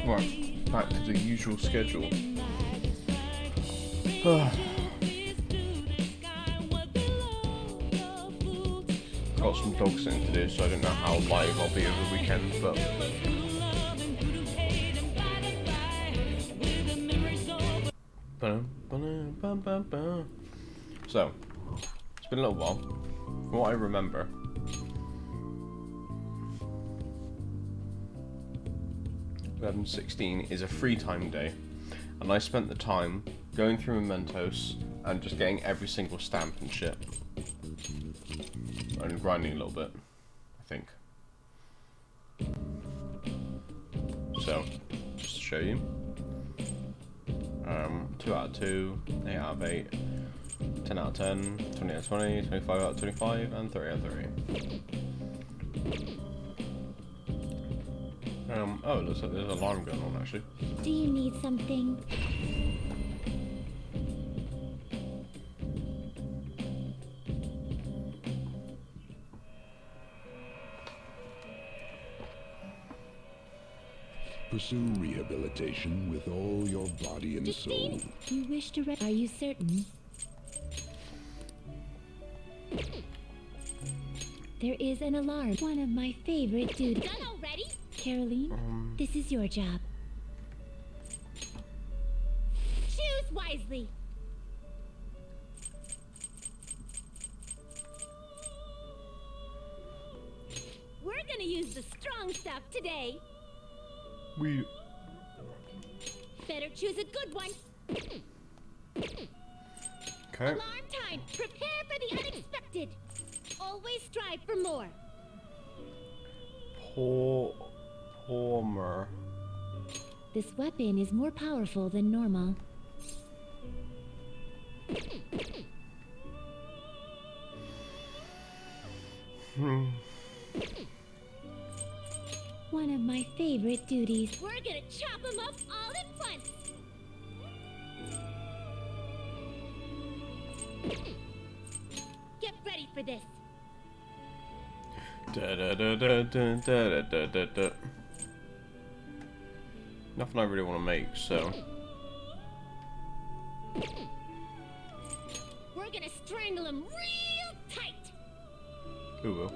Right, back to the usual schedule. Got some dog sitting to do, so I don't know how live I'll be over the weekend, but so it's been a little while. From what I remember, 11/16 is a free time day, and I spent the time going through mementos and just getting every single stamp and shit, and grinding a little bit, I think. So, just to show you, 2 out of 2, 8 out of 8, 10 out of 10, 20 out of 20, 25 out of 25, and 30 out of 30. Oh, it looks like there's an alarm going on actually. Do you need something? Pursue rehabilitation with all your body and soul. You wish to Are you certain? There is an alarm. One of my favorite duties. Done already? Caroline, this is your job. Choose wisely. We're gonna use the strong stuff today. Better choose a good one. Okay. Alarm time. Prepare for the unexpected. Always strive for more. Palmer. This weapon is more powerful than normal. One of my favorite duties. We're gonna chop them up all at once. Get ready for this. Nothing I really want to make, so. We're gonna strangle him real tight. Who will?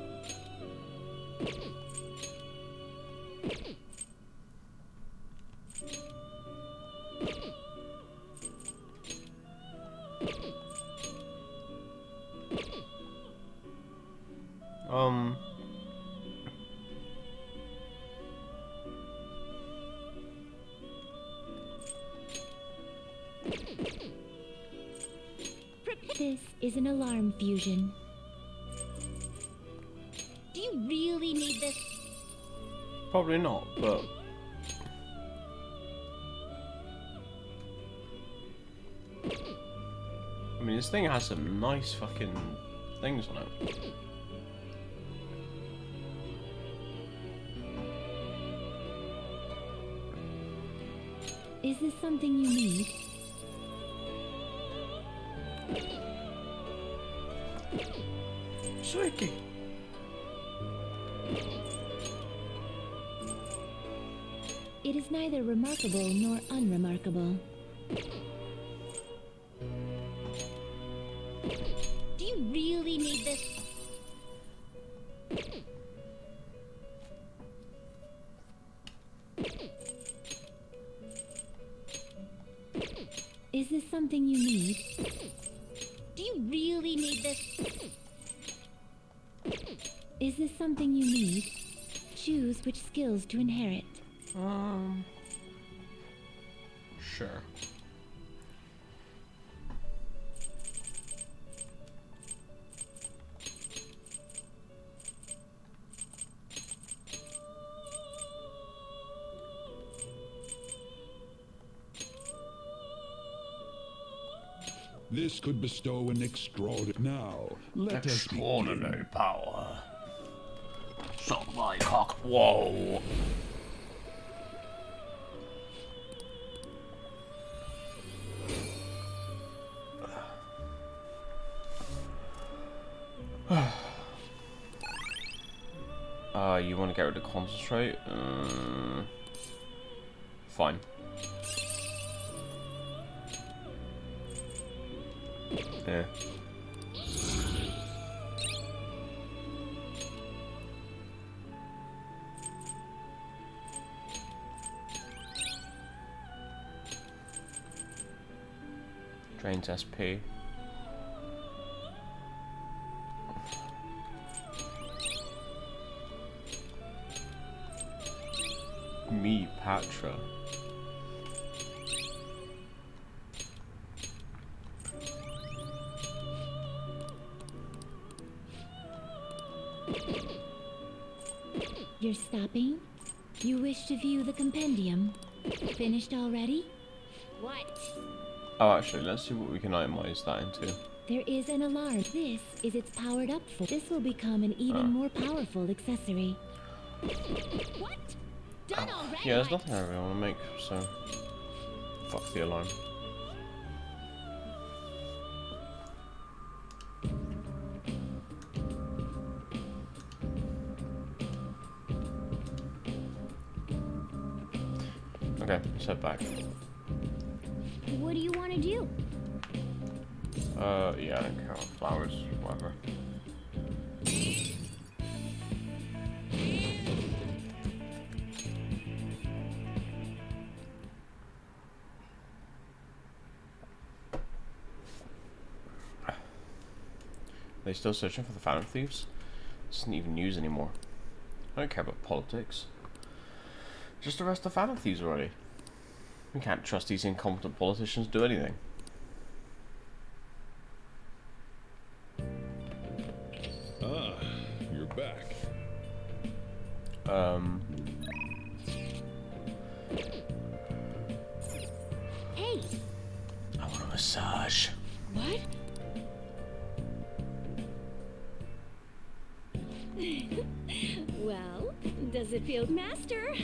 This is an alarm fusion. Do you really need this? Probably not, but. I mean, this thing has some nice fucking things on it. Is this something you need? Sweetie. It is neither remarkable nor unremarkable. Do you really need this? Is this something you need? Do you really need this? Is this something you need? Choose which skills to inherit. Sure. This could bestow an extraordinary. Now, let us begin. Extraordinary power. Suck my cock. Whoa. You want to get rid of concentrate? Fine. Yeah. Drains SP. Me, Patra. You're stopping? You wish to view the compendium? Finished already? What? Oh, actually, let's see what we can itemize that into. There is an alarm. This is its powered up for. This will become an even more powerful accessory. What? Done already? Yeah, there's nothing I really want to make, so fuck the alarm. Okay, let's head back. What do you want to do? Yeah, I don't care about flowers, whatever. They still searching for the Phantom Thieves? This isn't even news anymore. I don't care about politics. Just arrest the Phantom Thieves already. We can't trust these incompetent politicians to do anything. Ah, you're back. Hey! I want a massage. What? Well, does it feel... Master!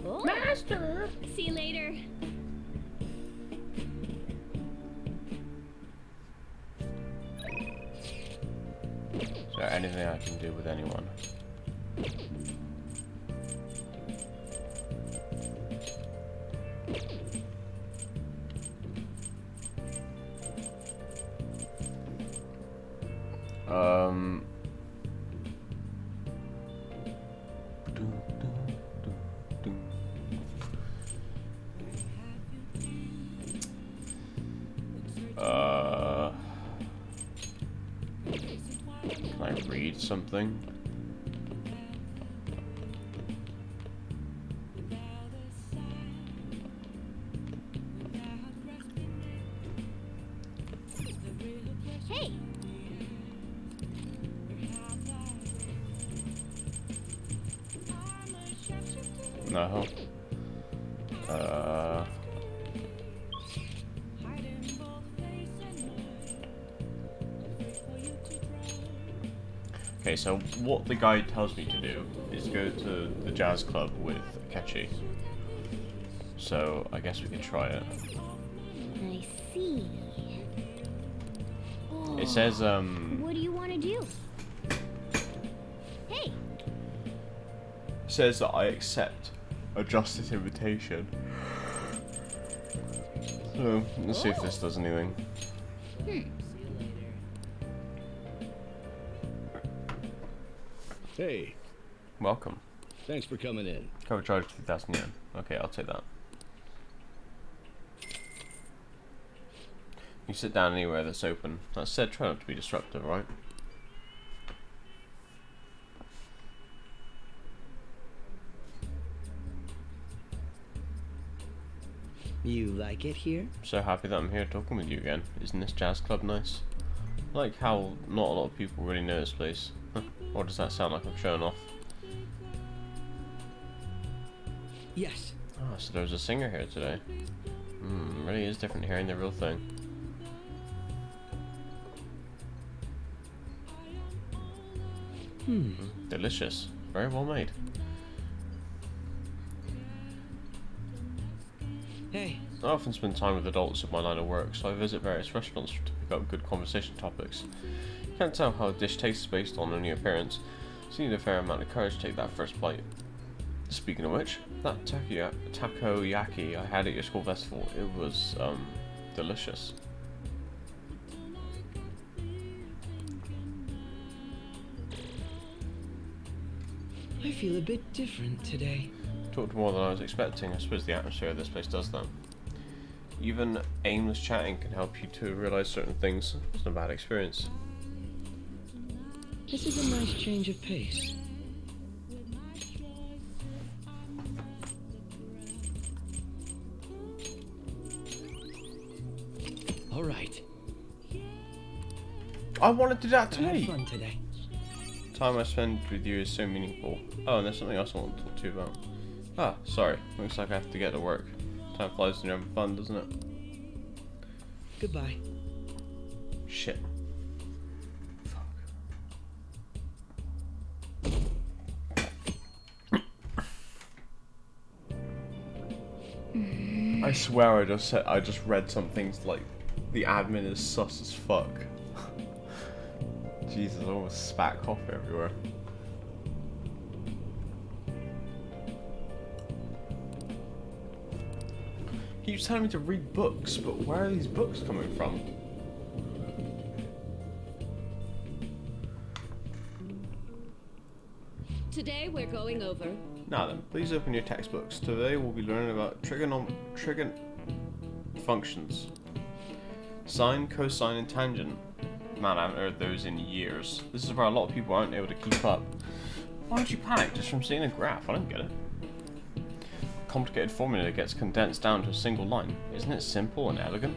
Oh. Master! See you later. Is there anything I can do with anyone? Can I read something? Hey! No. Okay, so what the guide tells me to do is go to the jazz club with Akechi. So I guess we can try it. I see. Oh, It says what do you want to do? Hey! it says that I accept a justice invitation. So let's see if this does anything. Hey, Welcome. thanks for coming in. Cover charge 2,000 yen. Okay, I'll take that. You sit down anywhere that's open. That said, try not to be disruptive, right? You like it here? So happy that I'm here talking with you again. Isn't this jazz club nice? I like how not a lot of people really know this place. Or does that sound like I'm showing off? Yes. Ah, so there was a singer here today. Really is different hearing the real thing. Delicious. Very well made. Hey, I often spend time with adults in my line of work, so I visit various restaurants to pick up good conversation topics. You can't tell how a dish tastes based on only appearance, so you need a fair amount of courage to take that first bite. Speaking of which, that takoyaki I had at your school festival, it was delicious. I feel a bit different today. Talked more than I was expecting. I suppose the atmosphere of this place does that. Even aimless chatting can help you to realize certain things. It's not a bad experience. This is a nice change of pace. All right. I wanted to do that I had today. fun today. Time I spend with you is so meaningful. Oh, and there's something else I want to talk to you about. Ah, sorry. Looks like I have to get to work. Time flies when you're having fun, doesn't it? Goodbye. Shit. Fuck. I swear I just read some things like the admin is sus as fuck. Jesus, I almost spat coffee everywhere. He keeps telling me to read books, but where are these books coming from? Today we're going over. Now then, please open your textbooks. Today we'll be learning about trigon functions. Sine, cosine, and tangent. Man, I haven't heard those in years. This is where a lot of people aren't able to keep up. Why don't you panic just from seeing a graph? I don't get it. A complicated formula gets condensed down to a single line. Isn't it simple and elegant?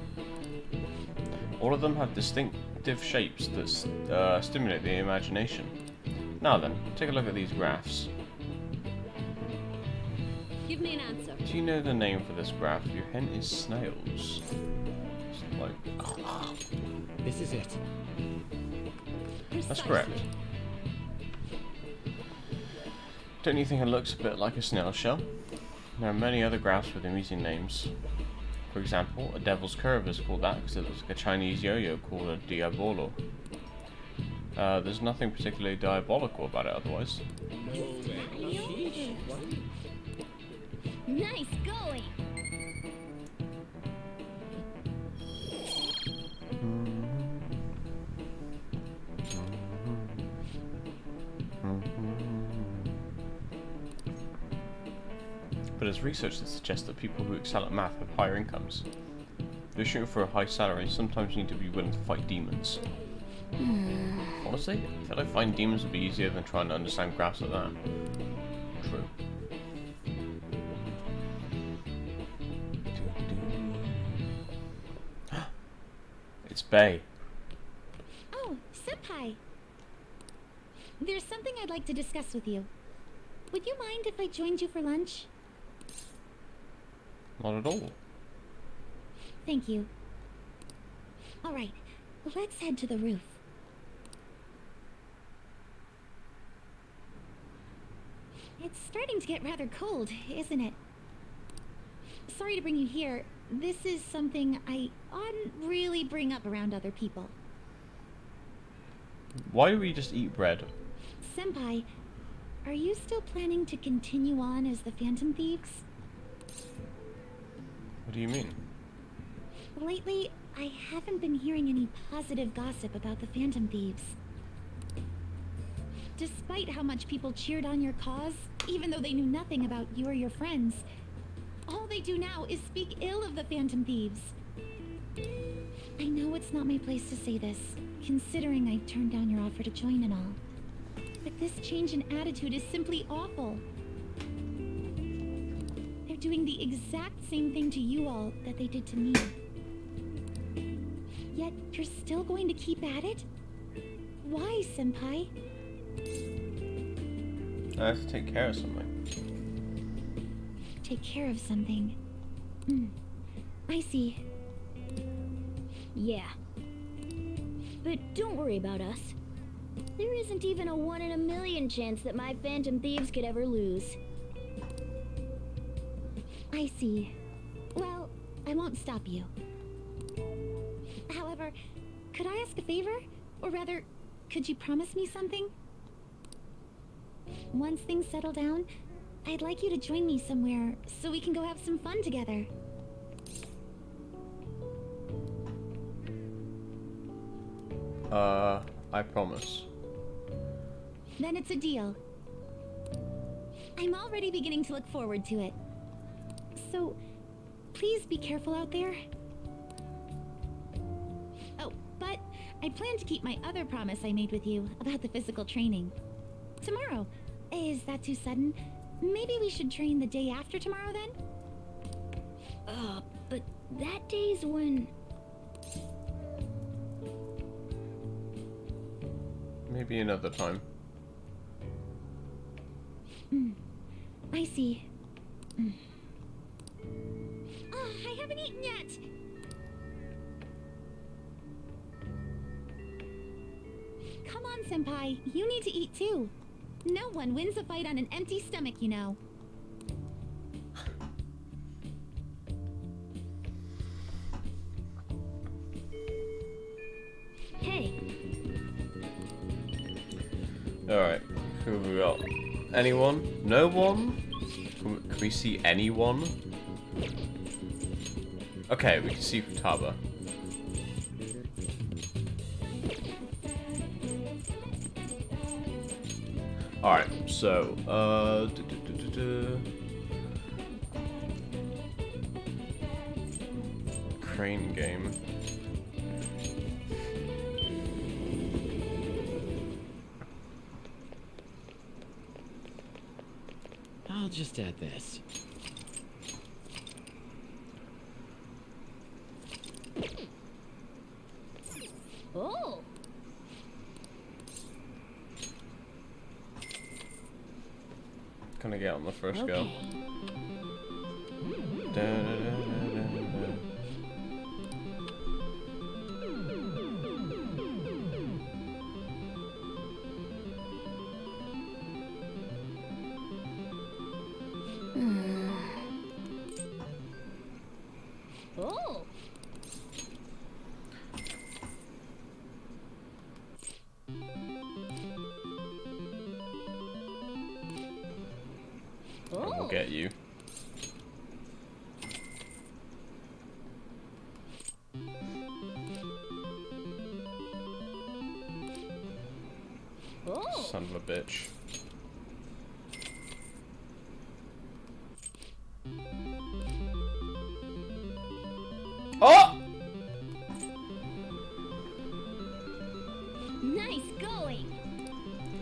All of them have distinctive shapes that stimulate the imagination. Now then, take a look at these graphs. Give me an answer. Do you know the name for this graph? Your hint is snails. It's like... This is it. That's Precisely. correct. Don't you think it looks a bit like a snail shell? There are many other graphs with amusing names. For example, a devil's curve is called that because it looks like a Chinese yo-yo called a diabolo. There's nothing particularly diabolical about it otherwise. Nice going! But there's research that suggests that people who excel at math have higher incomes. If you're shooting for a high salary, sometimes you need to be willing to fight demons. Honestly, I feel like fighting demons would be easier than trying to understand graphs like that. True. It's Bay. Oh, Senpai! There's something I'd like to discuss with you. Would you mind if I joined you for lunch? Not at all. Thank you. Alright, let's head to the roof. It's starting to get rather cold, isn't it? Sorry to bring you here. This is something I oughtn't really bring up around other people. Why do we just eat bread? Senpai, are you still planning to continue on as the Phantom Thieves? What do you mean? Lately, I haven't been hearing any positive gossip about the Phantom Thieves. Despite how much people cheered on your cause, even though they knew nothing about you or your friends, all they do now is speak ill of the Phantom Thieves. I know it's not my place to say this, considering I turned down your offer to join and all. But this change in attitude is simply awful. They're doing the exact same thing to you all that they did to me. Yet you're still going to keep at it? Why, Senpai? I have to take care of something. Take care of something. I see. Yeah. But don't worry about us. There isn't even a 1 in a million chance that my Phantom Thieves could ever lose. I see. Well, I won't stop you. However, could I ask a favor? Or rather, could you promise me something? Once things settle down, I'd like you to join me somewhere so we can go have some fun together. I promise. Then it's a deal. I'm already beginning to look forward to it. So, please be careful out there. Oh, but I plan to keep my other promise I made with you about the physical training. Tomorrow. Is that too sudden? Maybe we should train the day after tomorrow then? But that day's when... Maybe another time. I see. Oh, I haven't eaten yet! Come on, Senpai. You need to eat too. No one wins a fight on an empty stomach, you know. Hey, Alright, who have we got? Anyone? No one? Can we see anyone? Okay, we can see Futaba. Alright, so, Crane game. I'll just add this. oh, Can I get on the first go? okay. Da-da-da-da-da-da. Oh, We'll get you. oh. Son of a bitch. Oh! Nice going.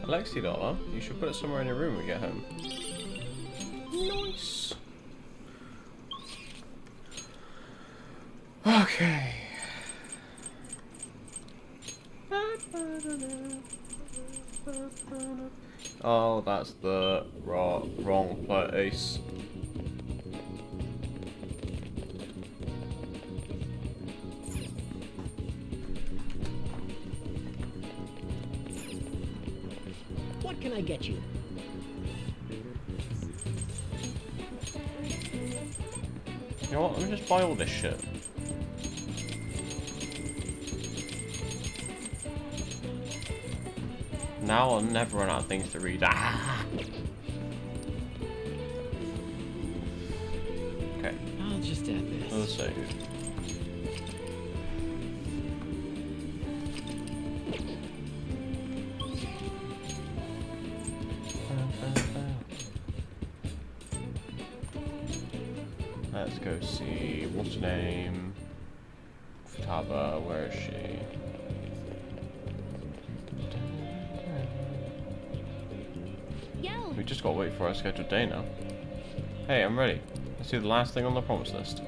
Alexi Dollar, you should put it somewhere in your room when we get home. Nice. Okay. Oh, that's the wrong place. What can I get you? You know what? Let me just buy all this shit. Now I'll never run out of things to read. Ah! Okay, I'll just add this. another save. Let's go see, what's her name? Futaba, where is she? Yo! We just gotta wait for our scheduled day now. Hey, I'm ready. Let's do the last thing on the promise list.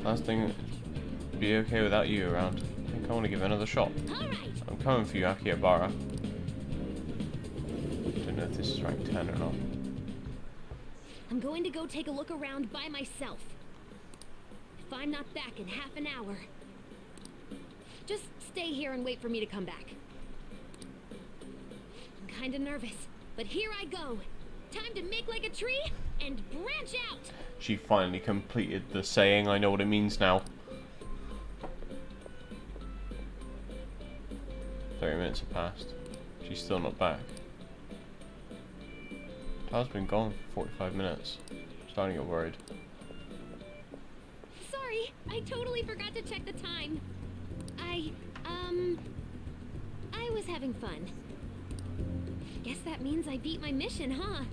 Last thing, be okay without you around. I think I want to give it another shot. Alright! I'm coming for you, Akihabara. Don't know if this is rank 10 or not. I'm going to go take a look around by myself. If I'm not back in half an hour, just stay here and wait for me to come back. I'm kinda nervous, but here I go. Time to make like a tree and branch out! She finally completed the saying. I know what it means now. 30 minutes have passed. She's still not back. I've been gone for 45 minutes. Starting to get worried. Sorry, I totally forgot to check the time. I was having fun. Guess that means I beat my mission, huh?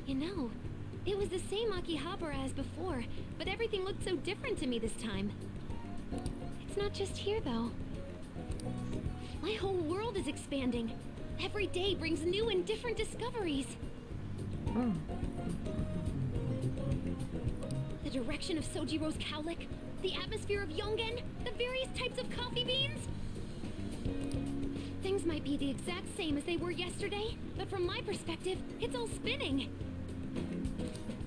You know, it was the same Akihabara as before, but everything looked so different to me this time. It's not just here, though. My whole world is expanding. Every day brings new and different discoveries. The direction of Sojiro's cowlick, the atmosphere of Yongen, the various types of coffee beans. Things might be the exact same as they were yesterday, but from my perspective, it's all spinning.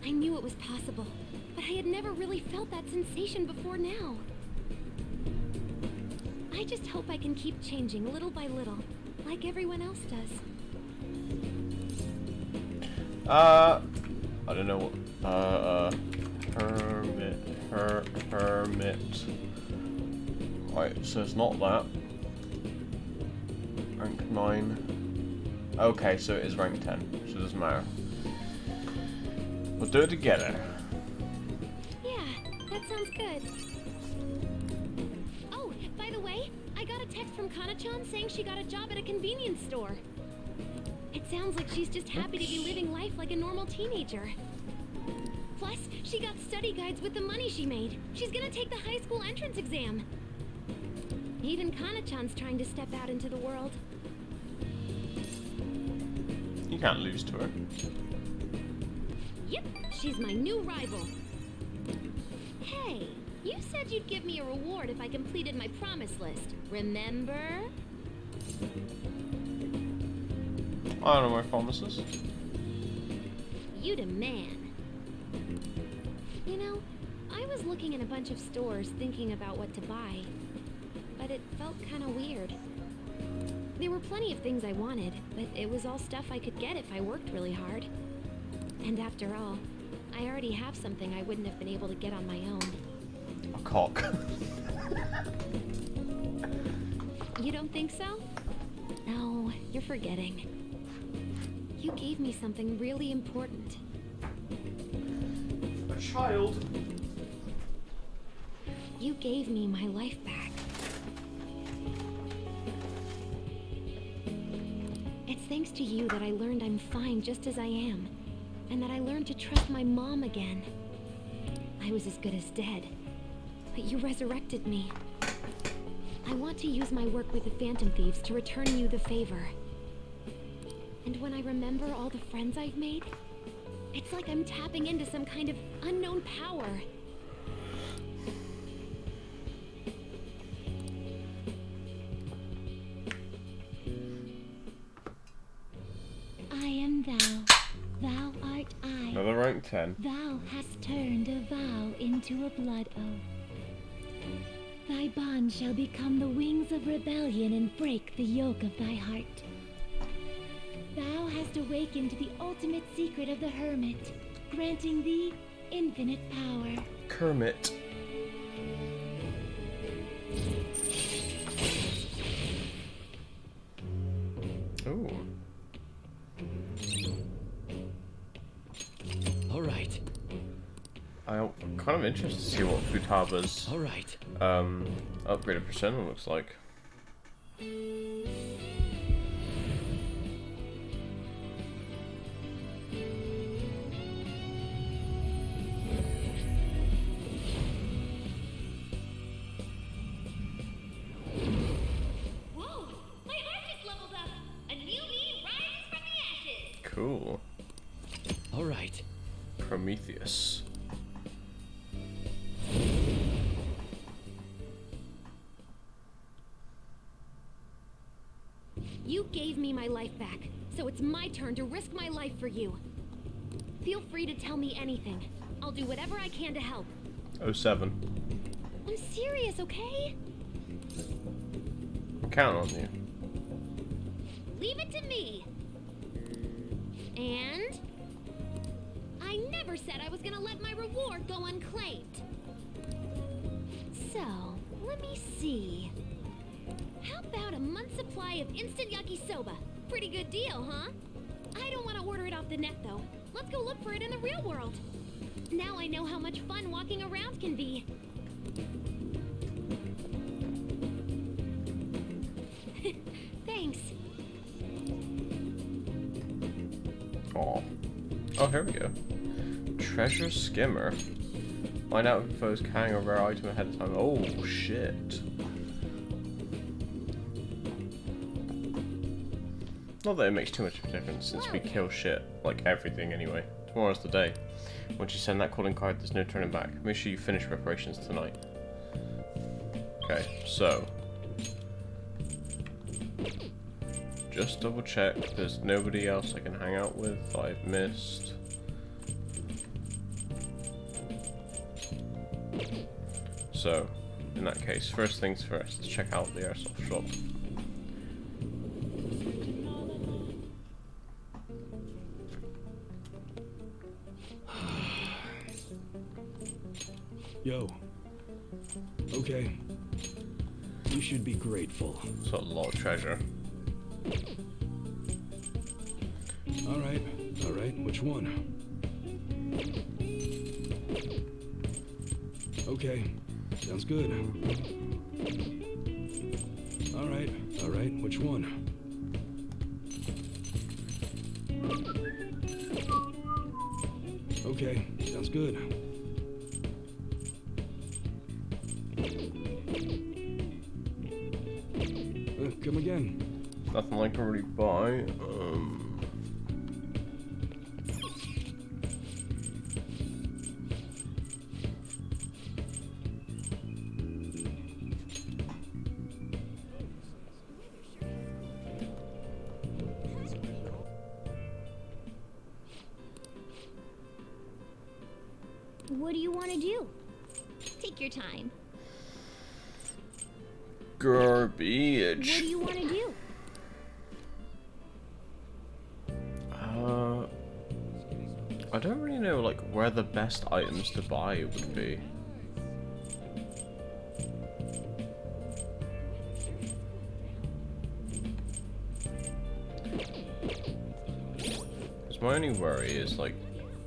I knew it was possible, but I had never really felt that sensation before now. I just hope I can keep changing little by little, like everyone else does. I don't know what, hermit. Right, so it's not that. Rank 9. Okay, so it is rank 10, so it doesn't matter. We'll do it together. Yeah, that sounds good. Oh, by the way, I got a text from Kana-chan saying she got a job at a convenience store. It sounds like she's just happy to be living life like a normal teenager. Plus, she got study guides with the money she made. She's gonna take the high school entrance exam. Even Kana-chan's trying to step out into the world. You can't lose to her. Yep, she's my new rival. Hey, you said you'd give me a reward if I completed my promise list, remember? I don't know my promises. You the man. You know, I was looking in a bunch of stores thinking about what to buy, but it felt kind of weird. There were plenty of things I wanted, but it was all stuff I could get if I worked really hard. And after all, I already have something I wouldn't have been able to get on my own. A cock. You don't think so? No, you're forgetting. You gave me something really important. A child. You gave me my life back. It's thanks to you that I learned I'm fine just as I am, and that I learned to trust my mom again. I was as good as dead, but you resurrected me. I want to use my work with the Phantom Thieves to return you the favor. And when I remember all the friends I've made, it's like I'm tapping into some kind of unknown power. I am thou, thou art I. Another rank 10. Thou hast turned a vow into a blood oath. Thy bond shall become the wings of rebellion and break the yoke of thy heart. Thou hast awakened the ultimate secret of the hermit, granting thee infinite power. Kermit. Ooh. All right. I'm kind of interested to see what Futaba's All right. upgraded persona looks like. Whoa! My heart just leveled up! A new me rises from the ashes! Cool. All right. Prometheus. You gave me my life back, so it's my turn to risk my life for you. Feel free to tell me anything. I'll do whatever I can to help. 07. I'm serious, okay? Count on you. Leave it to me. And I never said I was gonna let my reward go unclaimed. So, let me see. How about a month's supply of instant yakisoba? Pretty good deal, huh? I don't want to order it off the net, though. Let's go look for it in the real world. Now I know how much fun walking around can be. Thanks. Aw. Oh, here we go. Treasure skimmer. Find out if foes carrying a rare item ahead of time. Oh, shit. Not that it makes too much of a difference since we kill shit, like everything anyway. Tomorrow's the day. Once you send that calling card, there's no turning back. Make sure you finish preparations tonight. Okay, so. Just double check there's nobody else I can hang out with I've missed. So, in that case, first things first, check out the airsoft shop. Yo. Okay. You should be grateful. It's a lot of treasure. Alright, which one? Okay, sounds good. Alright, which one? Okay, sounds good. Come again. Nothing like to really buy. What do you want to do? Take your time. Garbage. What do you want to do? I don't really know like where the best items to buy would be. Because my only worry is like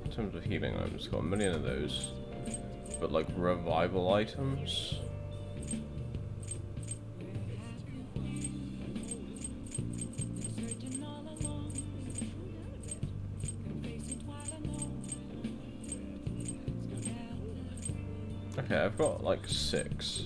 in terms of healing items, got a million of those, but like revival items. Okay, I've got like 6.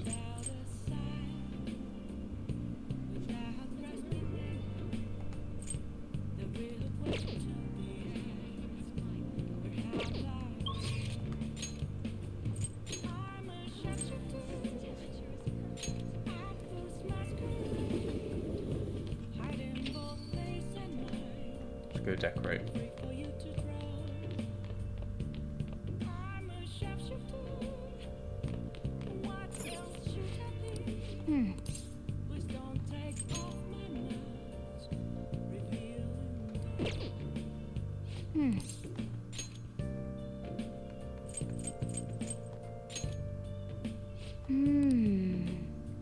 Let's go decorate.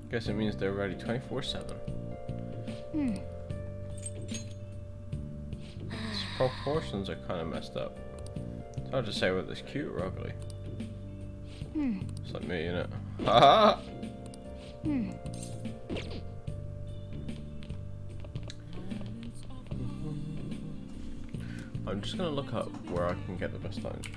Guess it means they're ready 24/7. These proportions are kind of messed up. It's hard to say whether it's cute or ugly. It's like me, innit? Haha! I'm just gonna look up where I can get the best items.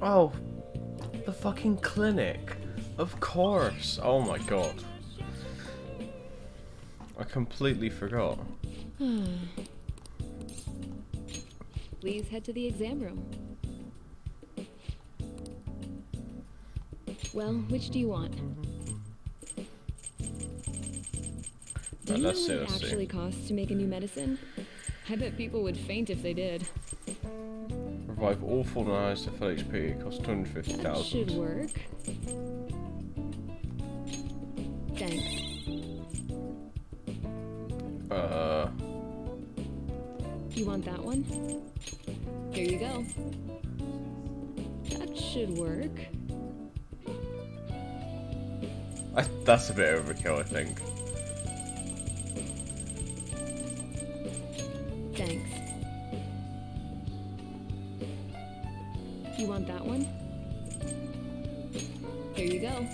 Oh, the fucking clinic. Of course. Oh my god. I completely forgot. Please head to the exam room. Well, which do you want? Do you know Let's what see, it let's see. actually costs to make a new medicine? I bet people would faint if they did. Revive all fallen eyes to full HP. It costs That should 250,000. work. Thanks. You want that one? Here you go. That should work. That's a bit overkill, I think. Thanks. You want that one? Here you go.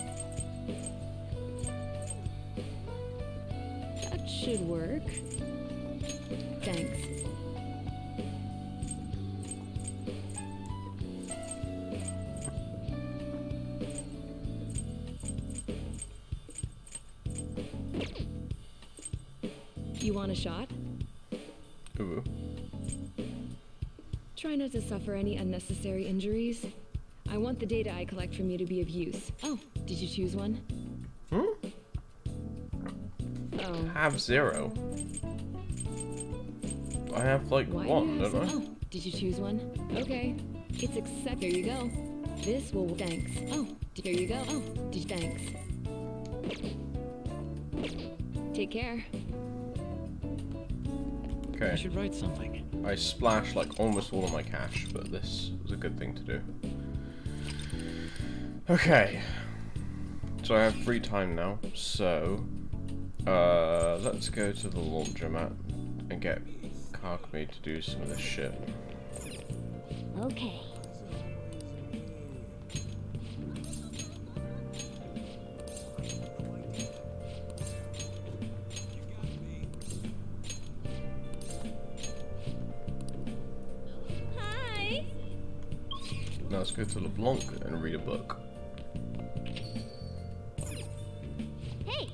That should work. Thanks. You want a shot? Ooh. Try not to suffer any unnecessary injuries. I want the data I collect from you to be of use. Oh, did you choose one? Hmm? Oh. Have 0. I have like Why 1, do you have don't I? some? Oh, did you choose one? Okay. It's accept. Here you go. This will. Thanks. Oh, here you go. Oh, thanks. Take care. I Okay. should write something. I splashed like almost all of my cash, but this was a good thing to do. Okay. So I have free time now, so let's go to the laundromat and get Kakme to do some of this shit. Okay. Hi. Now let's go to LeBlanc and read a book. Hey.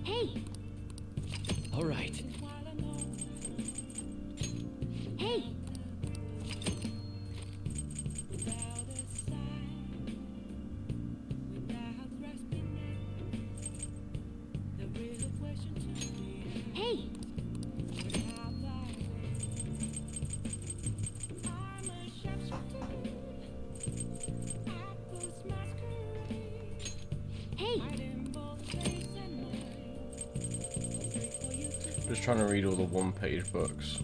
Hey. All right. Hey. Hey. Hey. Just trying to read all the one-page books.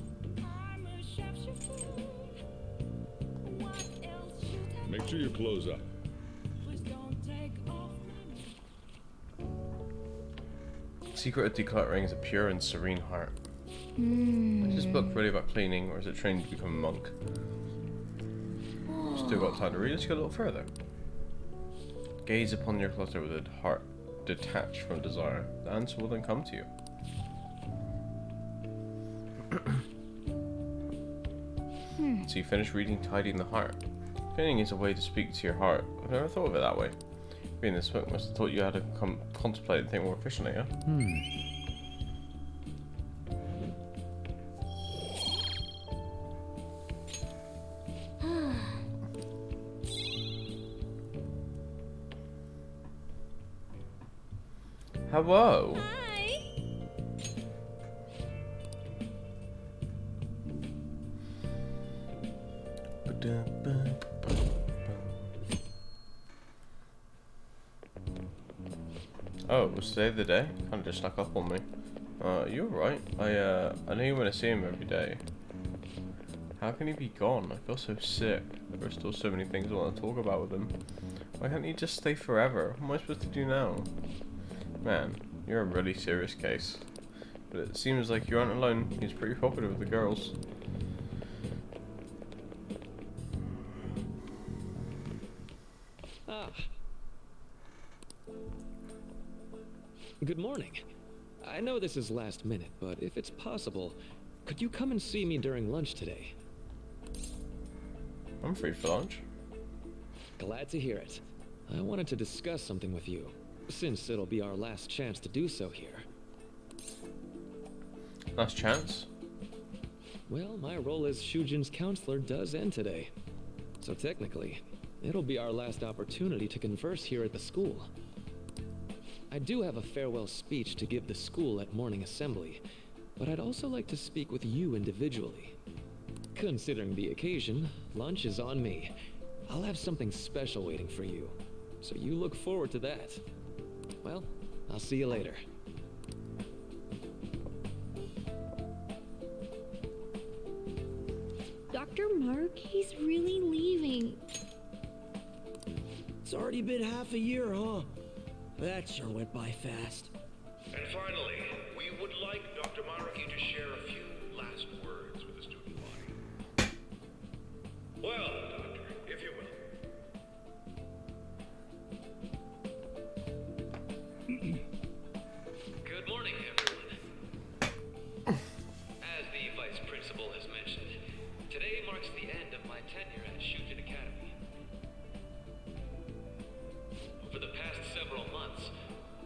Make sure you close up. Secret of Decluttering is a pure and serene heart. Is this book really about cleaning, or is it training to become a monk? Still got time to read. Let's go a little further. Gaze upon your clutter with a heart detached from desire. The answer will then come to you. So you finish reading Tidying the Heart. Cleaning is a way to speak to your heart. I've never thought of it that way. Reading this book must have taught you how to contemplate and think more efficiently, yeah? Hello. Hi. Oh, was today the day? Kind of just snuck up on me. You're right. I know you want to see him every day. How can he be gone? I feel so sick. There are still so many things I want to talk about with him. Why can't he just stay forever? What am I supposed to do now? Man, you're a really serious case. But it seems like you aren't alone. He's pretty popular with the girls. Ah. Good morning. I know this is last minute, but if it's possible, could you come and see me during lunch today? I'm free for lunch. Glad to hear it. I wanted to discuss something with you, since it'll be our last chance to do so here. Last chance? Well, my role as Shujin's counselor does end today. So technically, it'll be our last opportunity to converse here at the school. I do have a farewell speech to give the school at morning assembly, but I'd also like to speak with you individually. Considering the occasion, lunch is on me. I'll have something special waiting for you, so you look forward to that. Well, I'll see you later. Dr. Mark, he's really leaving. It's already been half a year, huh? That sure went by fast. And finally, we would like Dr. Maraki to share a few last words with the student body. Well, Doctor, if you will. Good morning, everyone. As the vice principal has mentioned, today marks the end of my tenure at Shujin Academy. Over the past several months,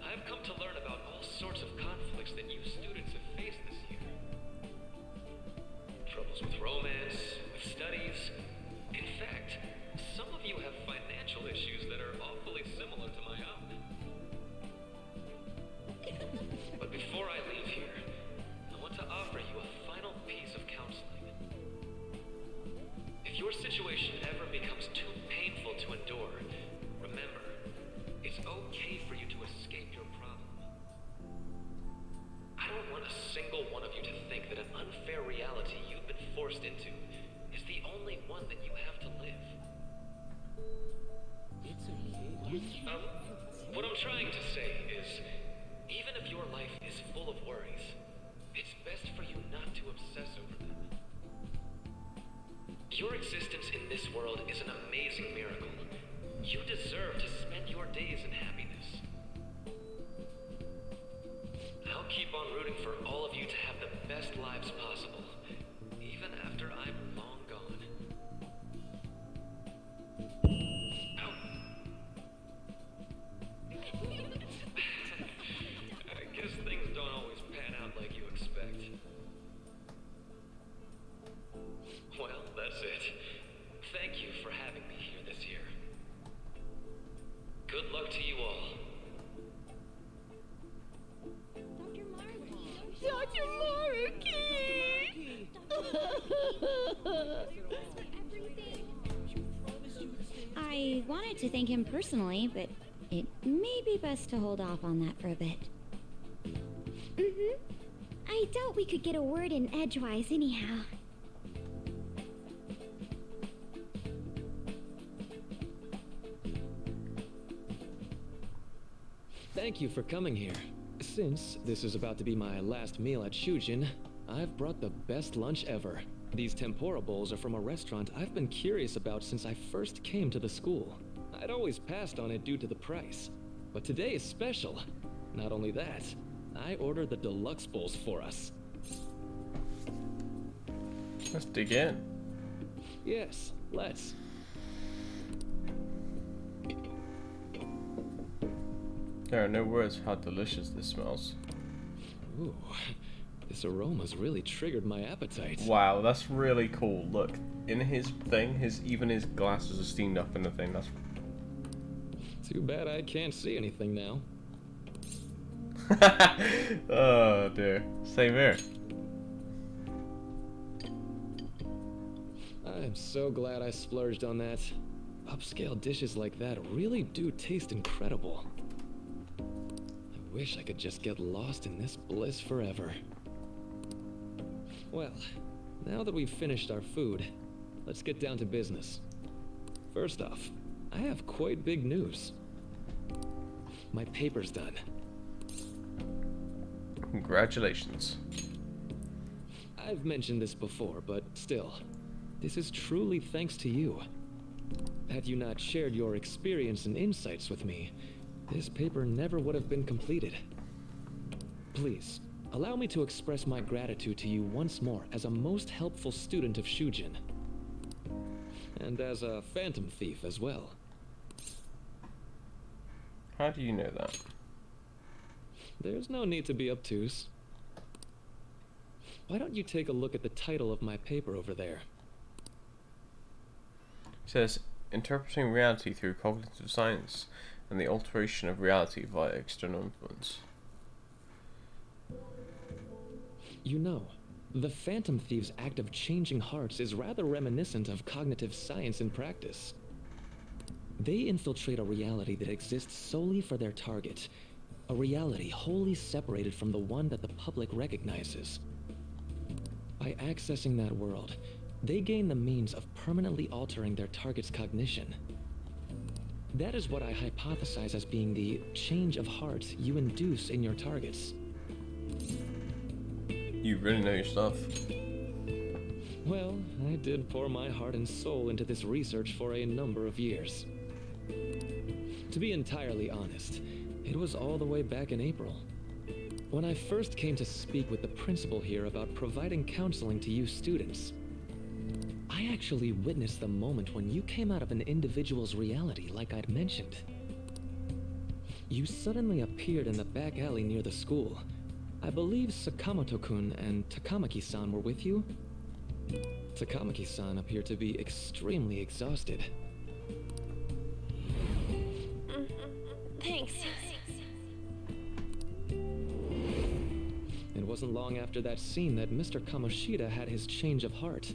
I've come to learn about all sorts of conflicts that you students have faced this year. Troubles with romance, with studies. In fact, some of you have financial issues that are awfully similar to my own. But before I leave here, I want to offer you a final piece of counseling. If your situation ever becomes too painful to endure, remember, it's okay for you to escape your problem. I don't want a single one of you to think that an unfair reality you've been forced into is the only one that you have to live. What I'm trying to say is, even if your life is full of worries, it's best for you not to obsess over them. Your existence in this world is an amazing miracle. You deserve to spend your days in happiness. I'll keep on rooting for all of you to have the best lives possible, even after I'm long gone. I guess things don't always pan out like you expect. Well, that's it. Thank you for having me here this year. Good luck to you all. Dr. I wanted to thank him personally, but it may be best to hold off on that for a bit. I doubt we could get a word in edgewise anyhow. Thank you for coming here. Since this is about to be my last meal at Shujin, I've brought the best lunch ever. These tempura bowls are from a restaurant I've been curious about since I first came to the school. I'd always passed on it due to the price, but today is special. Not only that, I ordered the deluxe bowls for us. Let's dig in. Yes, let's. There are no words for how delicious this smells. Ooh, this aroma's really triggered my appetite. Wow, that's really cool. Look, in his thing, even his glasses are steamed up in the thing. That's Too bad I can't see anything now. oh dear. Same here. I'm so glad I splurged on that. Upscale dishes like that really do taste incredible. I wish I could just get lost in this bliss forever. Well, now that we've finished our food, let's get down to business. First off, I have quite big news. My paper's done. Congratulations. I've mentioned this before, but still, this is truly thanks to you. Had you not shared your experience and insights with me, this paper never would have been completed. Please, allow me to express my gratitude to you once more as a most helpful student of Shujin. And as a phantom thief as well. How do you know that? There's no need to be obtuse. Why don't you take a look at the title of my paper over there? It says, Interpreting Reality Through Cognitive Science and the alteration of reality via external influence. You know, the Phantom Thieves' act of changing hearts is rather reminiscent of cognitive science in practice. They infiltrate a reality that exists solely for their target, a reality wholly separated from the one that the public recognizes. By accessing that world, they gain the means of permanently altering their target's cognition. That is what I hypothesize as being the change of heart you induce in your targets. You really know your stuff. Well, I did pour my heart and soul into this research for a number of years. To be entirely honest, it was all the way back in April. When I first came to speak with the principal here about providing counseling to you students, I actually witnessed the moment when you came out of an individual's reality like I'd mentioned. You suddenly appeared in the back alley near the school. I believe Sakamoto-kun and Takamaki-san were with you? Takamaki-san appeared to be extremely exhausted. Thanks. It wasn't long after that scene that Mr. Kamoshida had his change of heart.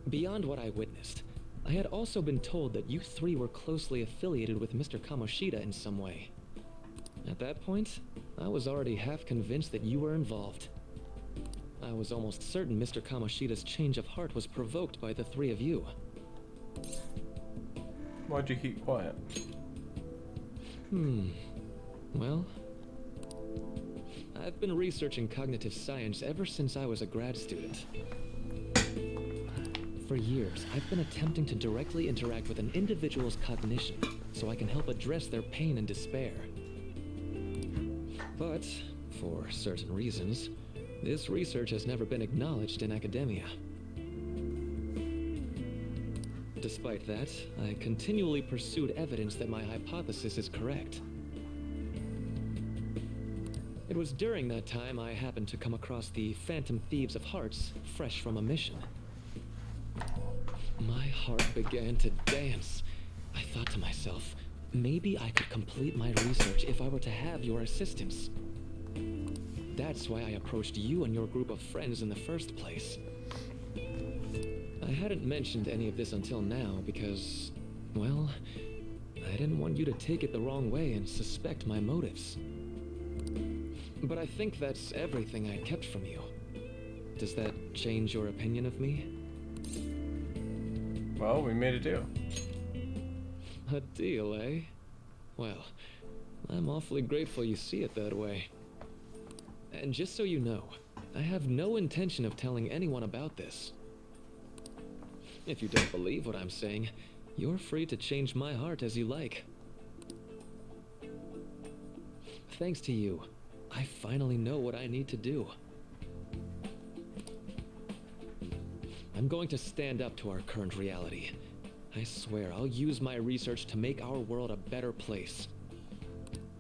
Beyond what I witnessed, I had also been told that you three were closely affiliated with Mr. Kamoshida in some way. At that point, I was already half convinced that you were involved. I was almost certain Mr. Kamoshida's change of heart was provoked by the three of you. Why'd you keep quiet? Well, I've been researching cognitive science ever since I was a grad student. For years, I've been attempting to directly interact with an individual's cognition so I can help address their pain and despair. But, for certain reasons, this research has never been acknowledged in academia. Despite that, I continually pursued evidence that my hypothesis is correct. It was during that time I happened to come across the Phantom Thieves of Hearts, fresh from a mission. My heart began to dance. I thought to myself, maybe I could complete my research if I were to have your assistance. That's why I approached you and your group of friends in the first place. I hadn't mentioned any of this until now because, well, I didn't want you to take it the wrong way and suspect my motives. But I think that's everything I kept from you. Does that change your opinion of me? Well, we made a deal. A deal, eh? Well, I'm awfully grateful you see it that way. And just so you know, I have no intention of telling anyone about this. If you don't believe what I'm saying, you're free to change my heart as you like. Thanks to you, I finally know what I need to do. I'm going to stand up to our current reality. I swear I'll use my research to make our world a better place.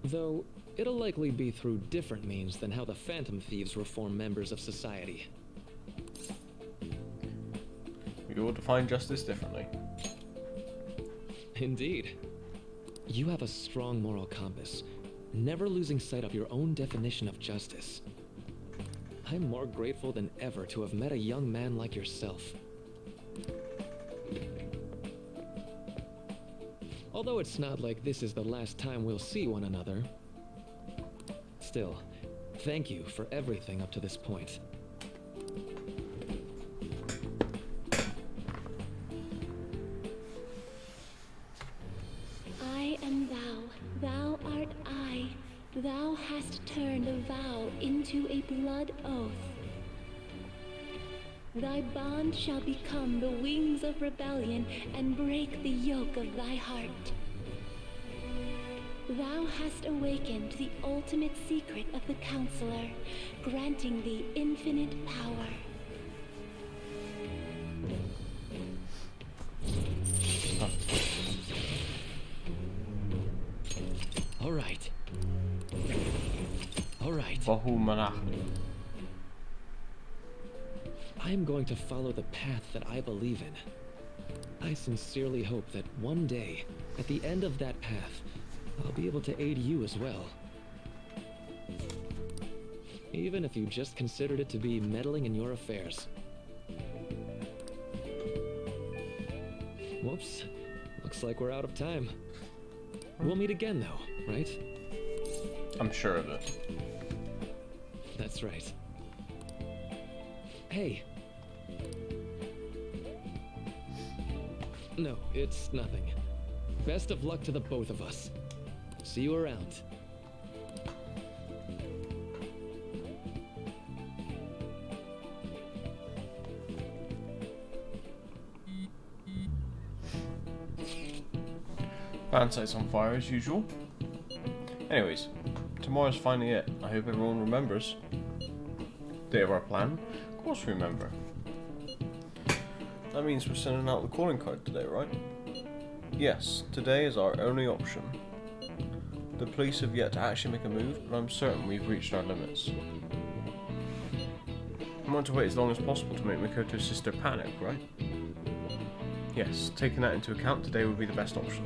Though, it'll likely be through different means than how the Phantom Thieves reform members of society. We all define justice differently. Indeed. You have a strong moral compass, never losing sight of your own definition of justice. I'm more grateful than ever to have met a young man like yourself. Although it's not like this is the last time we'll see one another. Still, thank you for everything up to this point. I am thou, thou art I. Thou hast turned a vow into a blood oath. Thy bond shall become the wings of rebellion and break the yoke of thy heart. Thou hast awakened the ultimate secret of the Counselor, granting thee infinite power. All right. All right. I am going to follow the path that I believe in. I sincerely hope that one day, at the end of that path, I'll be able to aid you as well. Even if you just considered it to be meddling in your affairs. Whoops. Looks like we're out of time. We'll meet again, though, right? I'm sure of it. That's right. Hey. No, it's nothing. Best of luck to the both of us. See you around. Fan site's on fire as usual. Anyways, tomorrow's finally it. I hope everyone remembers. Day of our plan? Of course we remember. That means we're sending out the calling card today, right? Yes, today is our only option. The police have yet to actually make a move, but I'm certain we've reached our limits. I want to wait as long as possible to make Makoto's sister panic, right? Yes, taking that into account, today would be the best option.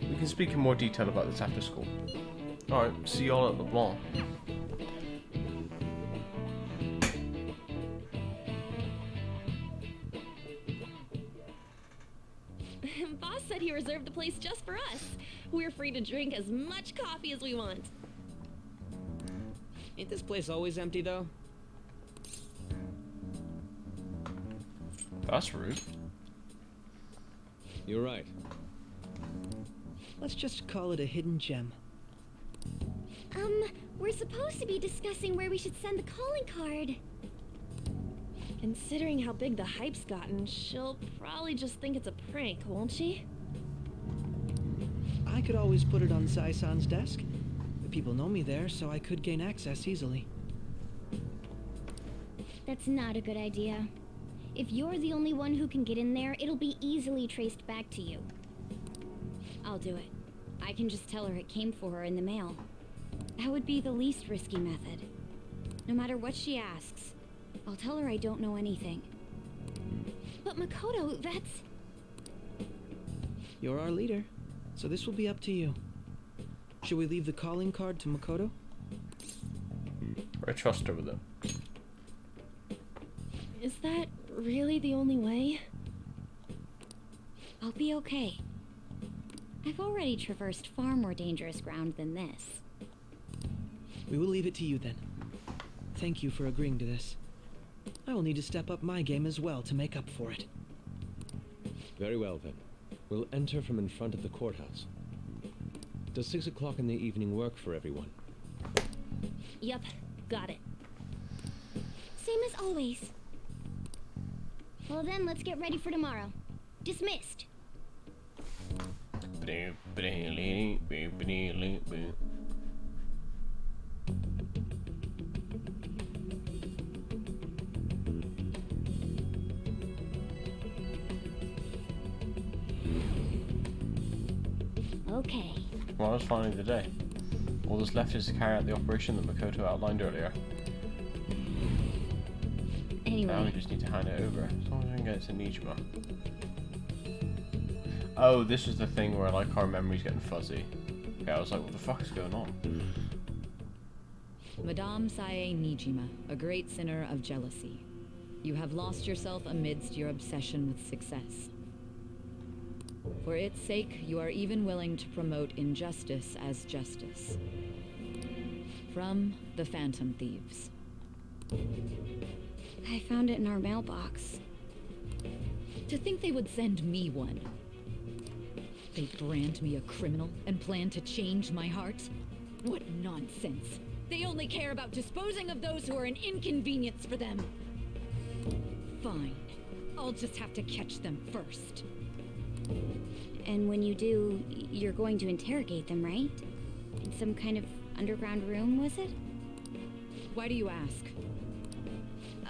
We can speak in more detail about this after school. Alright, see y'all at LeBlanc. Boss said he reserved the place just for us. We're free to drink as much coffee as we want. Ain't this place always empty, though? That's rude. You're right. Let's just call it a hidden gem. We're supposed to be discussing where we should send the calling card. Considering how big the hype's gotten, she'll probably just think it's a prank, won't she? I could always put it on Sai-san's desk. The people know me there, so I could gain access easily. That's not a good idea. If you're the only one who can get in there, it'll be easily traced back to you. I'll do it. I can just tell her it came for her in the mail. That would be the least risky method. No matter what she asks, I'll tell her I don't know anything. But Makoto, that's... You're our leader, so this will be up to you. Should we leave the calling card to Makoto? I trust her with it. Is that really the only way? I'll be okay. I've already traversed far more dangerous ground than this. We will leave it to you then. Thank you for agreeing to this. I will need to step up my game as well to make up for it. Very well, then. We'll enter from in front of the courthouse. Does 6 o'clock in the evening work for everyone? Yup, got it. Same as always. Well then, let's get ready for tomorrow. Dismissed. Okay. Tomorrow's finally the day. All that's left is to carry out the operation that Makoto outlined earlier. Now we Anyway, just need to hand it over. As long as I can get it to Nijima. Oh, this is the thing where like our memory's getting fuzzy. Yeah, I was like, what the fuck is going on? Madame Sae Nijima, a great sinner of jealousy. You have lost yourself amidst your obsession with success. For its sake, you are even willing to promote injustice as justice. From the Phantom Thieves. I found it in our mailbox. To think they would send me one. They brand me a criminal and plan to change my heart? What nonsense! They only care about disposing of those who are an inconvenience for them. Fine. I'll just have to catch them first. And when you do, you're going to interrogate them, right? In some kind of underground room, was it? Why do you ask?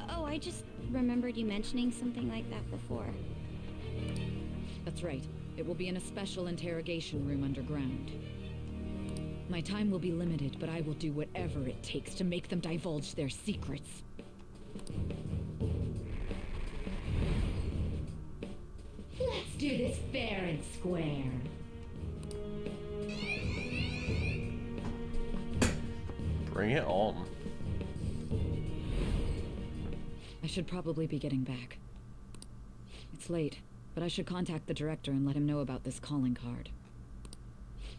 Oh, I just remembered you mentioning something like that before. That's right. It will be in a special interrogation room underground. My time will be limited, but I will do whatever it takes to make them divulge their secrets. do this fair and square. Bring it on. I should probably be getting back. It's late, but I should contact the director and let him know about this calling card.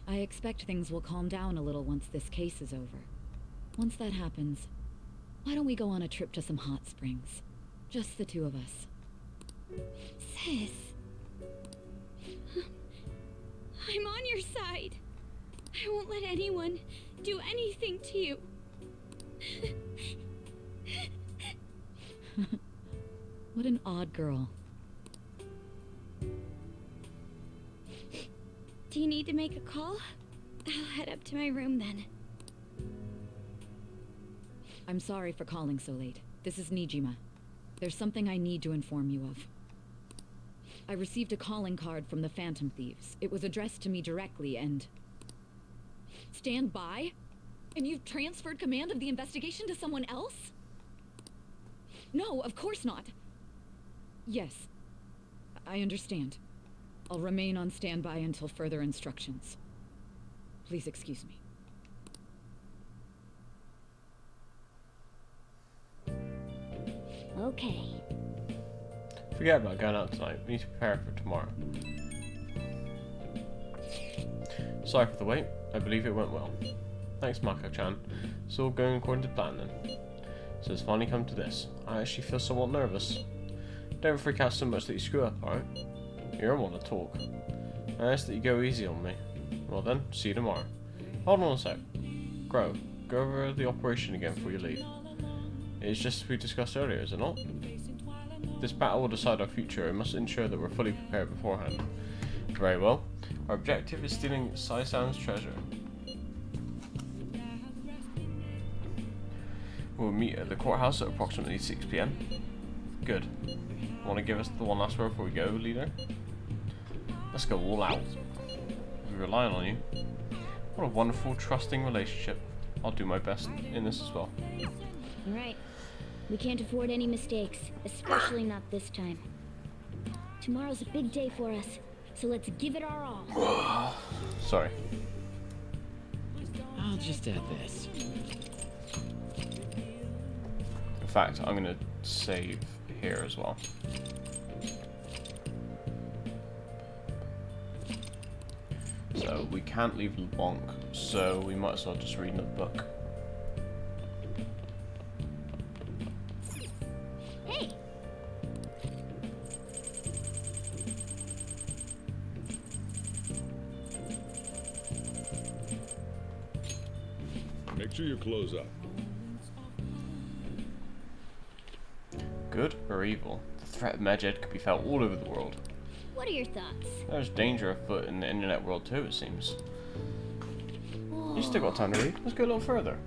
I expect things will calm down a little once this case is over. Once that happens, why don't we go on a trip to some hot springs? Just the two of us. Sis. I'm on your side. I won't let anyone do anything to you. What an odd girl. Do you need to make a call? I'll head up to my room then. I'm sorry for calling so late. This is Nijima. There's something I need to inform you of. I received a calling card from the Phantom Thieves. It was addressed to me directly and... Stand by? And you've transferred command of the investigation to someone else? No, of course not. Yes, I understand. I'll remain on standby until further instructions. Please excuse me. Okay. Forget about going out tonight. We need to prepare for tomorrow. Sorry for the wait. I believe it went well. Thanks, Mako-chan. It's all going according to plan then. So it's finally come to this. I actually feel somewhat nervous. Don't freak out so much that you screw up, alright? You're one to talk. I ask that you go easy on me. Well then, see you tomorrow. Hold on a sec. Go over the operation again before you leave. It's just as we discussed earlier, is it not? This battle will decide our future and must ensure that we're fully prepared beforehand. Very well. Our objective is stealing Sai-san's treasure. We'll meet at the courthouse at approximately 6 PM. Good. Want to give us the one last word before we go, leader? Let's go all out. We're relying on you. What a wonderful, trusting relationship. I'll do my best in this as well. Right. We can't afford any mistakes, especially not this time. Tomorrow's a big day for us, so let's give it our all. Sorry. I'll just add this. In fact, I'm going to save here as well. So we can't leave LeBlanc, so we might as well just read another book. Hey! Make sure you close up. Good or evil? The threat of Medjed could be felt all over the world. What are your thoughts? There's danger afoot in the internet world too, it seems. You still got time to read. Let's go a little further.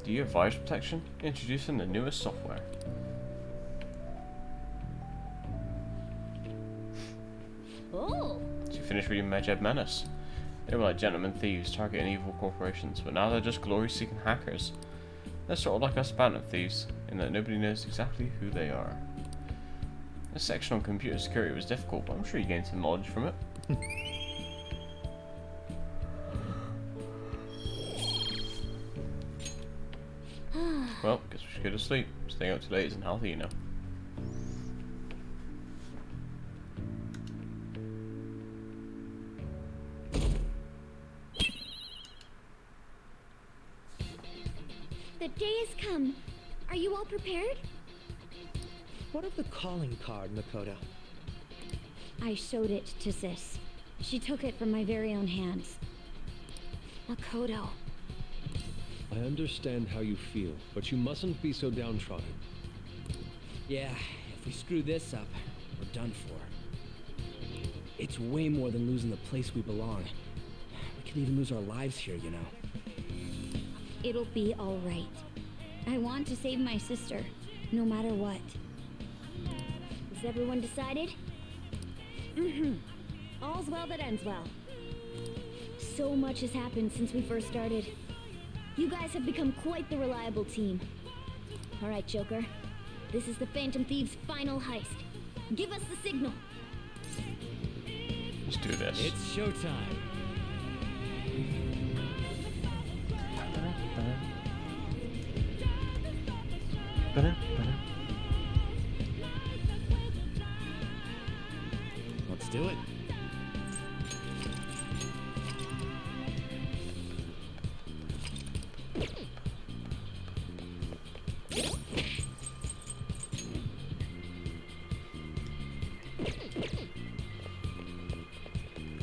Do you have virus protection? Introducing the newest software. Oh! So you finished reading Medjed Menace. They were like gentlemen thieves targeting evil corporations, but now they're just glory-seeking hackers. They're sort of like us Phantom Thieves, in that nobody knows exactly who they are. This section on computer security was difficult, but I'm sure you gained some knowledge from it. Well, guess we should go to sleep. Staying up too late isn't healthy, you know. The day has come. Are you all prepared? What of the calling card, Makoto? I showed it to Sis. She took it from my very own hands. Makoto. I understand how you feel, but you mustn't be so downtrodden. Yeah, if we screw this up, we're done for. It's way more than losing the place we belong. We could even lose our lives here, you know. It'll be all right. I want to save my sister, no matter what. Is everyone decided? Mm-hmm. All's well that ends well. So much has happened since we first started. You guys have become quite the reliable team. All right, Joker. This is the Phantom Thieves' final heist. Give us the signal. Let's do this. It's showtime. Let's do it.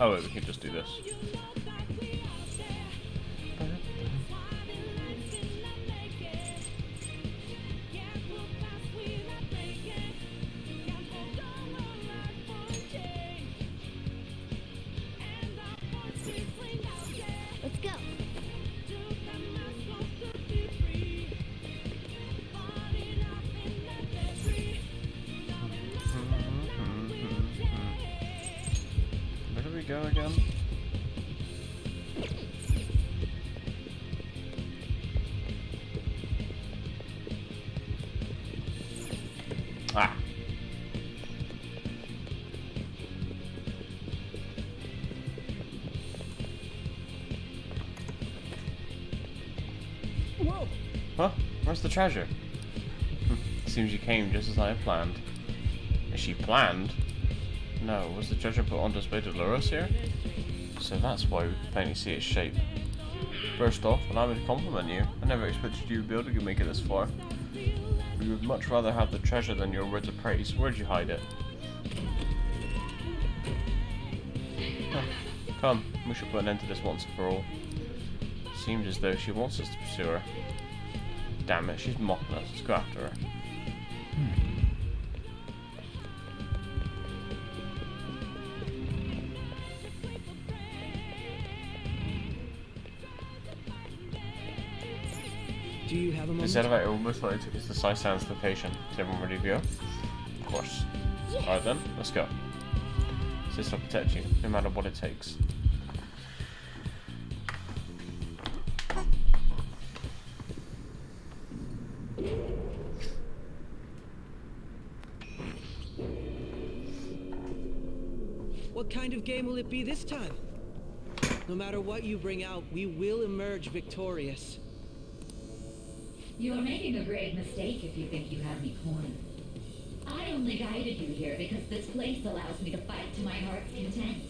Oh, wait, we can just do this. Let's go. Where do we go again? Ah. Whoa! Huh? Where's the treasure? Seems you came just as I had planned. Is she planned? No, was the treasure put on display to lure us here? So that's why we could plainly see its shape. First off, allow me to compliment you. I never expected you to be able to make it this far. We would much rather have the treasure than your words of praise. Where'd you hide it? Huh. Come, we should put an end to this once and for all. Seems as though she wants us to pursue her. Damn it, she's mocking us. Let's go after her. Do you have a moment? This elevator will most likely take us to Saisan's location. Is everyone ready to go? Of course. Alright then, let's go. This will protect you, no matter what it takes. What kind of game will it be this time? No matter what you bring out, we will emerge victorious. You are making a grave mistake if you think you have me cornered. I only guided you here because this place allows me to fight to my heart's content.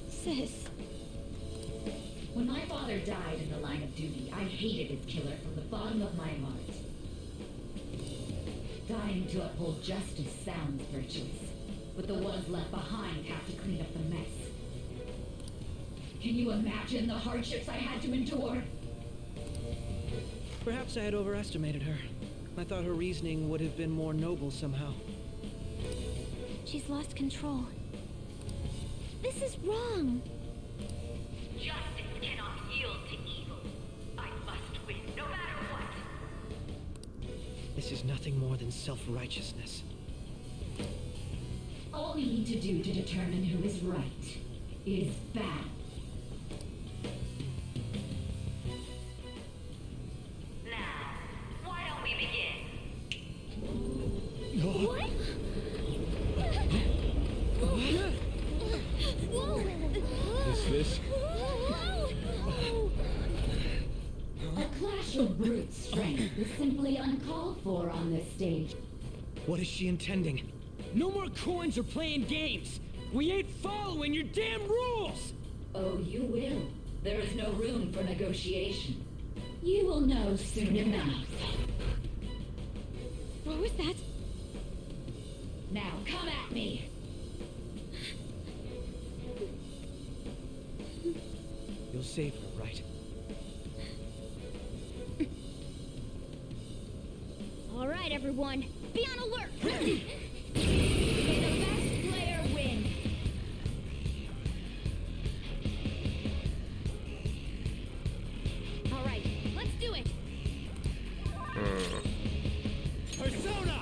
Sis. When my father died in the line of duty, I hated his killer from the bottom of my heart. Dying to uphold justice sounds virtuous, but the ones left behind have to clean up the mess. Can you imagine the hardships I had to endure? Perhaps I had overestimated her. I thought her reasoning would have been more noble somehow. She's lost control. This is wrong. Justice cannot yield to evil. I must win, no matter what. This is nothing more than self-righteousness. All we need to do to determine who is right is battle. Now, why don't we begin? What? Whoa! Is this? A clash of brute strength is simply uncalled for on this stage. What is she intending? No more coins or playing games! We ain't following your damn rules! Oh, you will. There is no room for negotiation. You will know soon enough. What was that? Now come at me! You'll save her, right? All right, everyone. Be on alert! May the best player win! All right, let's do it! Persona!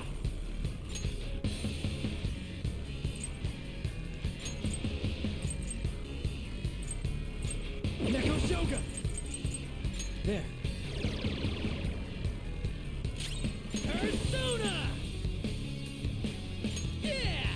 Neko Shogun! There. Persona! Yeah!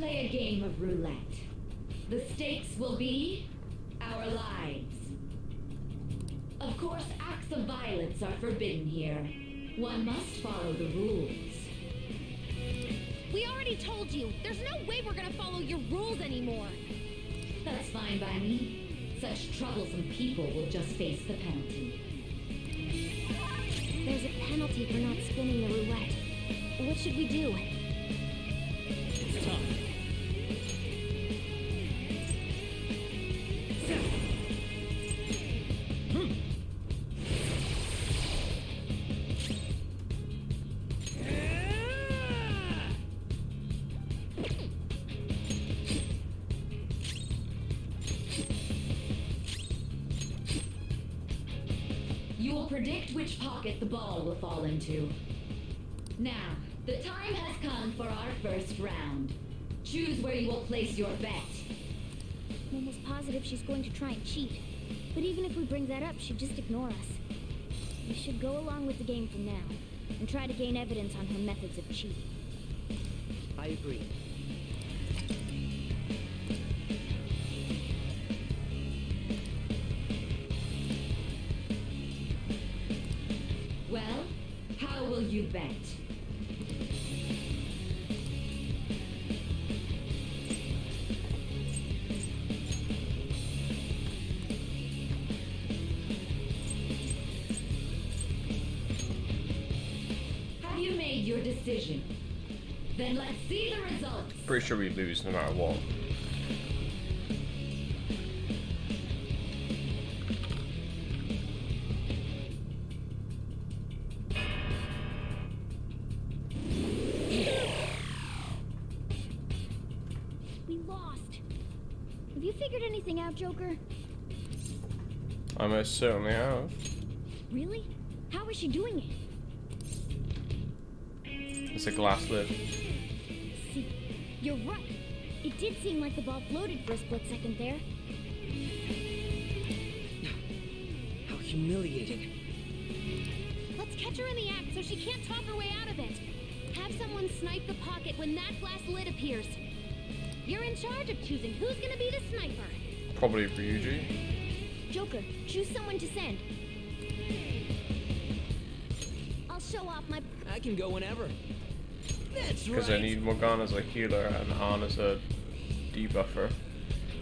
play a game of roulette. The stakes will be our lives. Of course, acts of violence are forbidden here. One must follow the rules. We already told you. There's no way we're gonna follow your rules anymore. That's fine by me. Such troublesome people will just face the penalty. There's a penalty for not spinning the roulette. What should we do? It's time. You will predict which pocket the ball will fall into. Now, the time has come for our first round. Choose where you will place your bet. I'm almost positive she's going to try and cheat. But even if we bring that up, she'd just ignore us. We should go along with the game from now, and try to gain evidence on her methods of cheating. I agree. Well, how will you bet? Have you made your decision? Then let's see the results. Pretty sure we lose no matter what. We lost. Have you figured anything out, Joker? I most certainly have. Really? How is she doing it? It's a glass lid. See, you're right. It did seem like the ball floated for a split second there. How humiliating. Let's catch her in the act so she can't talk her way out of it. Have someone snipe the pocket when that glass lid appears. You're in charge of choosing who's gonna be the sniper. Probably Ryuji. Joker, choose someone to send. I'll show off my... I can go whenever. That's Because right. I need Morgana as a healer and Han as a debuffer.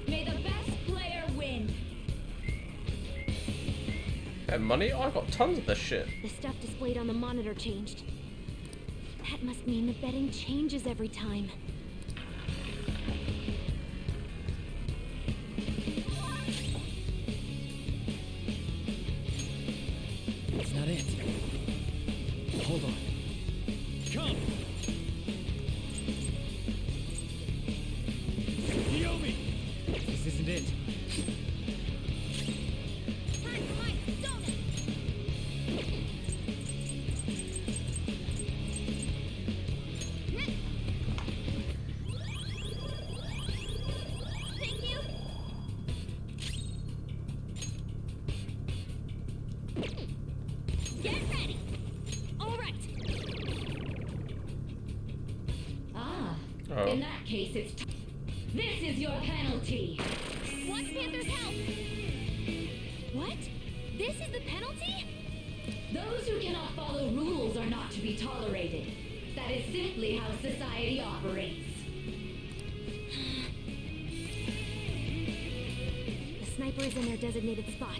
May the best player win. And money? Oh, I got tons of this shit. The stuff displayed on the monitor changed. That must mean the betting changes every time. That's not it. Hold on. Come! Yomi! This isn't it. Time for my donut! Thank you! Get ready! All right! Ah, Oh. in that case, it's this is your penalty. Watch Panther's help! What? This is the penalty? Those who cannot follow rules are not to be tolerated. That is simply how society operates. The sniper is in their designated spot.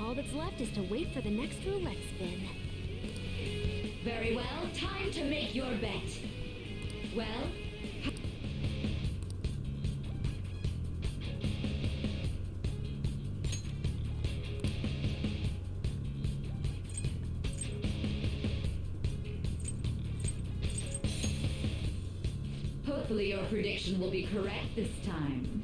All that's left is to wait for the next roulette spin. Very well, time to make your bet. Well, hopefully your prediction will be correct this time.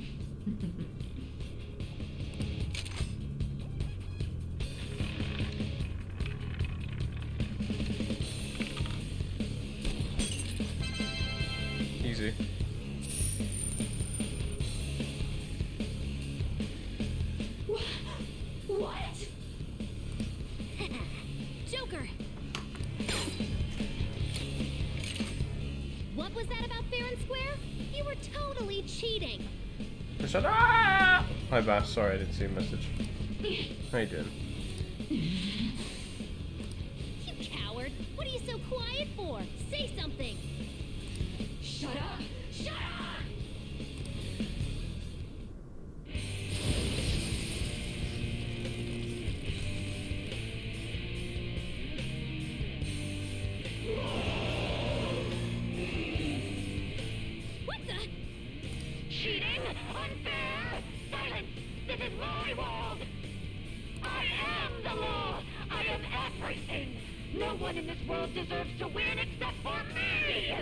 Easy. What? Joker! What was that about fair and square? You were totally cheating. I said, ah! Hi, Bass. Sorry, I didn't see a message. How you doing? You coward. What are you so quiet for? Say something. Shut up! Shut up! What the? Cheating? Unfair? Silence! This is my world! I am the law! I am everything! No one in this world deserves to win except for me!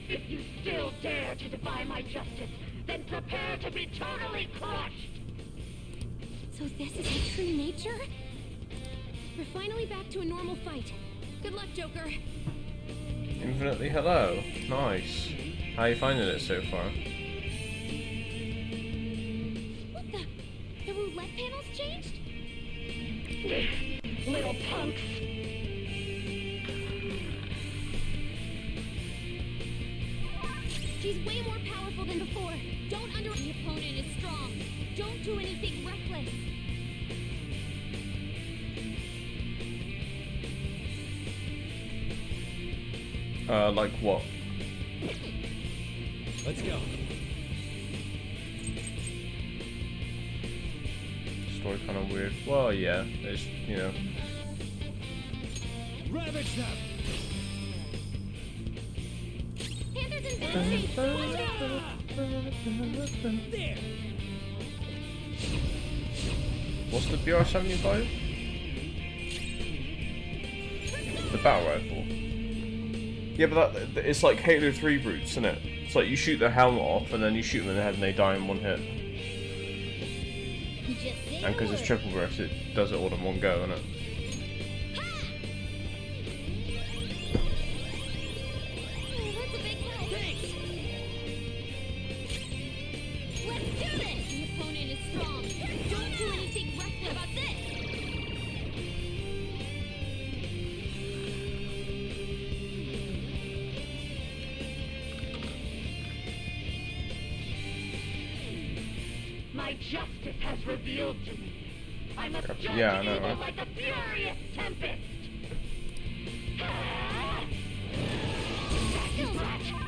If you still dare to defy my justice, then prepare to be totally crushed! So this is her true nature? We're finally back to a normal fight. Good luck, Joker. Infinitely hello. Nice. How are you finding it so far? What the? The roulette panels changed? Little punks! She's way more powerful than before. Don't The opponent is strong. Don't do anything reckless. Like what? Let's go. Story kind of weird. Well, yeah, it's, you know. Ravage them! Panther's in bad shape. Watch out! There! What's the BR-75? The battle rifle. Yeah, but that, it's like Halo 3 brutes, isn't it? It's like you shoot their helmet off and then you shoot them in the head and they die in one hit. And because it's triple burst, it does it all in one go, innit? My justice has revealed to me. I must judge yeah, I know, evil right? like a furious tempest.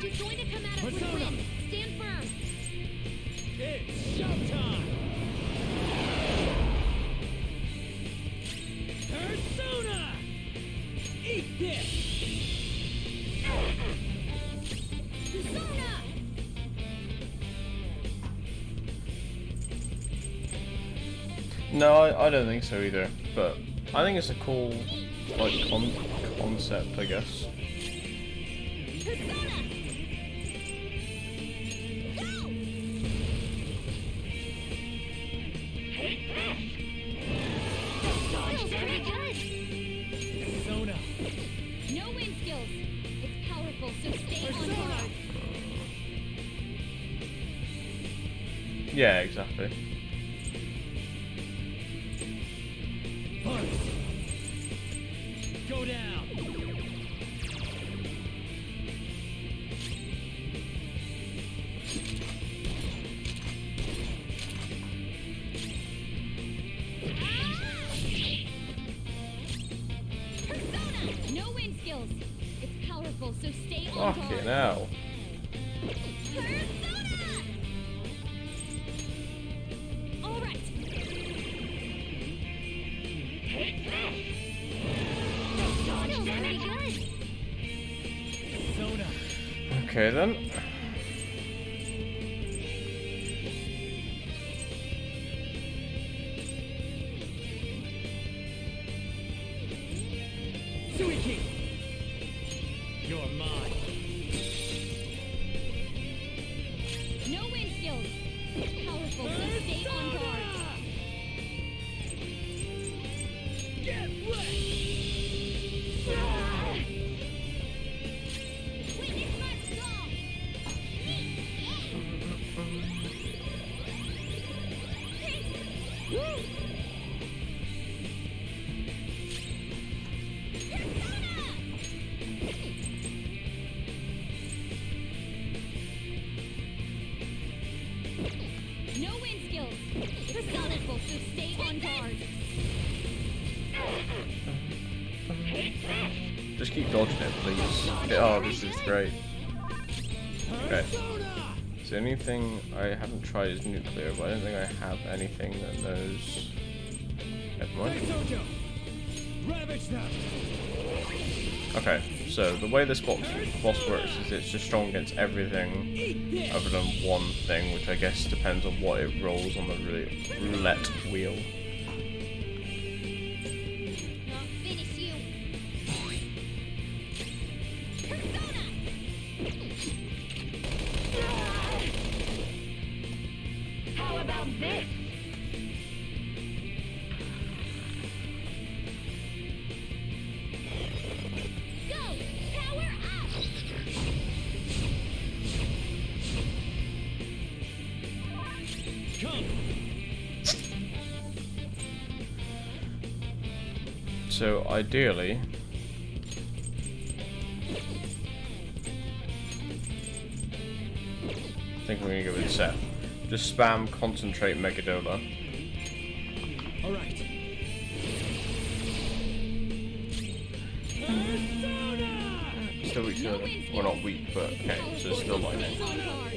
She's going to come at us with wind. Stand firm. It's showtime! Persona! Eat this! Persona! No, I don't think so either. But I think it's a cool, like, concept, I guess. Persona! Go! Take this! Dodge very good! Persona! No wind skills. It's powerful, so stay on Persona! guard. Yeah, exactly. Punch! Go down! Persona! No wind skills. It's powerful, so stay on guard. Fucking hell. Persona! All right. Take this. Dodge very good. Persona! Okay then. Suiki! You're mine! No wind skills. It's powerful, so stay on guard. Get wrecked! Witness my song. skills. Persona will stay on guard. Just keep dodging it, please. Oh, this is great. Okay. So anything I haven't tried is nuclear, but I don't think I have anything that knows. Never mind. Okay, so the way this boss works is it's just strong against everything other than one thing, which I guess depends on what it rolls on the roulette wheel. I'll finish you. Persona! How about this? Go! Power up! So ideally, I think we're gonna go with Seth. Just spam concentrate Megadola. Alright. Still weak to, well not weak, but okay, so it's still lightning. On guard.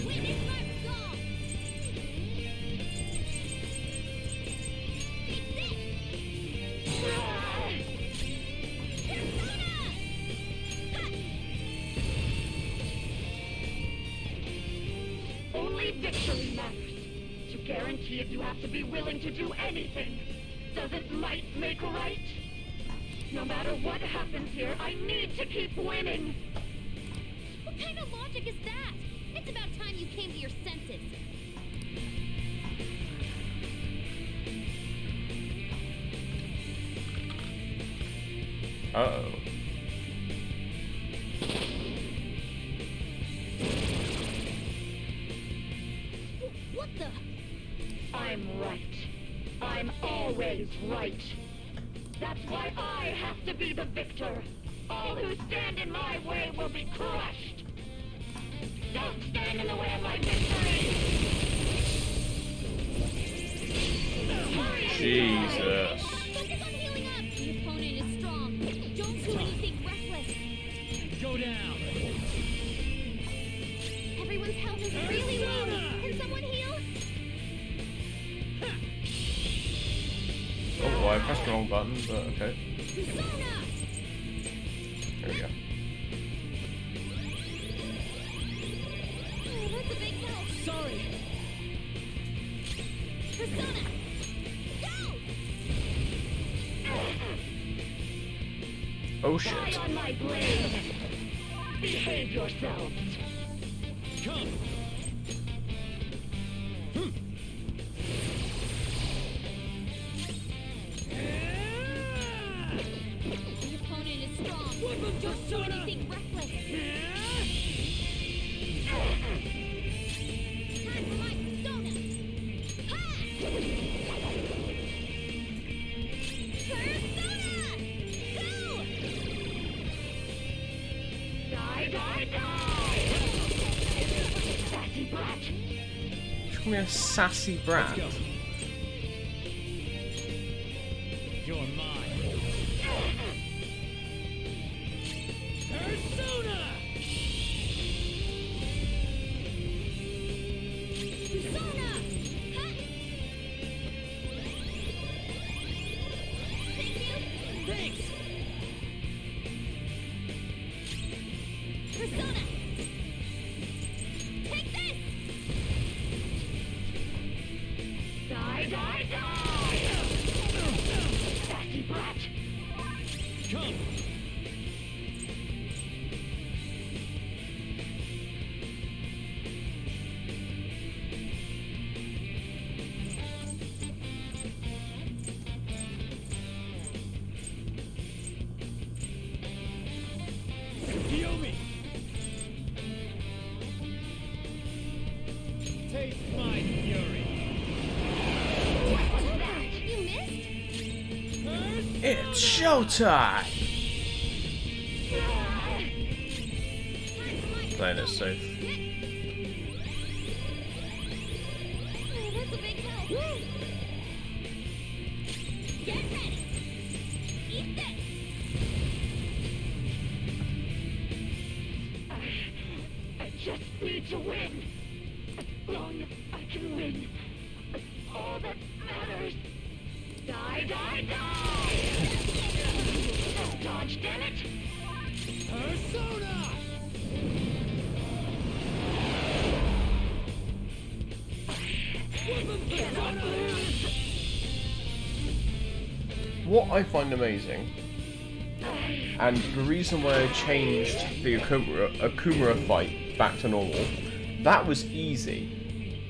Winning my song! Take this! Persona! Only victory matters. To guarantee it, you have to be willing to do anything. Doesn't might make right? No matter what happens here, I need to keep winning. What kind of logic is that? It's about time you came to your senses. Uh-oh. What the? I'm right. I'm always right. That's why I have to be the victor. All who stand in my way will be crushed. Don't stand in the way of my victory! Jesus. Focus on healing up. The opponent is strong. Don't do anything reckless. Go down. Everyone's health is really low. Can someone heal? Oh, well, I pressed the wrong button, but okay. Persona! There we go. Oh, that's a big help. Sorry. Persona! Go! Oh Die shit. on my blade! Behave yourselves! Come. The opponent is strong. Don't do anything reckless. Time for my persona. Ha! Persona! Go! Die, die, die! Sassy brat! You call me a sassy brat? Go. You're mine. Persona! Persona! Ha! Thank you. Thanks. Persona! Take this! Die, die, die! Sassy brat! Come. Yomi! Taste my fury! You missed? It's showtime! Time for my playing it safe. Oh, that's a big help. Woo! Get ready. Eat this. I just need to win. As long as I can win. That's all that matters. Die, die, die! Don't dodge, damn it! Persona! Cannot lose! What I find amazing, and the reason why I changed the Akumura fight back to normal, that was easy.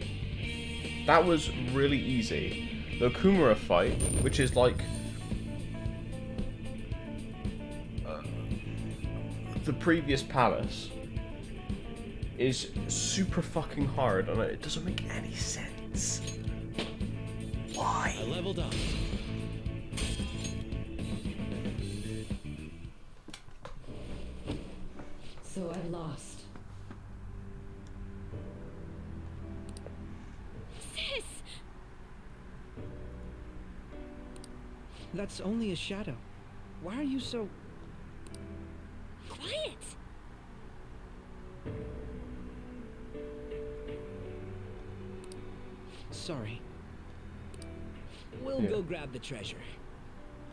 That was really easy. The Akumura fight, which is like the previous palace, is super fucking hard, and it doesn't make any sense. Why? I leveled up. So I lost. Sis! That's only a shadow. Why are you so... Quiet! Sorry. We'll Yeah. go grab the treasure.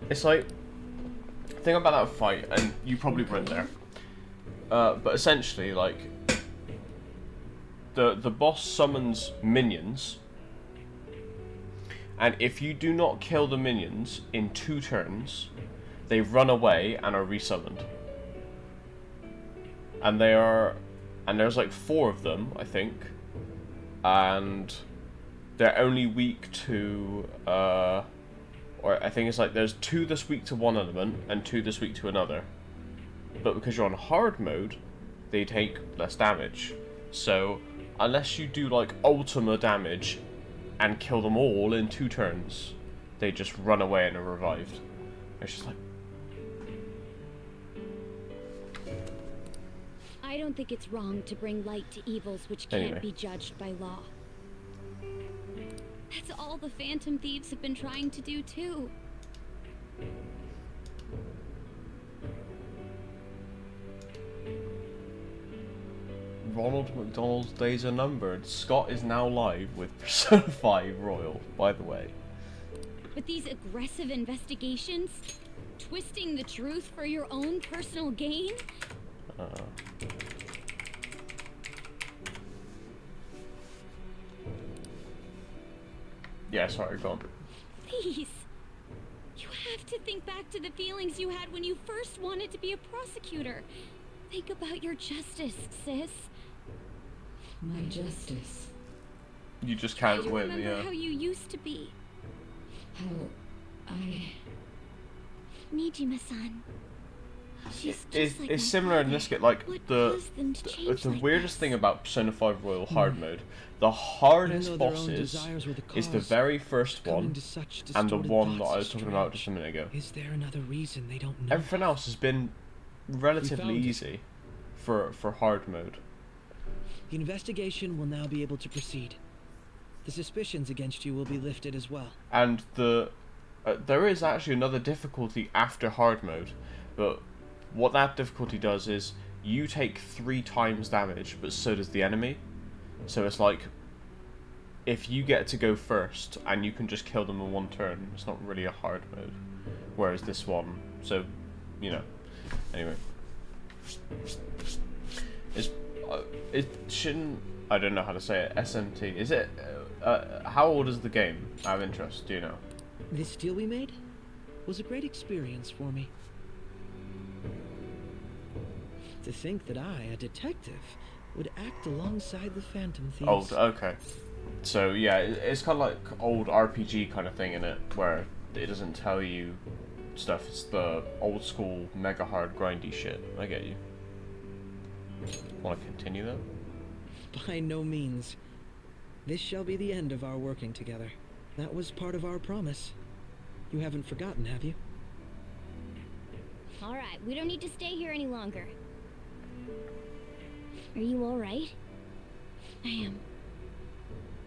It's like, think about that fight, and you probably weren't there. But essentially, like, the boss summons minions, and if you do not kill the minions in 2 turns, they run away and are resummoned. And there's like 4 of them, I think, and they're only weak to, or I think it's like there's 2 that's weak to one element and 2 that's weak to another. But because you're on hard mode, they take less damage. So unless you do like ultimate damage and kill them all in 2 turns, they just run away and are revived. It's just like, I don't think it's wrong to bring light to evils which can't Anyway. be judged by law. That's all the Phantom Thieves have been trying to do, too. Ronald McDonald's days are numbered. Scott is now live with Persona 5 Royal, by the way. But these aggressive investigations, twisting the truth for your own personal gain, Yeah, sorry, go on. please. You have to think back to the feelings you had when you first wanted to be a prosecutor. Think about your justice, sis. My justice. You just Try can't to win, remember yeah. how you used to be. How I... Nijima-san. She's just It's like my similar in father. this game, like What the caused them to change the like weirdest this? thing about Persona 5 Royal hard mode, the hardest Even though their own bosses desires were the is the cause, very first come one into such and the distorted one that thoughts I is was talking about strange. just a minute ago. Is there another reason they don't know? Everything else has been relatively found it. easy for hard mode. The investigation will now be able to proceed. The suspicions against you will be lifted as well. And there is actually another difficulty after hard mode, but what that difficulty does is you take 3 times damage, but so does the enemy. So it's like, if you get to go first and you can just kill them in 1 turn, it's not really a hard mode. Whereas this one, so, you know, anyway. It shouldn't, I don't know how to say it, SMT, is it, how old is the game, out of interest, do you know? This deal we made was a great experience for me. To think that I, a detective, would act alongside the Phantom Thieves. Old, okay. So yeah, it's kind of like old RPG kind of thing in it, where it doesn't tell you stuff. It's the old school mega hard grindy shit. I get you. Want to continue though? By no means. This shall be the end of our working together. That was part of our promise. You haven't forgotten, have you? All right, we don't need to stay here any longer. Are you alright? I am.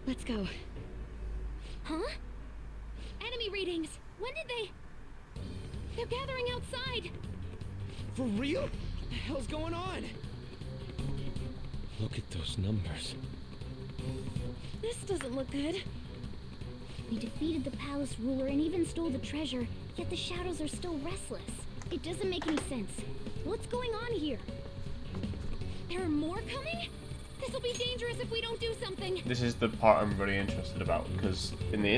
Let's go. Huh? Enemy readings! When did they... They're gathering outside! For real? What the hell's going on? Look at those numbers. This doesn't look good. We defeated the palace ruler and even stole the treasure, yet the shadows are still restless. It doesn't make any sense. What's going on here? There are more coming? This'll be dangerous if we don't do something. This is the part I'm really interested about, because in the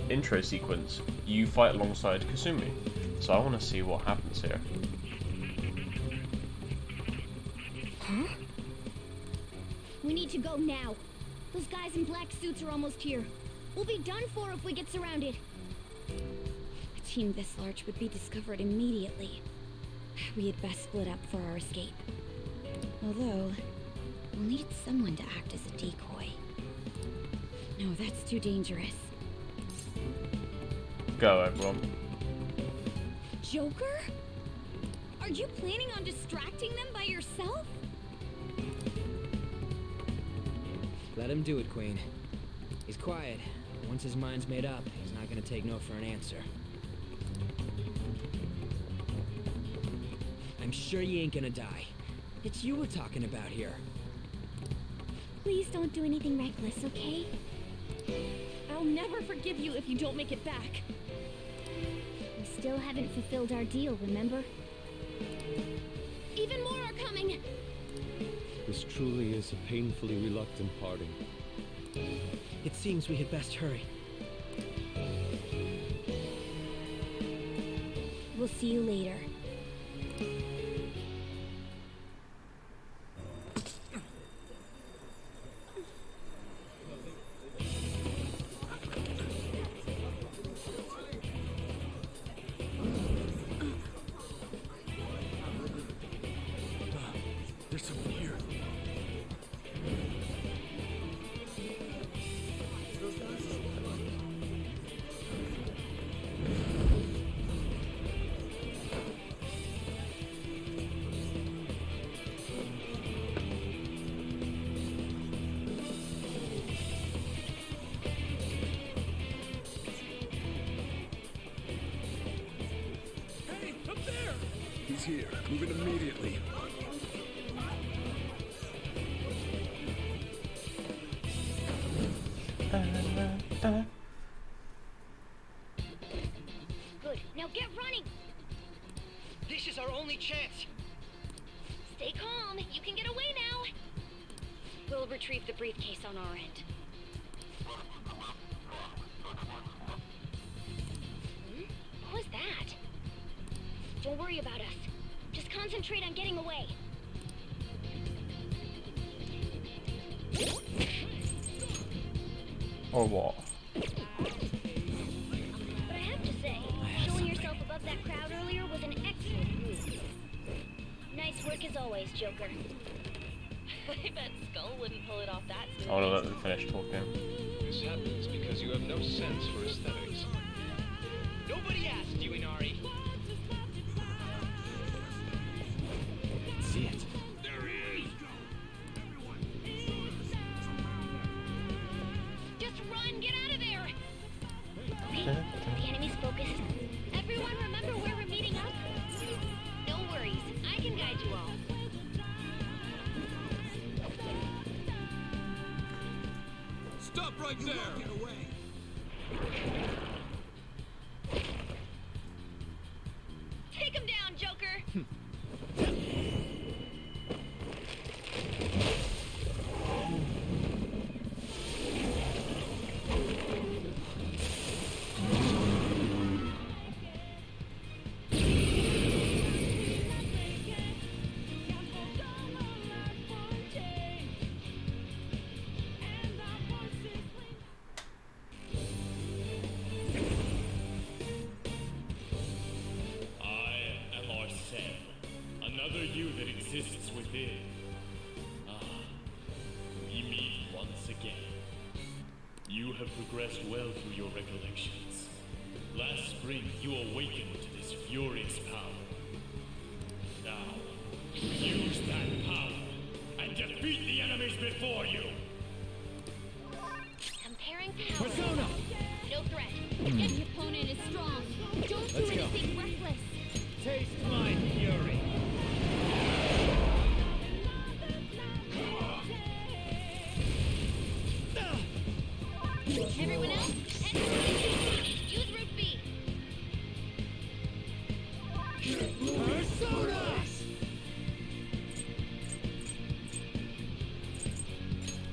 intro sequence, you fight alongside Kasumi. So I want to see what happens here. Huh? We need to go now. Those guys in black suits are almost here. We'll be done for if we get surrounded. A team this large would be discovered immediately. We had best split up for our escape. Although, we'll need someone to act as a decoy. No, that's too dangerous. Go, everyone. Joker? Are you planning on distracting them by yourself? Let him do it, Queen. He's quiet. Once his mind's made up, he's not gonna take no for an answer. I'm sure you ain't gonna die. It's you we're talking about here. Please don't do anything reckless, okay? I'll never forgive you if you don't make it back. We still haven't fulfilled our deal, remember? Even more are coming! This truly is a painfully reluctant parting. It seems we had best hurry. We'll see you later. There's someone here. Hey, up there! He's here. Move it immediately. Good. Now get running! This is our only chance. Stay calm. You can get away now. We'll retrieve the briefcase on our end. What was that? Don't worry about us. Just concentrate on getting away. Or what? But I have to say, showing yourself above that crowd earlier was an excellent move. Nice work as always, Joker. I bet Skull wouldn't pull it off that I want to let them finish talking. This happens because you have no sense for aesthetics. Nobody asked you, Inari. See it. There he is! Just run! Get out of there! Okay, the enemy's focused. Everyone remember where we're meeting up? No worries. I can guide you all. Stop right there! Get away! Take him down, Joker! Another you that exists within. Ah, we meet once again. You have progressed well through your recollections. Last spring, you awakened to this furious power. Now, use that power and defeat defeat the enemies before you. Comparing power. Persona! No threat. The opponent is strong. Don't Let's do go. anything reckless. Taste my fury. Everyone else, head to route B. Use route B. Persona!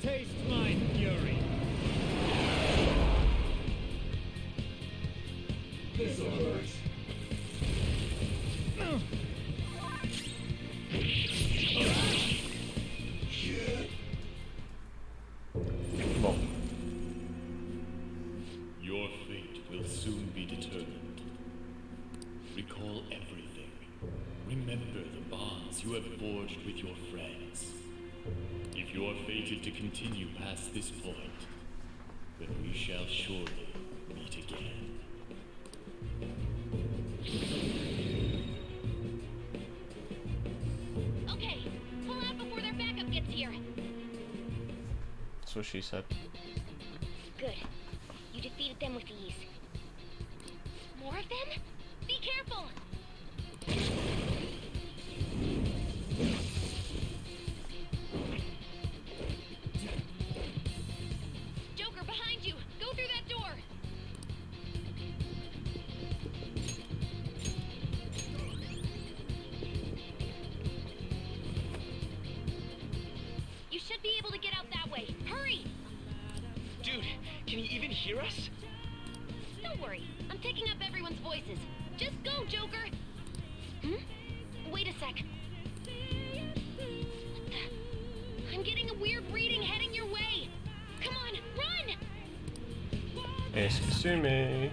Taste my fury. This'll hurt. Well, Your fate will soon be determined. Recall everything. Remember the bonds you have forged with your friends. If you are fated to continue past this point, then we shall surely meet again. Okay, pull out before their backup gets here. that's what she said. Good. You defeated them with ease. More of them? Be careful! Joker, behind you! Go through that door! You should be able to get out that way. Hurry! Dude, can you even hear us? Don't worry, I'm picking up everyone's voices. Just go, Joker! Wait a sec. What the? I'm getting a weird reading heading your way! Come on, run! It's Kasumi.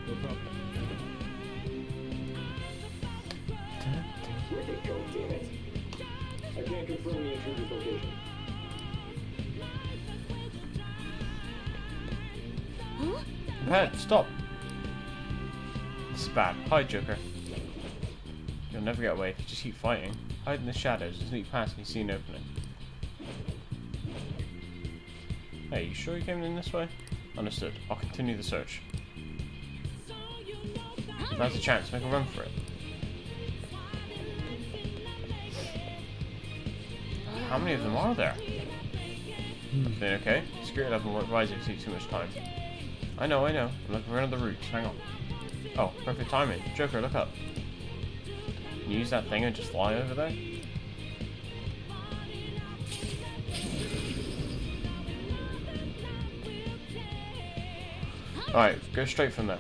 No problem. Where did it go, damn it? I can't confirm the intruder's location. Huh? Head, stop. This is bad. Hide, Joker. You'll never get away if you just keep fighting. Hide in the shadows and sneak past and you see an opening. Hey, you sure you came in this way? Understood. I'll continue the search. If that's a chance, make a run for it. How many of them are there? Feeling okay? Security level won't rise if you take too much time. I know. I'm looking for another route. Hang on. Oh, perfect timing. Joker, look up. Can you use that thing and just fly over there? Alright, go straight from there.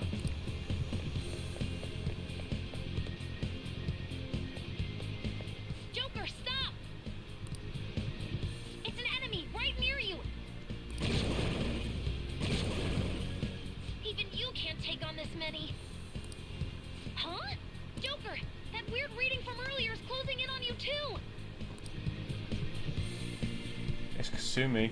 Joker, stop! It's an enemy right near you! Even you can't take on this many. Huh? Joker, that weird reading from earlier is closing in on you too! It's Kasumi.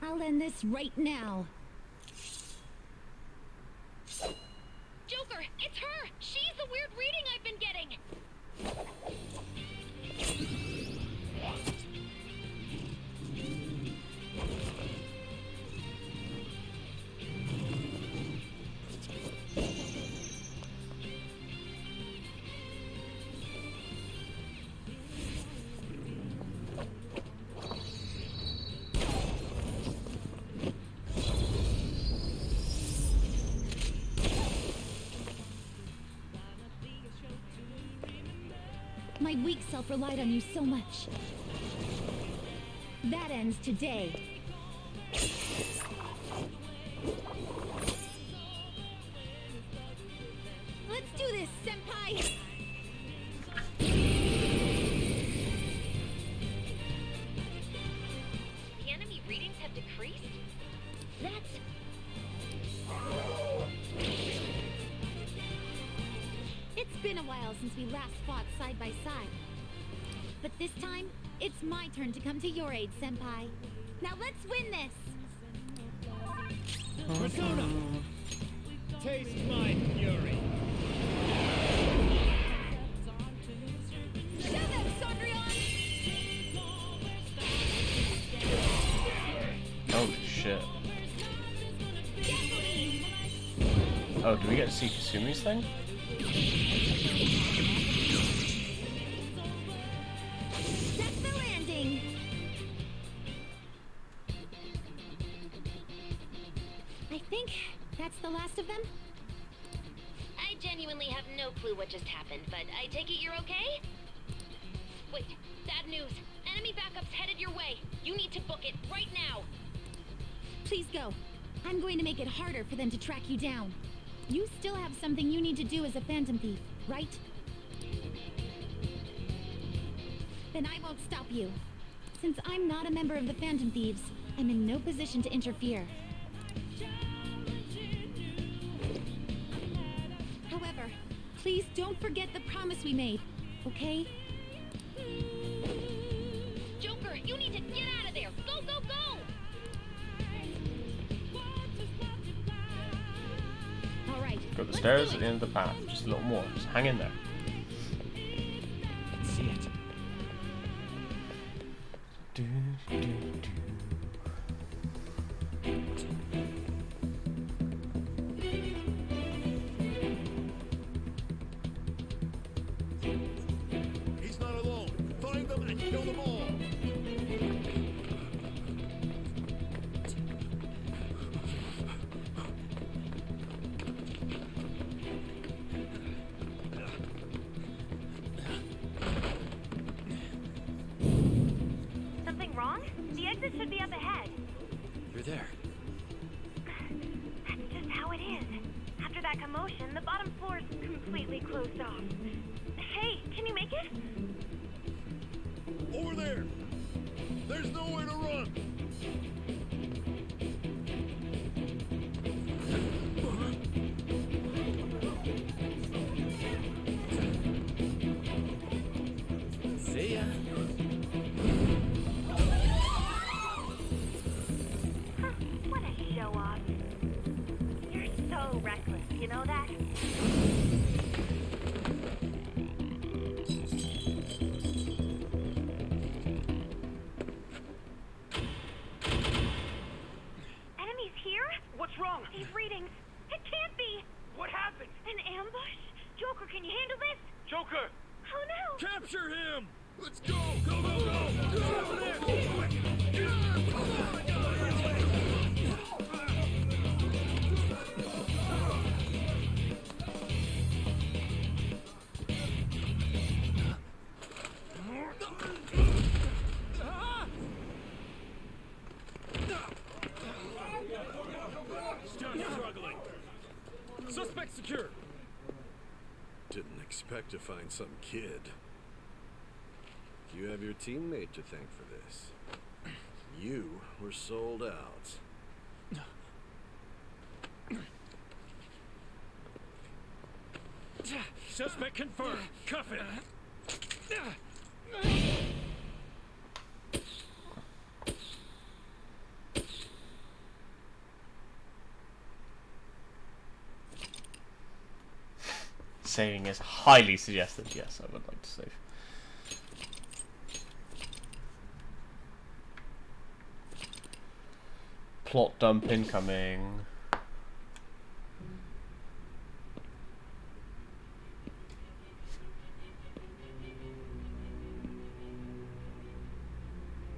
I'll end this right now. Joker, it's her! She's the weird reading I've been getting! My weak self relied on you so much. That ends today. Let's do this, Senpai! The enemy readings have decreased? That's... It's been a while since we last fought side by side. But this time, It's my turn to come to your aid, Senpai. Now let's win this! Persona! Taste my fury! Show them, Sondrion! Holy shit. Oh, do we get to see Kasumi's thing? That's the landing! I think that's the last of them. I genuinely have no clue what just happened, but I take it you're okay? Wait, bad news. Enemy backup's headed your way. You need to book it right now. Please go. I'm going to make it harder for them to track you down. You still have something you need to do as a Phantom Thief, right? Then I won't stop you. Since I'm not a member of the Phantom Thieves, I'm in no position to interfere. However, please don't forget the promise we made, okay? Joker, you need to get out of there. Go, go, go! All right. Got the let's stairs do at it. the end of the path. Just a little more. Just hang in there. See it. He's not alone. Find them and kill them all. Something wrong? The exit should be up ahead. You're there. That's just how it is. After that commotion, the bottom floor is completely closed off. Hey, can you make it? Over there. There's nowhere to run. See ya. Huh, what a show off. You're so reckless, you know that? Enemies here? What's wrong? These readings. It can't be. What happened? An ambush? Joker, can you handle this? Joker! Oh no! Capture him. Let's go. Go, go, go. Get over there. Stop struggling. Suspect secure. Didn't expect to find some kid. You have your teammate to thank for this. You were sold out. Suspect confirmed. Cuff it. Saving is highly suggested. Yes, I would like to save. Plot dump incoming.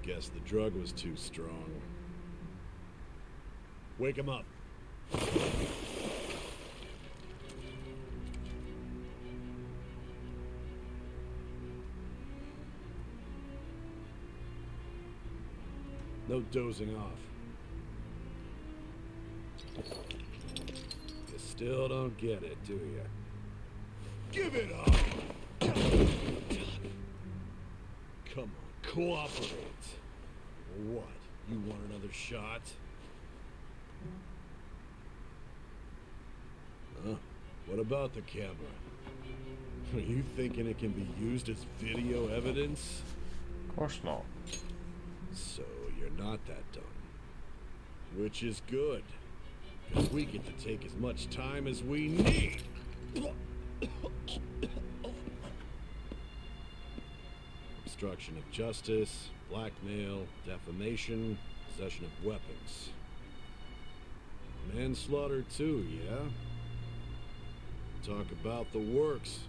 Guess the drug was too strong. Wake him up. No dozing off. You still don't get it, do you? Give it up! Come on, cooperate. What? You want another shot? Huh? What about the camera? Are you thinking it can be used as video evidence? course not. So you're not that dumb. Which is good. Because we get to take as much time as we need. Obstruction of justice, blackmail, defamation, possession of weapons. Manslaughter too, yeah? Talk about the works.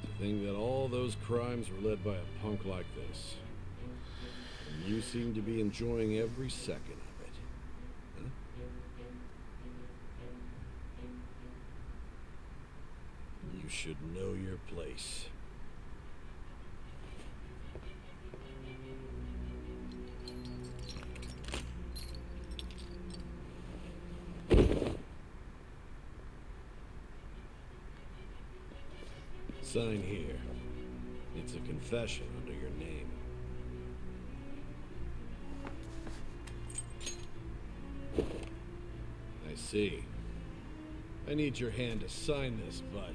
To think that all those crimes were led by a punk like this. And you seem to be enjoying every second of it. Huh? You should know your place. Sign here. It's a confession under your name. I see. I need your hand to sign this, but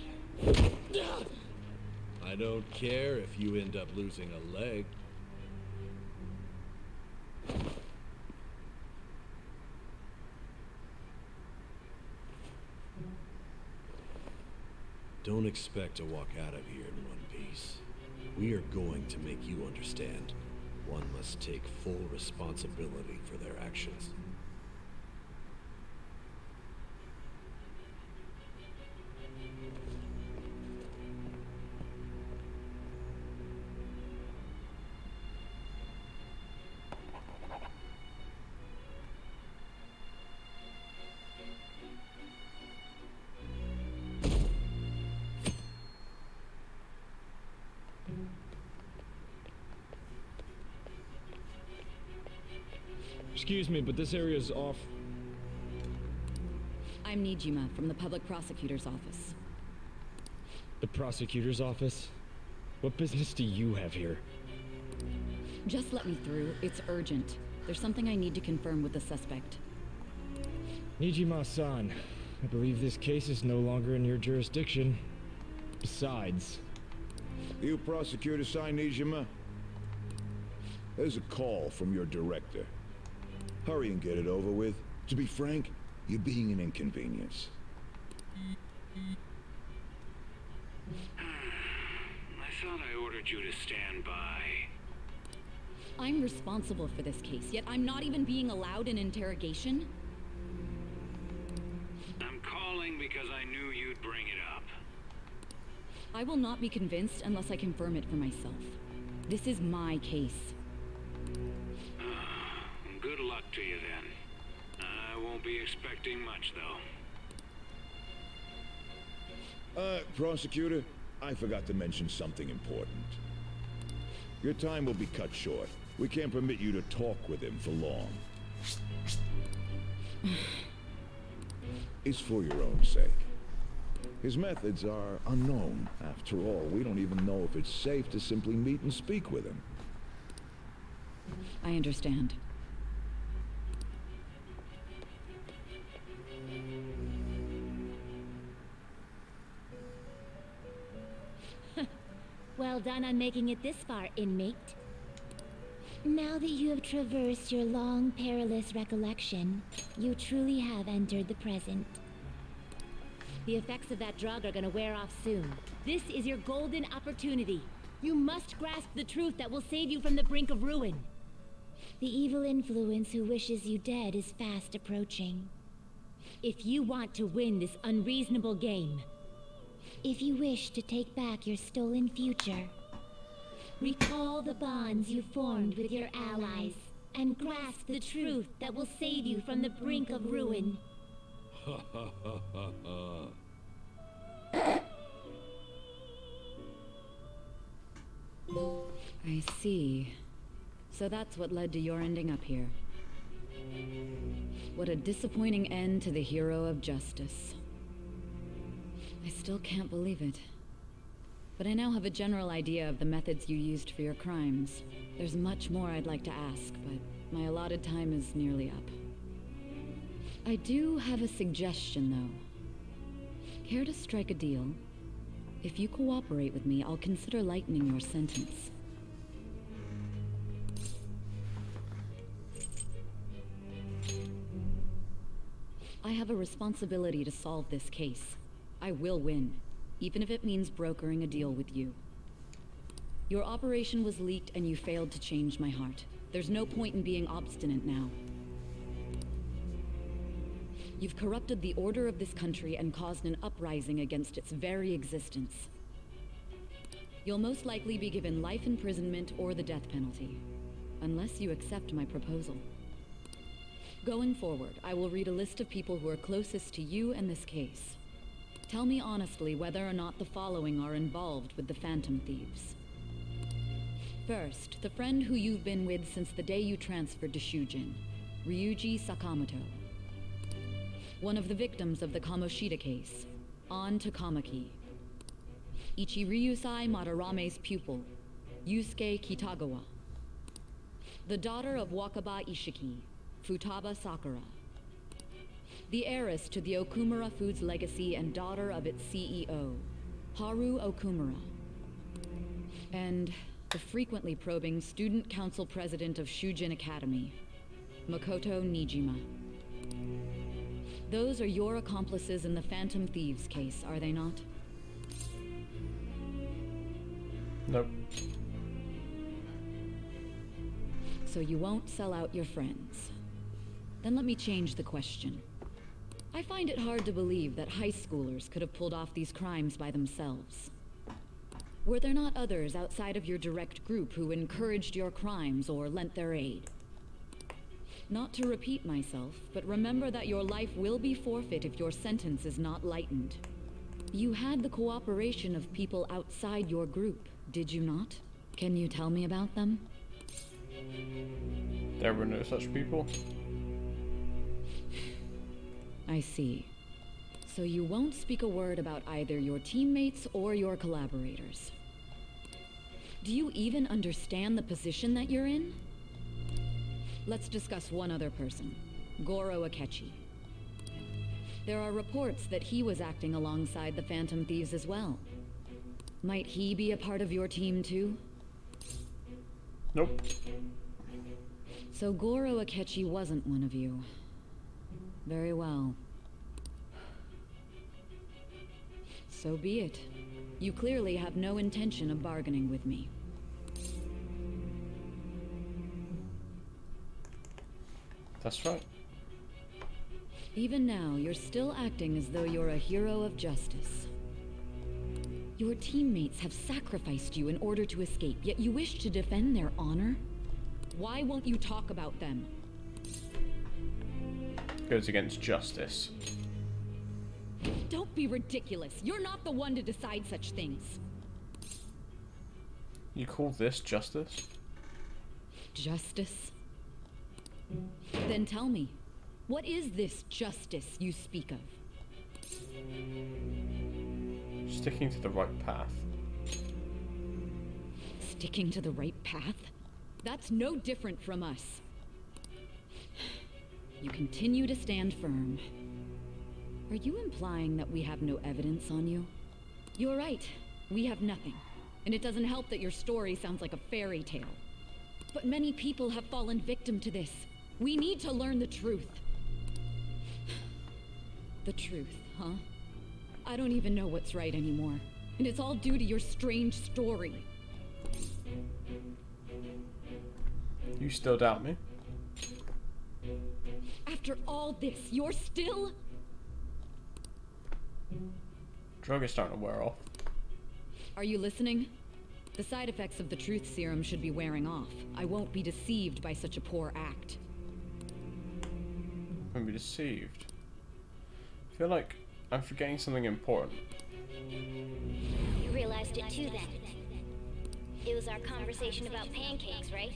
I don't care if you end up losing a leg. Don't expect to walk out of here in one piece. We are going to make you understand. One must take full responsibility for their actions. Excuse me, but this area is off. I'm Nijima from the public prosecutor's office. The prosecutor's office? What business do you have here? Just let me through. It's urgent. There's something I need to confirm with the suspect. Nijima-san, I believe this case is no longer in your jurisdiction. Besides... You prosecutor signed Nijima? There's a call from your director. Hurry and get it over with. To be frank, you're being an inconvenience. I thought I ordered you to stand by. I'm responsible for this case, yet I'm not even being allowed an interrogation? I'm calling because I knew you'd bring it up. I will not be convinced unless I confirm it for myself. This is my case. Good luck to you then. I won't be expecting much, though. Prosecutor, I forgot to mention something important. Your time will be cut short. We can't permit you to talk with him for long. It's for your own sake. His methods are unknown. After all, we don't even know if it's safe to simply meet and speak with him. I understand. Well done on making it this far, inmate. Now that you have traversed your long, perilous recollection, you truly have entered the present. The effects of that drug are gonna wear off soon. This is your golden opportunity. You must grasp the truth that will save you from the brink of ruin. The evil influence who wishes you dead is fast approaching. If you want to win this unreasonable game, if you wish to take back your stolen future, recall the bonds you formed with your allies, and grasp the truth that will save you from the brink of ruin. Ha ha ha ha ha. I see. So that's what led to your ending up here. What a disappointing end to the hero of justice. I still can't believe it. But I now have a general idea of the methods you used for your crimes. There's much more I'd like to ask, but my allotted time is nearly up. I do have a suggestion, though. Care to strike a deal? If you cooperate with me, I'll consider lightening your sentence. have a responsibility to solve this case. I will win, even if it means brokering a deal with you. Your operation was leaked and you failed to change my heart. There's no point in being obstinate now. You've corrupted the order of this country and caused an uprising against its very existence. You'll most likely be given life imprisonment or the death penalty, unless you accept my proposal. Going forward, I will read a list of people who are closest to you and this case. Tell me honestly whether or not the following are involved with the Phantom Thieves. First, the friend who you've been with since the day you transferred to Shujin, Ryuji Sakamoto. One of the victims of the Kamoshida case, An Takamaki. Ichiryusai Madarame's pupil, Yusuke Kitagawa. The daughter of Wakaba Ishiki, Futaba Sakura. The heiress to the Okumura Foods legacy and daughter of its CEO, Haru Okumura. And the frequently probing student council president of Shujin Academy, Makoto Nijima. Those are your accomplices in the Phantom Thieves case, are they not? Nope. So you won't sell out your friends. Then let me change the question. I find it hard to believe that high schoolers could have pulled off these crimes by themselves. Were there not others outside of your direct group who encouraged your crimes or lent their aid? Not to repeat myself, but remember that your life will be forfeit if your sentence is not lightened. You had the cooperation of people outside your group, did you not? Can you tell me about them? There were no such people. I see. So you won't speak a word about either your teammates or your collaborators. Do you even understand the position that you're in? Let's discuss one other person, Goro Akechi. There are reports that he was acting alongside the Phantom Thieves as well. Might he be a part of your team too? Nope. So Goro Akechi wasn't one of you. Very well. So be it. You clearly have no intention of bargaining with me. That's right. Even now, you're still acting as though you're a hero of justice. Your teammates have sacrificed you in order to escape, yet you wish to defend their honor? Why won't you talk about them? Goes against justice. Don't be ridiculous. You're not the one to decide such things. You call this justice? Justice? Then tell me, what is this justice you speak of? Sticking to the right path. Sticking to the right path? That's no different from us. You continue to stand firm. Are you implying that we have no evidence on you? You're right. We have nothing. And it doesn't help that your story sounds like a fairy tale. But many people have fallen victim to this. We need to learn the truth. The truth, huh? I don't even know what's right anymore. And it's all due to your strange story. You still doubt me? After all this, you're still... Drug is starting to wear off. Are you listening? The side effects of the truth serum should be wearing off. I won't be deceived by such a poor act. Won't be deceived. I feel like I'm forgetting something important. You realized it too then. It was our conversation about pancakes, right?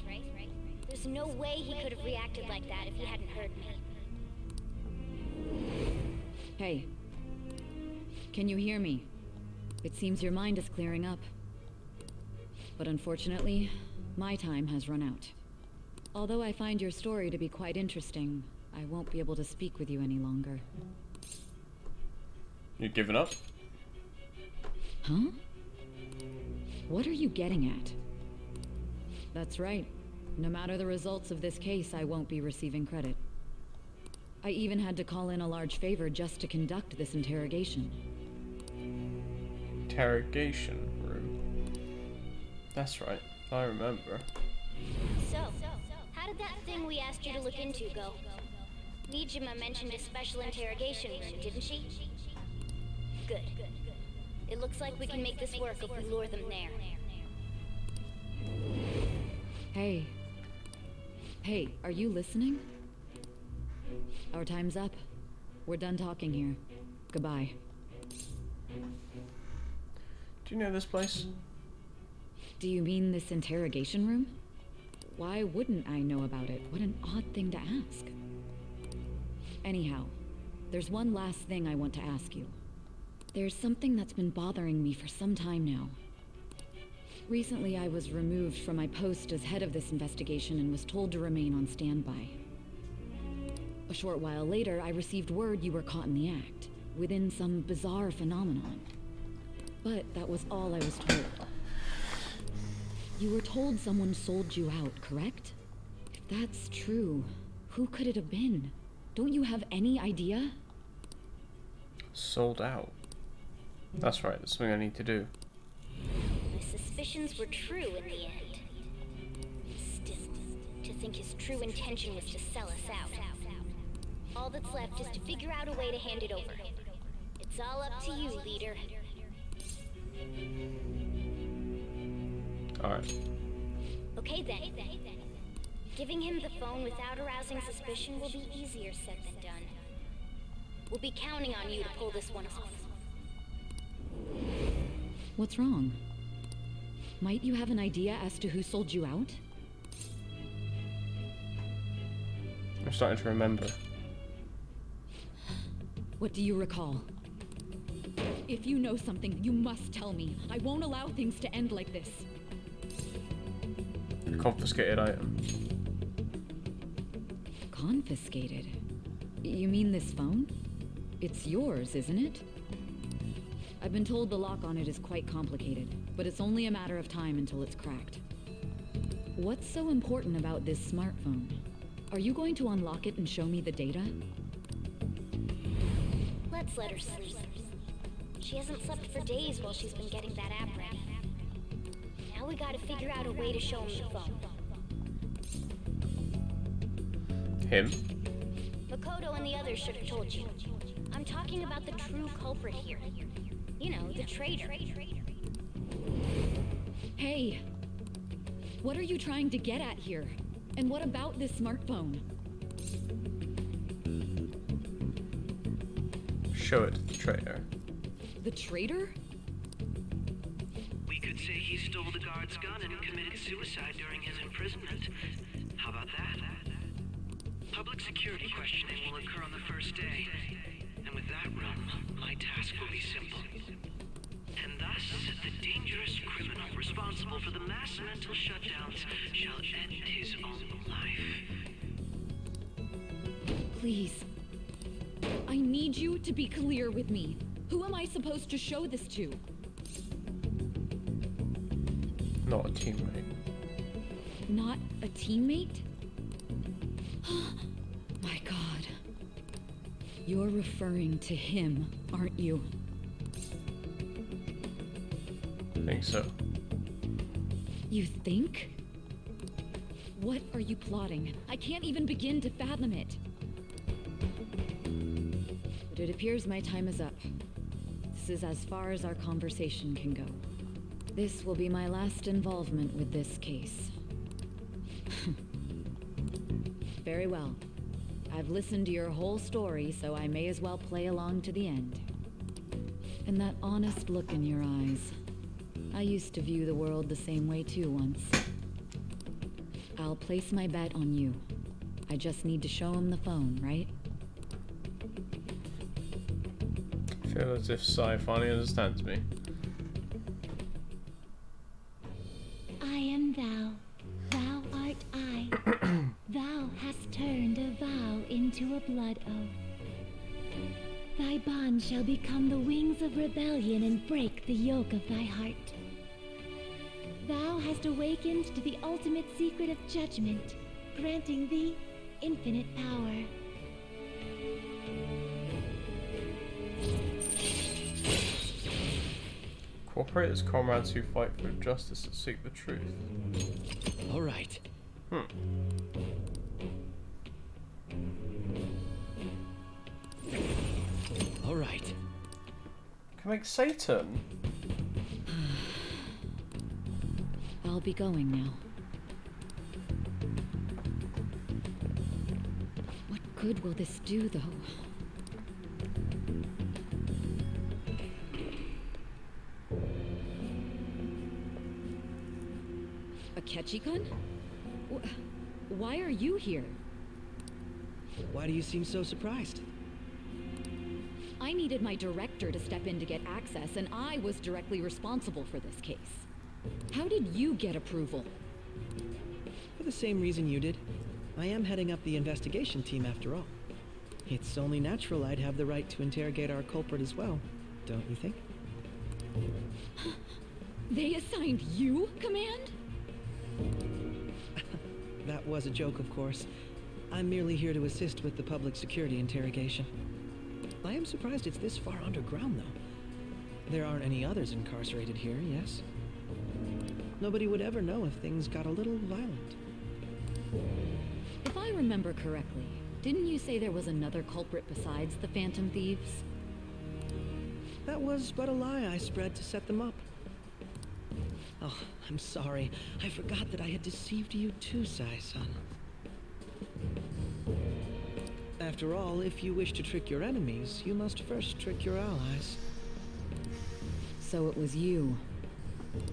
There's no way he could have reacted like that if he hadn't heard me. Hey. Can you hear me? It seems your mind is clearing up. But unfortunately, my time has run out. Although I find your story to be quite interesting, I won't be able to speak with you any longer. You giving up? Huh? What are you getting at? That's right. No matter the results of this case, I won't be receiving credit. I even had to call in a large favor just to conduct this interrogation. Interrogation room. That's right, I remember. So, how did that thing we asked you to look into go? Nijima mentioned a special interrogation room, didn't she? Good. It looks like we can make this work if we lure them there. Hey. Hey, are you listening? Our time's up. We're done talking here. Goodbye. Do you know this place? Do you mean this interrogation room? Why wouldn't I know about it? What an odd thing to ask. Anyhow, there's one last thing I want to ask you. There's something that's been bothering me for some time now. Recently, I was removed from my post as head of this investigation and was told to remain on standby. A short while later, I received word you were caught in the act, within some bizarre phenomenon. But that was all I was told. You were told someone sold you out, correct? If that's true, who could it have been? Don't you have any idea? Sold out. That's right, that's something I need to do. My suspicions were true in the end. Still, to think his true intention was to sell us out. All that's left is to figure out a way to hand it over. It's all up to you, leader. Alright. Okay then. Giving him the phone without arousing suspicion will be easier said than done. We'll be counting on you to pull this one off. What's wrong? Might you have an idea as to who sold you out? I'm starting to remember. What do you recall? If you know something, you must tell me. I won't allow things to end like this. Confiscated item. Confiscated? You mean this phone? It's yours, isn't it? I've been told the lock on it is quite complicated, but it's only a matter of time until it's cracked. What's so important about this smartphone? Are you going to unlock it and show me the data? Let's let her sleep. She hasn't slept for days while she's been getting that app ready. Now we gotta figure out a way to show him the phone. Him? Makoto and the others should have told you. I'm talking about the true culprit here. You know, the traitor. Hey! What are you trying to get at here? And what about this smartphone? Show it to the traitor. The traitor? We could say he stole the guard's gun and committed suicide during his imprisonment. How about that? Public security questioning will occur on the first day. And with that run, my task will be simple. And thus, the dangerous criminal responsible for the mass mental shutdowns shall end his own life. Please. I need you to be clear with me. Who am I supposed to show this to? Not a teammate. Not a teammate? My God. You're referring to him, aren't you? I think so. You think? What are you plotting? I can't even begin to fathom it. But it appears my time is up. This is as far as our conversation can go. This will be my last involvement with this case. Very well. I've listened to your whole story, so I may as well play along to the end. And that honest look in your eyes. I used to view the world the same way too once. I'll place my bet on you. I just need to show him the phone, right? I feel as if Sai finally understands me. I am thou, thou art I. Thou hast turned a vow into a blood oath. Thy bond shall become the wings of rebellion and break the yoke of thy heart. Thou hast awakened to the ultimate secret of judgment, granting thee infinite power. Cooperate as comrades who fight for justice and seek the truth. All right. All right. Can make Satan. I'll be going now. What good will this do, though? A Ketchikan? Why are you here? Why do you seem so surprised? I needed my director to step in to get access, and I was directly responsible for this case. How did you get approval? For the same reason you did. I am heading up the investigation team after all. It's only natural I'd have the right to interrogate our culprit as well, don't you think? They assigned you command? That was a joke, of course. I'm merely here to assist with the public security interrogation. I am surprised it's this far underground, though. There aren't any others incarcerated here, yes? Nobody would ever know if things got a little violent. If I remember correctly, didn't you say there was another culprit besides the Phantom Thieves? That was but a lie I spread to set them up. Oh, I'm sorry. I forgot that I had deceived you too, Sai-san. After all, if you wish to trick your enemies, you must first trick your allies. So it was you.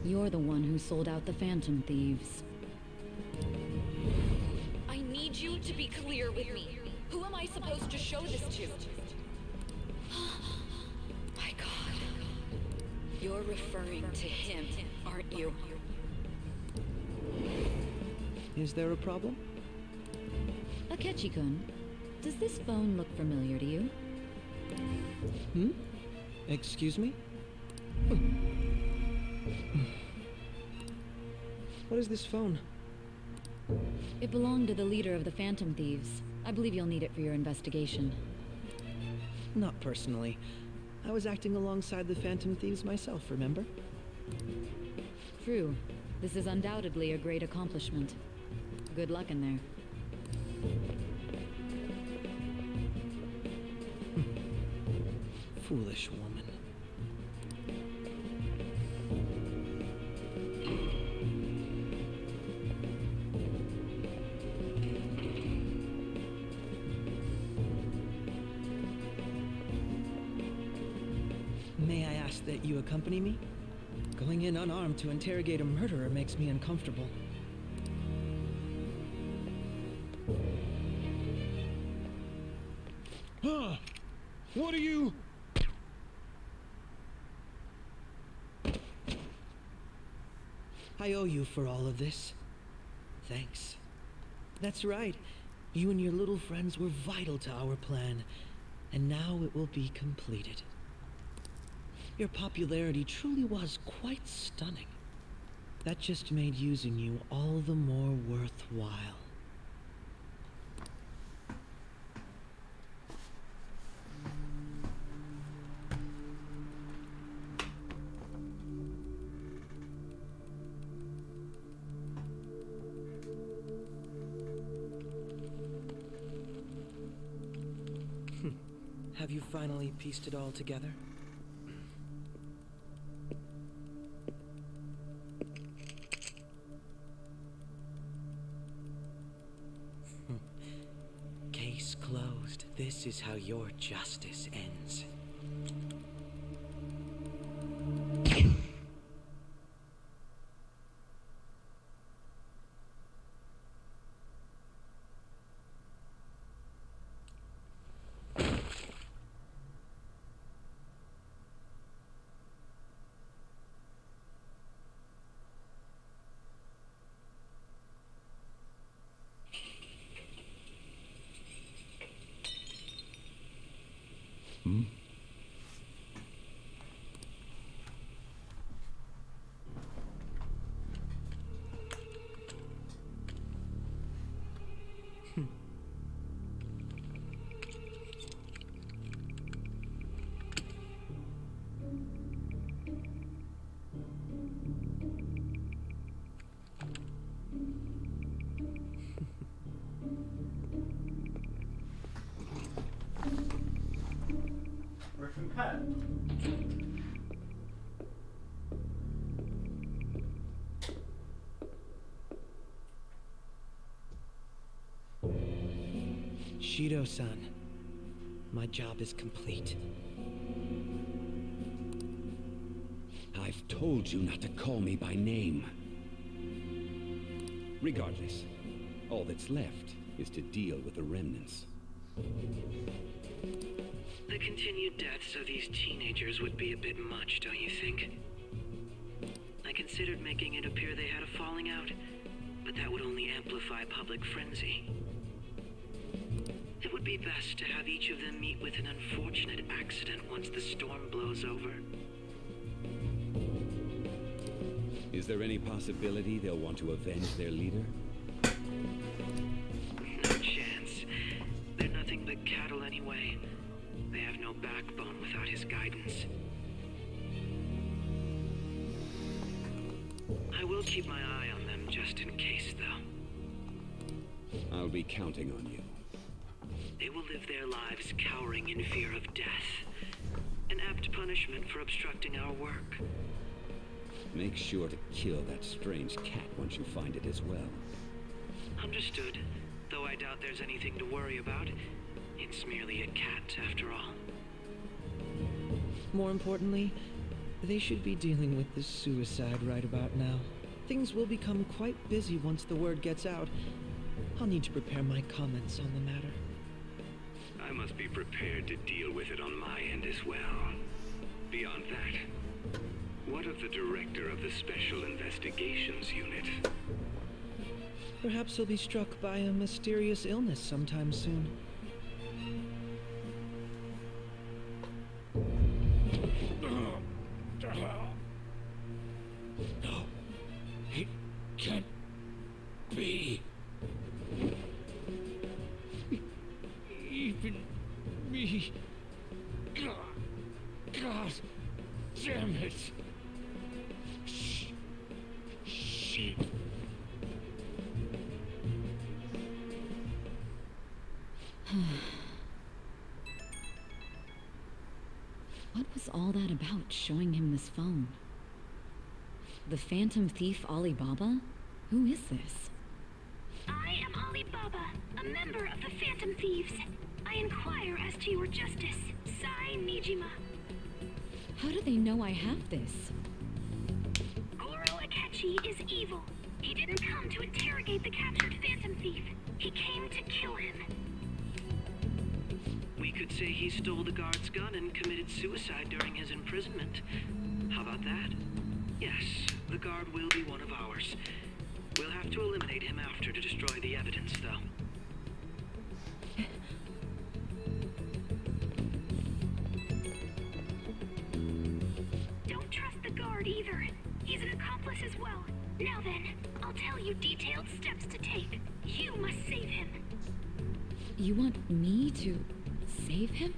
You're the one who sold out the Phantom Thieves. I need you to be clear with me. Who am I supposed to show this to? My God. You're referring to him, aren't you? Is there a problem? Akechi-kun, does this phone look familiar to you? Excuse me? What is this phone? It belonged to the leader of the Phantom Thieves. I believe you'll need it for your investigation. Not personally. I was acting alongside the Phantom Thieves myself, remember? True. This is undoubtedly a great accomplishment. Good luck in there. Foolish woman. May I ask that you accompany me? Going in unarmed to interrogate a murderer makes me uncomfortable. Huh? What are you... I owe you for all of this. Thanks. That's right. You and your little friends were vital to our plan, and now it will be completed. Your popularity truly was quite stunning. That just made using you all the more worthwhile. Have you finally pieced it all together? Case closed. This is how your justice ends. Shido-san, my job is complete. I've told you not to call me by name. Regardless, all that's left is to deal with the remnants. The continued deaths of these teenagers would be a bit much, don't you think? I considered making it appear they had a falling out, but that would only amplify public frenzy. It would be best to have each of them meet with an unfortunate accident once the storm blows over. Is there any possibility they'll want to avenge their leader? No chance. They're nothing but cattle anyway. They have no backbone without his guidance. I will keep my eye on them just in case, though. I'll be counting on you. They will live their lives cowering in fear of death. An apt punishment for obstructing our work. Make sure to kill that strange cat once you find it as well. Understood. Though I doubt there's anything to worry about. It's merely a cat, after all. More importantly, they should be dealing with this suicide right about now. Things will become quite busy once the word gets out. I'll need to prepare my comments on the matter. I must be prepared to deal with it on my end as well. Beyond that, what of the director of the Special Investigations Unit? Perhaps he'll be struck by a mysterious illness sometime soon. No, it can't be. Even me. God damn it. Shit. What was all that about, showing him this phone? The Phantom Thief Alibaba? Who is this? I am Alibaba, a member of the Phantom Thieves. I inquire as to your justice, Sai Nijima. How do they know I have this? Goro Akechi is evil. He didn't come to interrogate the captured Phantom Thief. He came to kill him. We could say he stole the guard's gun and committed suicide during his imprisonment. How about that? Yes, the guard will be one of ours. We'll have to eliminate him after to destroy the evidence, though. Don't trust the guard either. He's an accomplice as well. Now then, I'll tell you detailed steps to take. You must save him. You want me to save him?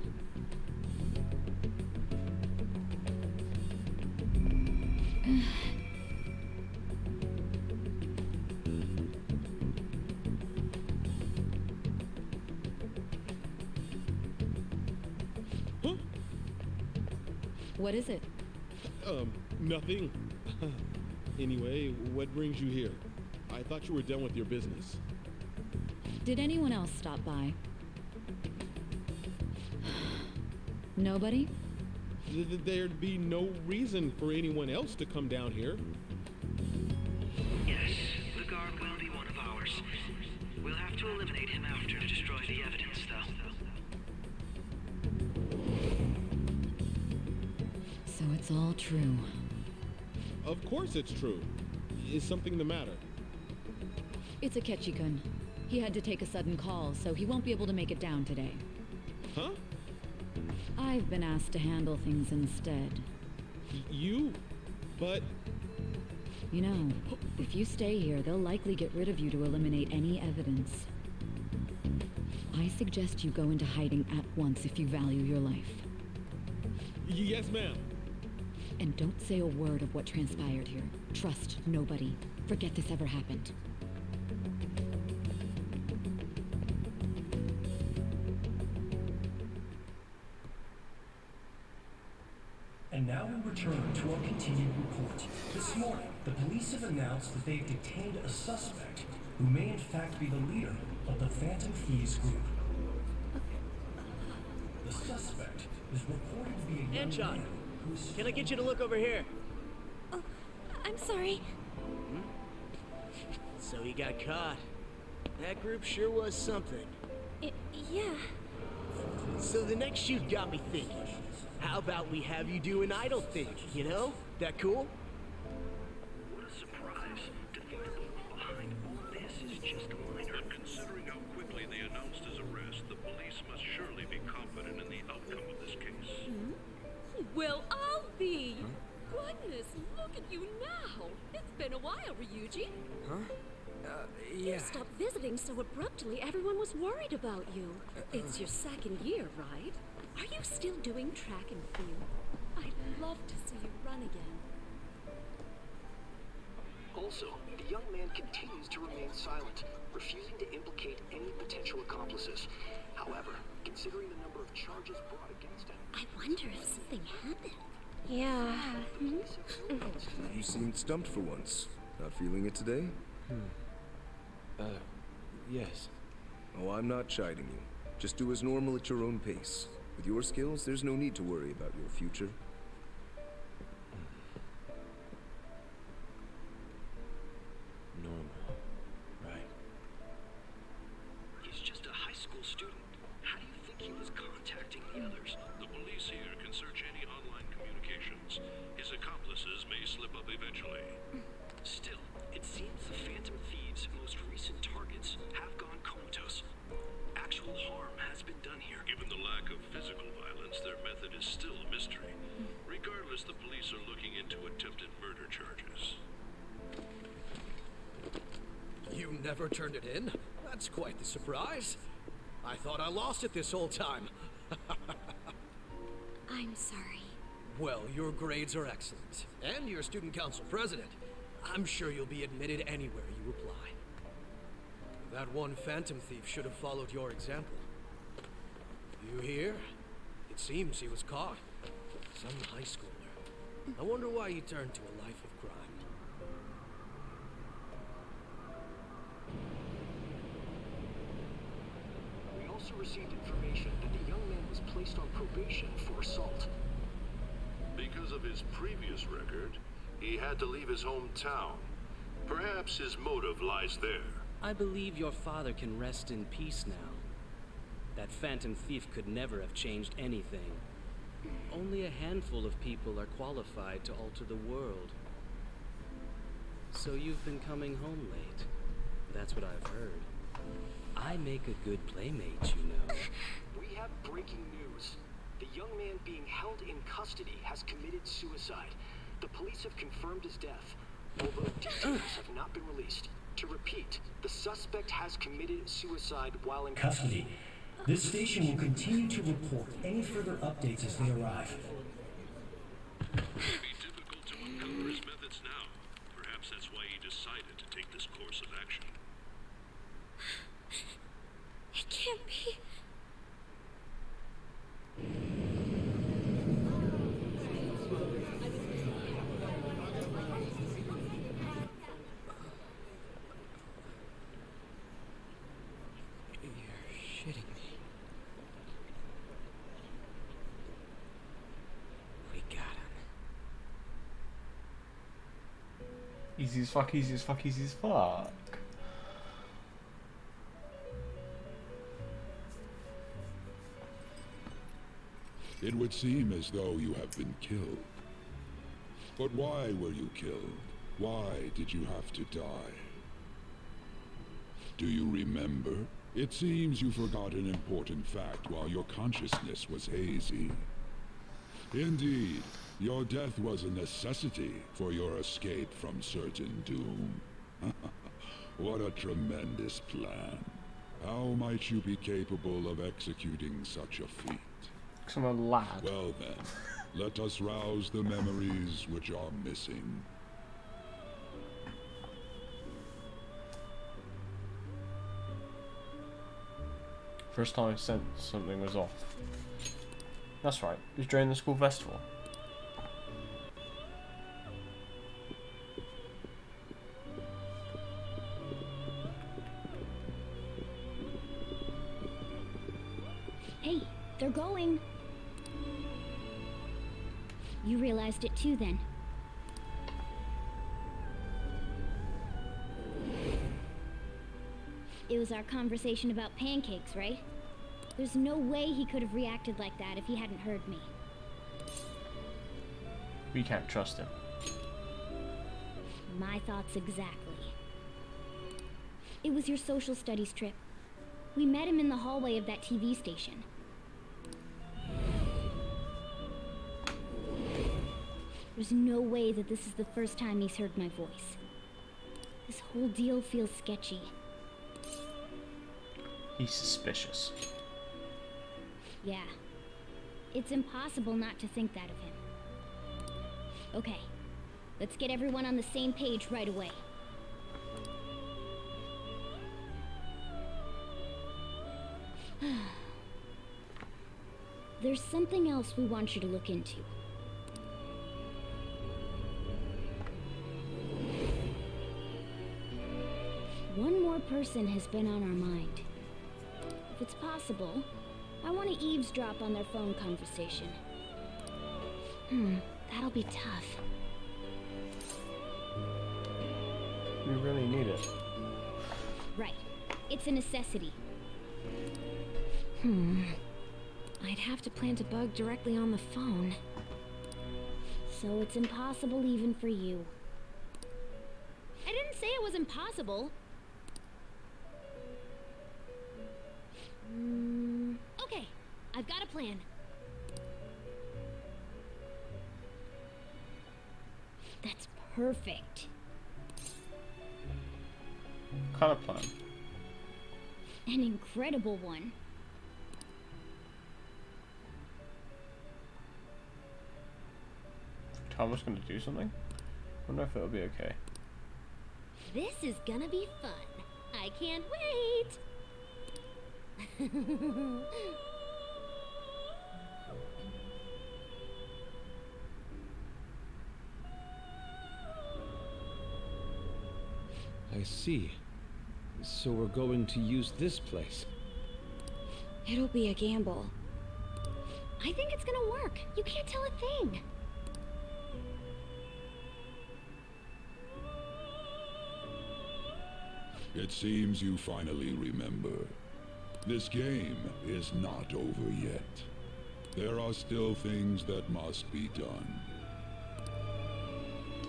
Huh? What is it? Nothing. Anyway, what brings you here? I thought you were done with your business. Did anyone else stop by? Nobody? There'd be no reason for anyone else to come down here. Yes, the guard will be one of ours. We'll have to eliminate him after to destroy the evidence, though. So it's all true. Of course it's true. Is something the matter? It's Akechi-kun. He had to take a sudden call, so he won't be able to make it down today. Huh? I've been asked to handle things instead. You? But... You know, if you stay here, they'll likely get rid of you to eliminate any evidence. I suggest you go into hiding at once if you value your life. Yes, ma'am. And don't say a word of what transpired here. Trust nobody. Forget this ever happened. And now we return to our continued report. This morning, the police have announced that they've detained a suspect who may in fact be the leader of the Phantom Thieves group. The suspect is reported to be a young Anton, man who is... can I get you to look over here? Oh, I'm sorry. So you got caught. That group sure was something. Yeah. So the next shoot got me thinking. How about we have you do an idol thing, you know? That cool? What a surprise to think that the one behind all this is just a minor. But considering how quickly they announced his arrest, the police must surely be confident in the outcome of this case. Well, I'll be. Goodness, look at you now. It's been a while, Ryuji. Huh? You Yeah. stopped visiting so abruptly, everyone was worried about you. It's your second year, right? Are you still doing track and field? I'd love to see you run again. Also, the young man continues to remain silent, refusing to implicate any potential accomplices. However, considering the number of charges brought against him... I wonder if something happened. Yeah. You seemed stumped for once. Not feeling it today? Yes. Oh, I'm not chiding you. Just do as normal at your own pace. With your skills, there's no need to worry about your future. Normal. Right. He's just a high school student. How do you think he was contacting the others? The police here can search any online communications. His accomplices may slip up eventually. Still, it seems the Phantom Thieves' most recent targets have gone comatose. Actual harm has been done here. Given the lack of physical violence, their method is still a mystery. Regardless, the police are looking into attempted murder charges. You never turned it in? That's quite the surprise. I thought I lost it this whole time. I'm sorry. Well, your grades are excellent. And you're student council president. I'm sure you'll be admitted anywhere you apply. That one phantom thief should have followed your example. You hear? It seems he was caught. Some high schooler. I wonder why he turned to a life of crime. We also received information that the young man was placed on probation for assault. Because of his previous record, he had to leave his hometown. Perhaps his motive lies there. I believe your father can rest in peace now. That phantom thief could never have changed anything. Only a handful of people are qualified to alter the world. So you've been coming home late. That's what I've heard. I make a good playmate, you know. We have breaking news. The young man being held in custody has committed suicide. The police have confirmed his death, although details have not been released. To repeat, the suspect has committed suicide while in custody. This station will continue to report any further updates as they arrive. It may be difficult to uncover his methods now. Perhaps that's why he decided to take this course of action. It can't be. You're shitting me. We got him. Easy as fuck, easy as fuck, easy as fuck. It would seem as though you have been killed. But why were you killed? Why did you have to die? Do you remember? It seems you forgot an important fact while your consciousness was hazy. Indeed, your death was a necessity for your escape from certain doom. What a tremendous plan. How might you be capable of executing such a feat? Because I'm a lad. Well then, let us rouse the memories which are missing. First time I sensed something was off. That's right, it was during the school festival. Hey, they're going. You realized it too, then. It was our conversation about pancakes, right? There's no way he could have reacted like that if he hadn't heard me. We can't trust him. My thoughts exactly. It was your social studies trip. We met him in the hallway of that TV station. There's no way that this is the first time he's heard my voice. This whole deal feels sketchy. He's suspicious. Yeah. It's impossible not to think that of him. Okay. Let's get everyone on the same page right away. There's something else we want you to look into. One more person has been on our mind. If it's possible, I want to eavesdrop on their phone conversation. That'll be tough. We really need it. Right. It's a necessity. I'd have to plant a bug directly on the phone. So it's impossible even for you. I didn't say it was impossible. Okay, I've got a plan. That's perfect. What kind of plan? An incredible one. Thomas gonna do something? I wonder if it'll be okay. This is gonna be fun. I can't wait. I see. So we're going to use this place. It'll be a gamble. I think it's gonna work. You can't tell a thing. It seems you finally remember. This game is not over yet. There are still things that must be done.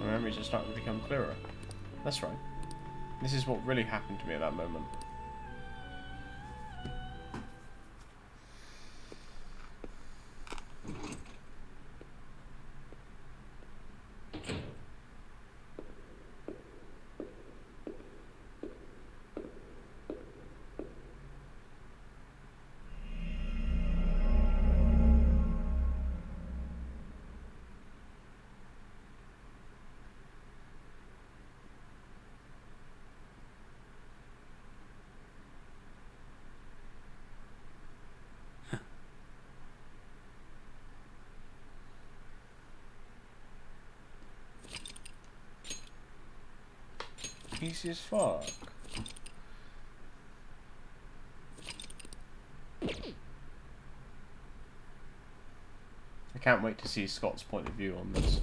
My memories are starting to become clearer. That's right. This is what really happened to me at that moment. Easy as fuck. I can't wait to see Scott's point of view on this.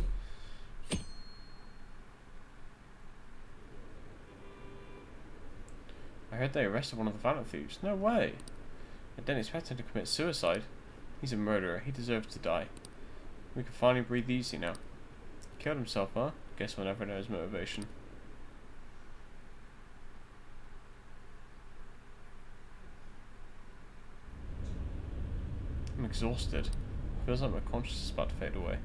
I heard they arrested one of the Phantom Thieves. No way! I didn't expect him to commit suicide. He's a murderer. He deserves to die. We can finally breathe easy now. He killed himself, huh? Guess we'll never know his motivation. I'm exhausted. Feels like my consciousness is about to fade away.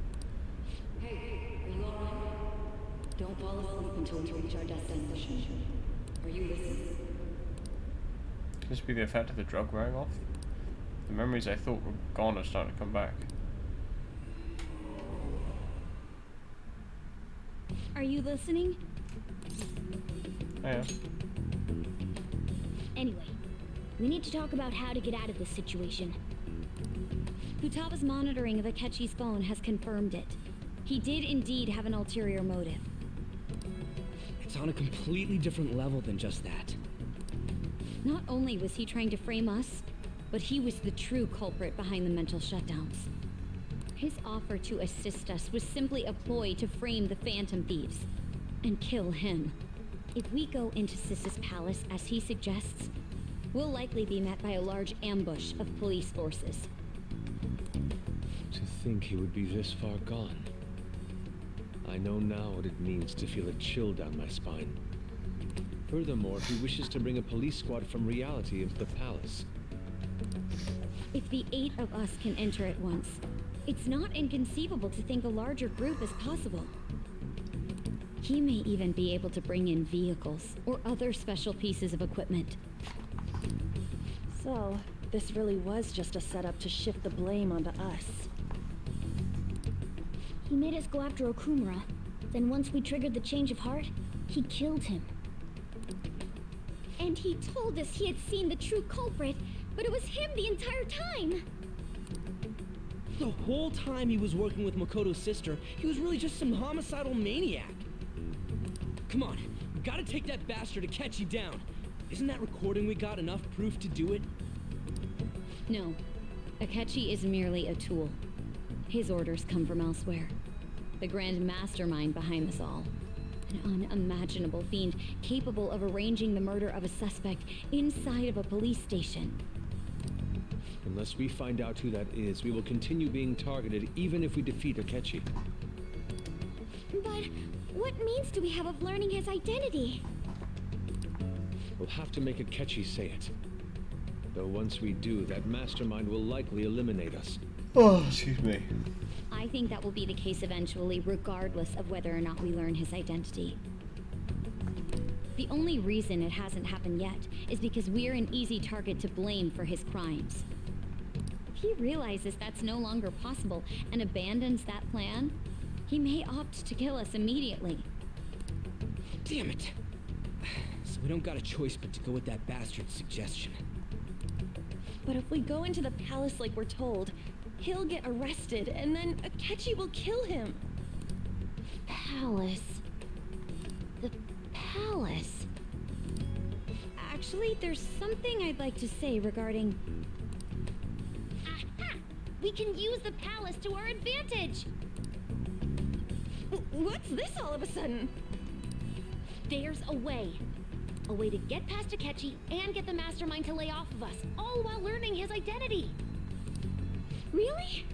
Hey, are you alright? Don't fall asleep until we reach our destination. Are you listening? Could this be the effect of the drug wearing off? The memories I thought were gone are starting to come back. Are you listening? I am. Anyway, we need to talk about how to get out of this situation. Futaga's monitoring of Akechi's phone has confirmed it. He did indeed have an ulterior motive. It's on a completely different level than just that. Not only was he trying to frame us, but he was the true culprit behind the mental shutdowns. His offer to assist us was simply a ploy to frame the Phantom Thieves and kill him. If we go into Sis's palace as he suggests, we'll likely be met by a large ambush of police forces. To think he would be this far gone. I know now what it means to feel a chill down my spine. Furthermore, he wishes to bring a police squad from reality into the palace. If the 8 of us can enter at once, it's not inconceivable to think a larger group is possible. He may even be able to bring in vehicles or other special pieces of equipment. So, this really was just a setup to shift the blame onto us. He made us go after Okumura. Then once we triggered the change of heart, he killed him. And he told us he had seen the true culprit, but it was him the entire time! The whole time he was working with Makoto's sister, he was really just some homicidal maniac. Come on, we gotta take that bastard Akechi down. Isn't that recording we got enough proof to do it? No, Akechi is merely a tool. His orders come from elsewhere. The grand mastermind behind this all. An unimaginable fiend capable of arranging the murder of a suspect inside of a police station. Unless we find out who that is, we will continue being targeted even if we defeat Akechi. But what means do we have of learning his identity? We'll have to make Akechi say it. Though once we do, that mastermind will likely eliminate us. Oh, excuse me. I think that will be the case eventually, regardless of whether or not we learn his identity. The only reason it hasn't happened yet is because we're an easy target to blame for his crimes. If he realizes that's no longer possible and abandons that plan, he may opt to kill us immediately. Damn it! So we don't got a choice but to go with that bastard's suggestion. But if we go into the palace like we're told, he'll get arrested, and then Akechi will kill him. Palace. The palace. Actually, there's something I'd like to say regarding... Aha! We can use the palace to our advantage! What's this all of a sudden? There's a way. A way to get past Akechi and get the mastermind to lay off of us, all while learning his identity. Really?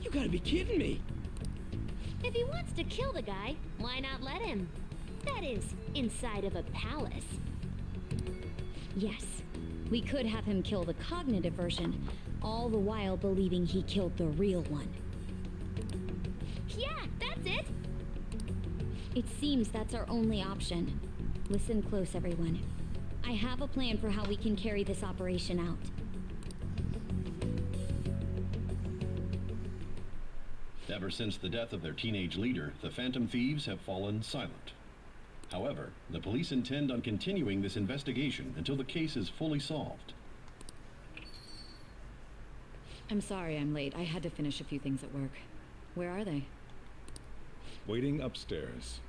You gotta be kidding me! If he wants to kill the guy, why not let him? That is, inside of a palace. Yes, we could have him kill the cognitive version, all the while believing he killed the real one. Yeah, that's it! It seems that's our only option. Listen close, everyone. I have a plan for how we can carry this operation out. Ever since the death of their teenage leader, the Phantom Thieves have fallen silent. However, the police intend on continuing this investigation until the case is fully solved. I'm sorry I'm late. I had to finish a few things at work. Where are they? Waiting upstairs.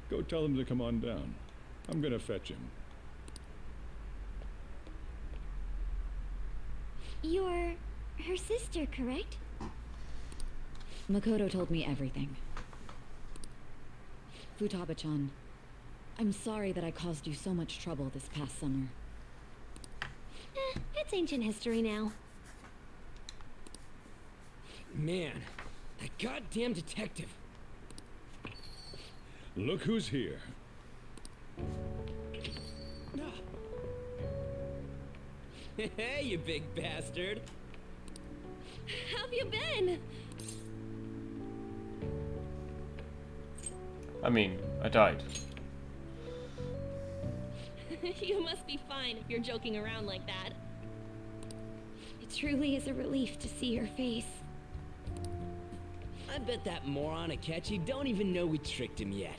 Go tell them to come on down. I'm gonna fetch him. You're her sister, correct? Makoto told me everything. Futaba-chan, I'm sorry that I caused you so much trouble this past summer. It's ancient history now. Man, that goddamn detective. Look who's here. Hey, you big bastard. How have you been? I mean, I died. You must be fine if you're joking around like that. It truly is a relief to see your face. I bet that moron Akechi don't even know we tricked him yet.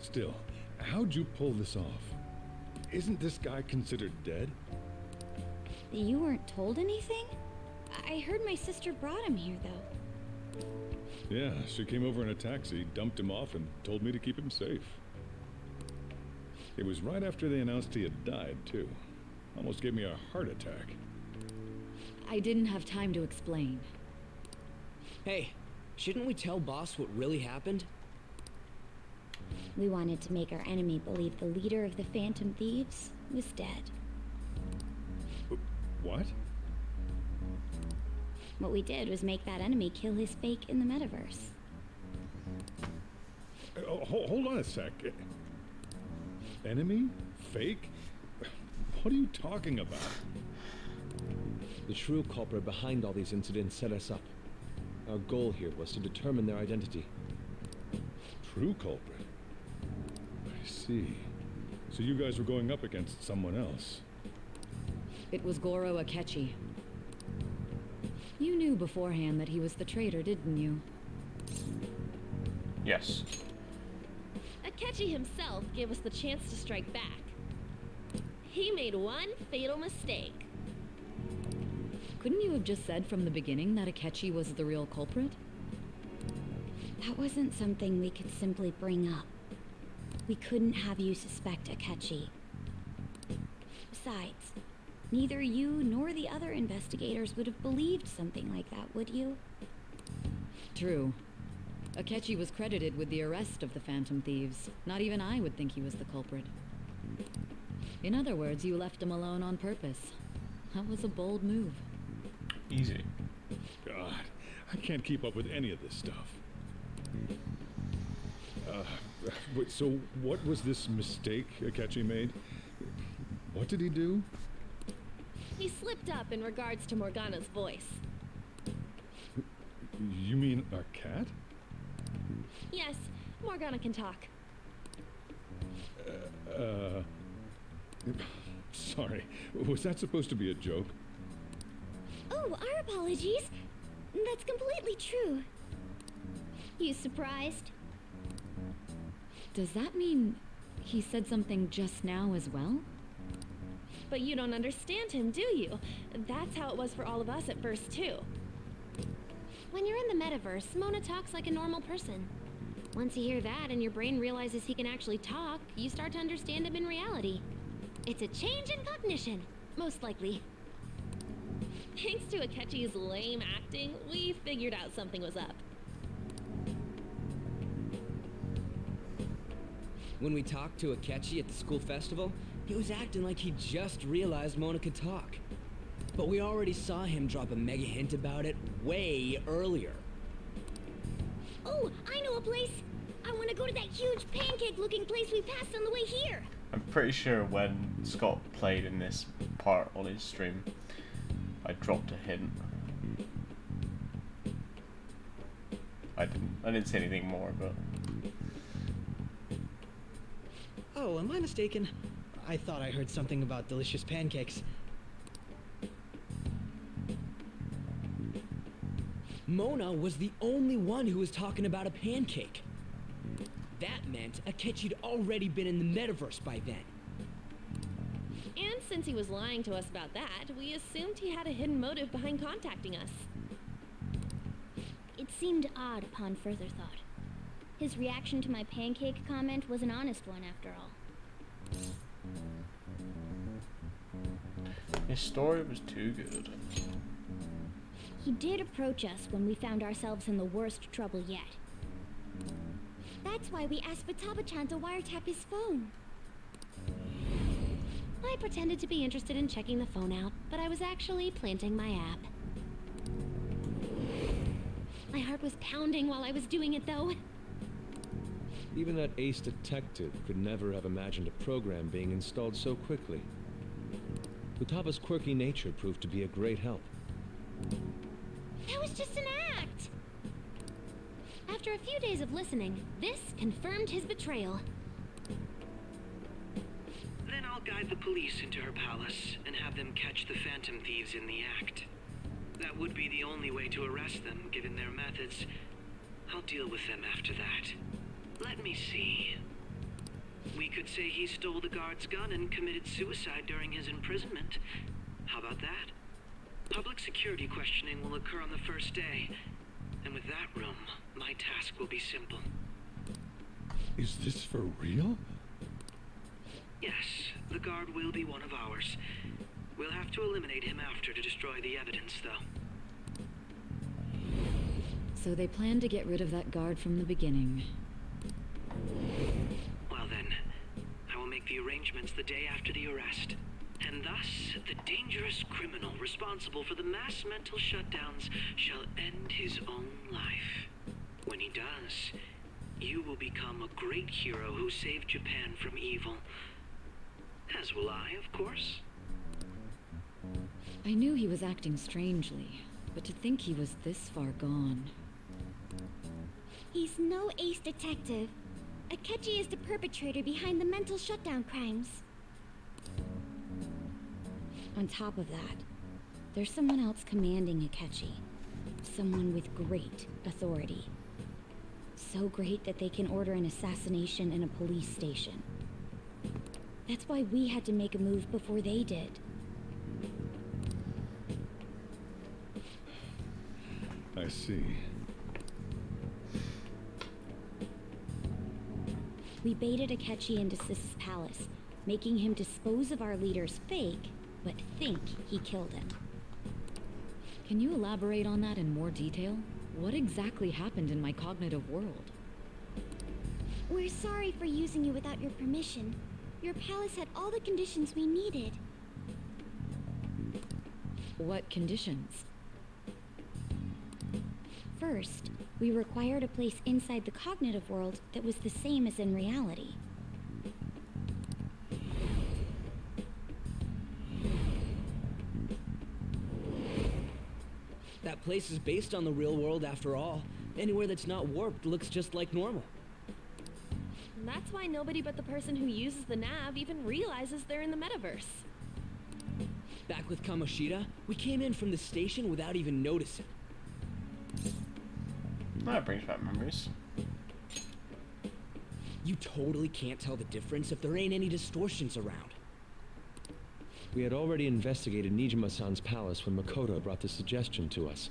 Still, how'd you pull this off? Isn't this guy considered dead? You weren't told anything? I heard my sister brought him here, though. Yeah, she came over in a taxi, dumped him off, and told me to keep him safe. It was right after they announced he had died, too. Almost gave me a heart attack. I didn't have time to explain. Hey, shouldn't we tell Boss what really happened? We wanted to make our enemy believe the leader of the Phantom Thieves was dead. What? What we did was make that enemy kill his fake in the metaverse. Hold on a sec. Enemy? Fake? What are you talking about? The true culprit behind all these incidents set us up. Our goal here was to determine their identity. True culprit? I see. So you guys were going up against someone else. It was Goro Akechi. You knew beforehand that he was the traitor, didn't you? Yes. Akechi himself gave us the chance to strike back. He made one fatal mistake. Couldn't you have just said from the beginning that Akechi was the real culprit? That wasn't something we could simply bring up. We couldn't have you suspect Akechi. Besides, neither you nor the other investigators would have believed something like that, would you? True. Akechi was credited with the arrest of the Phantom Thieves. Not even I would think he was the culprit. In other words, you left him alone on purpose. That was a bold move. Easy. God, I can't keep up with any of this stuff. So what was this mistake Akechi made? What did he do? He slipped up in regards to Morgana's voice. You mean a cat? Yes, Morgana can talk. Sorry. Was that supposed to be a joke? Oh, our apologies. That's completely true. You surprised? Does that mean he said something just now as well? But you don't understand him, do you? That's how it was for all of us at first, too. When you're in the metaverse, Mona talks like a normal person. Once you hear that and your brain realizes he can actually talk, you start to understand him in reality. It's a change in cognition, most likely. Thanks to Akechi's lame acting, we figured out something was up. When we talked to Akechi at the school festival, he was acting like he just realized Mona could talk. But we already saw him drop a mega hint about it way earlier. Oh, I know a place! I want to go to that huge pancake-looking place we passed on the way here! I'm pretty sure when Scott played in this part on his stream, I dropped a hint. I didn't say anything more, but... Oh, am I mistaken? I thought I heard something about delicious pancakes. Mona was the only one who was talking about a pancake. That meant Akechi'd already been in the metaverse by then. And since he was lying to us about that, we assumed he had a hidden motive behind contacting us. It seemed odd upon further thought. His reaction to my pancake comment was an honest one, after all. His story was too good. He did approach us when we found ourselves in the worst trouble yet. That's why we asked Futaba-chan to wiretap his phone. I pretended to be interested in checking the phone out, but I was actually planting my app. My heart was pounding while I was doing it, though. Even that ace detective could never have imagined a program being installed so quickly. Futaba's quirky nature proved to be a great help. That was just an act! After a few days of listening, this confirmed his betrayal. Then I'll guide the police into her palace and have them catch the Phantom Thieves in the act. That would be the only way to arrest them, given their methods. I'll deal with them after that. Let me see. We could say he stole the guard's gun and committed suicide during his imprisonment. How about that? Public security questioning will occur on the first day. And with that room, my task will be simple. Is this for real? Yes, the guard will be one of ours. We'll have to eliminate him after to destroy the evidence, though. So they plan to get rid of that guard from the beginning. Well then, I will make the arrangements the day after the arrest. And thus, the dangerous criminal responsible for the mass mental shutdowns shall end his own life. When he does, you will become a great hero who saved Japan from evil. As will I, of course. I knew he was acting strangely, but to think he was this far gone. He's no ace detective. Akechi is the perpetrator behind the mental shutdown crimes. On top of that, there's someone else commanding Akechi. Someone with great authority. So great that they can order an assassination in a police station. That's why we had to make a move before they did. I see. We baited Akechi into Sis's palace, making him dispose of our leader's fake, but think he killed him. Can you elaborate on that in more detail? What exactly happened in my cognitive world? We're sorry for using you without your permission. Your palace had all the conditions we needed. What conditions? First, we required a place inside the cognitive world that was the same as in reality. That place is based on the real world after all. Anywhere that's not warped looks just like normal. And that's why nobody but the person who uses the nav even realizes they're in the metaverse. Back with Kamoshida, we came in from the station without even noticing. That brings back memories. You totally can't tell the difference if there ain't any distortions around. We had already investigated Nijima-san's palace when Makoto brought the suggestion to us.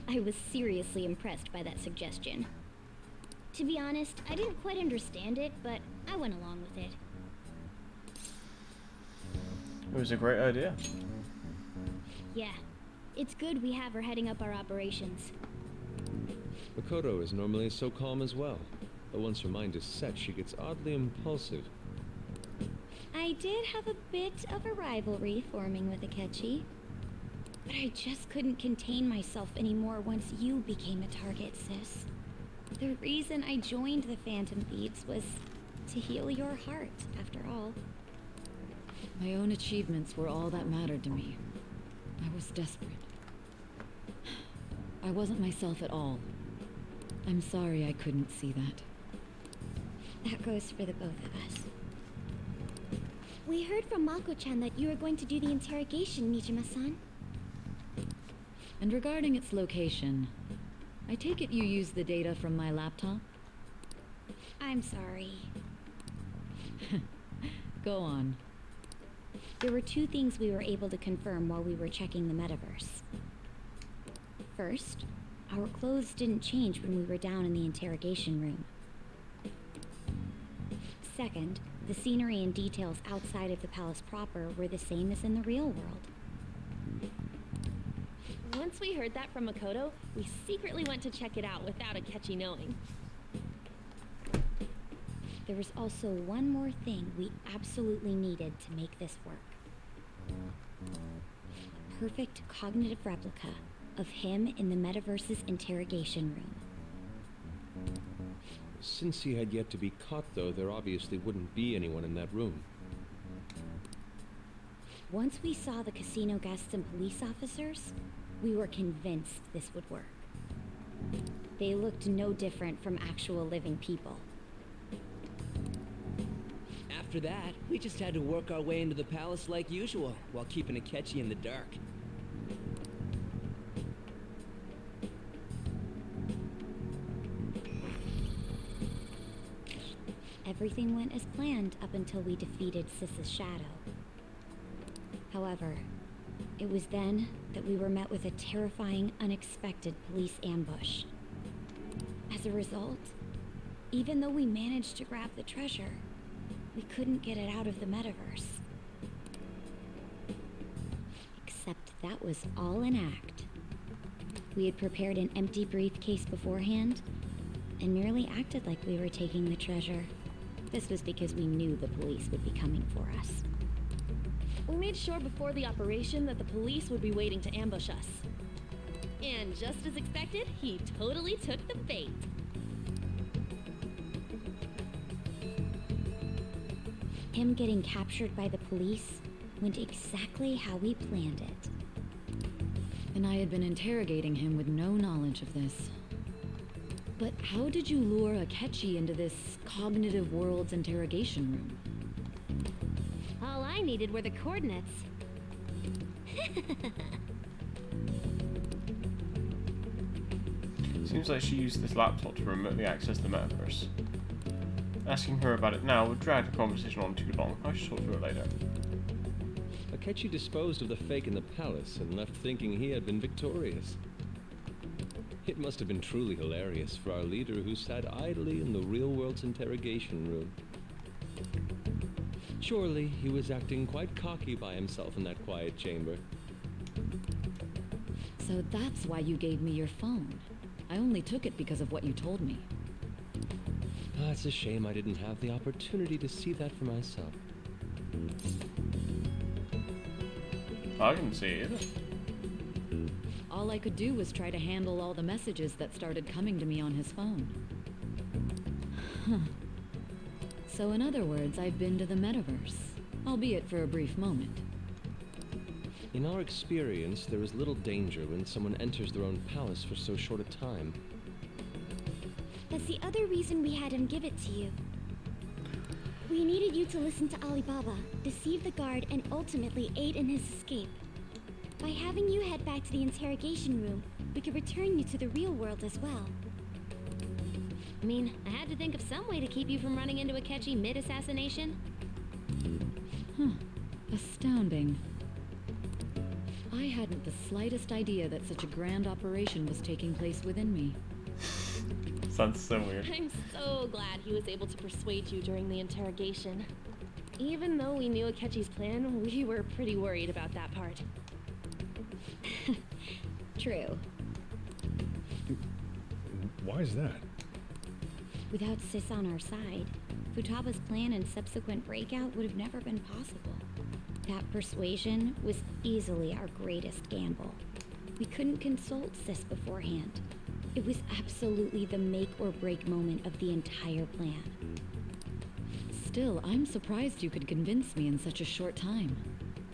I was seriously impressed by that suggestion. To be honest, I didn't quite understand it, but I went along with it. It was a great idea. Yeah, it's good we have her heading up our operations. Makoto is normally so calm as well, but once her mind is set, she gets oddly impulsive. I did have a bit of a rivalry forming with Akechi, but I just couldn't contain myself anymore once you became a target, sis. The reason I joined the Phantom Thieves was to heal your heart, after all. My own achievements were all that mattered to me. I was desperate. I wasn't myself at all. I'm sorry I couldn't see that. That goes for the both of us. We heard from Mako-chan that you were going to do the interrogation, Nijima-san. And regarding its location, I take it you used the data from my laptop? I'm sorry. Go on. There were two things we were able to confirm while we were checking the metaverse. First, our clothes didn't change when we were down in the interrogation room. Second, the scenery and details outside of the palace proper were the same as in the real world. Once we heard that from Makoto, we secretly went to check it out without Akechi knowing. There was also one more thing we absolutely needed to make this work. A perfect cognitive replica of him in the metaverse's interrogation room. Since he had yet to be caught, though, there obviously wouldn't be anyone in that room. Once we saw the casino guests and police officers, we were convinced this would work. They looked no different from actual living people. After that, we just had to work our way into the palace like usual, while keeping Akechi in the dark. Everything went as planned up until we defeated Sis's shadow. However, it was then that we were met with a terrifying, unexpected police ambush. As a result, even though we managed to grab the treasure, we couldn't get it out of the metaverse. Except that was all an act. We had prepared an empty briefcase beforehand and merely acted like we were taking the treasure. This was because we knew the police would be coming for us. We made sure before the operation that the police would be waiting to ambush us. And just as expected, he totally took the bait. Him getting captured by the police went exactly how we planned it. And I had been interrogating him with no knowledge of this. But how did you lure Akechi into this cognitive world's interrogation room? All I needed were the coordinates. Seems like she used this laptop to remotely access the metaverse. Asking her about it now would drag the conversation on too long. I should talk to her later. Akechi disposed of the fake in the palace and left thinking he had been victorious. It must have been truly hilarious for our leader who sat idly in the real world's interrogation room. Surely he was acting quite cocky by himself in that quiet chamber. So that's why you gave me your phone. I only took it because of what you told me. It's a shame I didn't have the opportunity to see that for myself. I didn't see it either. All I could do was try to handle all the messages that started coming to me on his phone. Huh. So in other words, I've been to the metaverse, albeit for a brief moment. In our experience, there is little danger when someone enters their own palace for so short a time. That's the other reason we had him give it to you. We needed you to listen to Alibaba, deceive the guard, and ultimately aid in his escape. By having you head back to the interrogation room, we could return you to the real world as well. I mean, I had to think of some way to keep you from running into Akechi mid-assassination. Astounding. I hadn't the slightest idea that such a grand operation was taking place within me. Sounds so weird. I'm so glad he was able to persuade you during the interrogation. Even though we knew Akechi's plan, we were pretty worried about that part. True. Why is that? Without Sis on our side, Futaba's plan and subsequent breakout would have never been possible. That persuasion was easily our greatest gamble. We couldn't consult Sis beforehand. It was absolutely the make or break moment of the entire plan. Still, I'm surprised you could convince me in such a short time.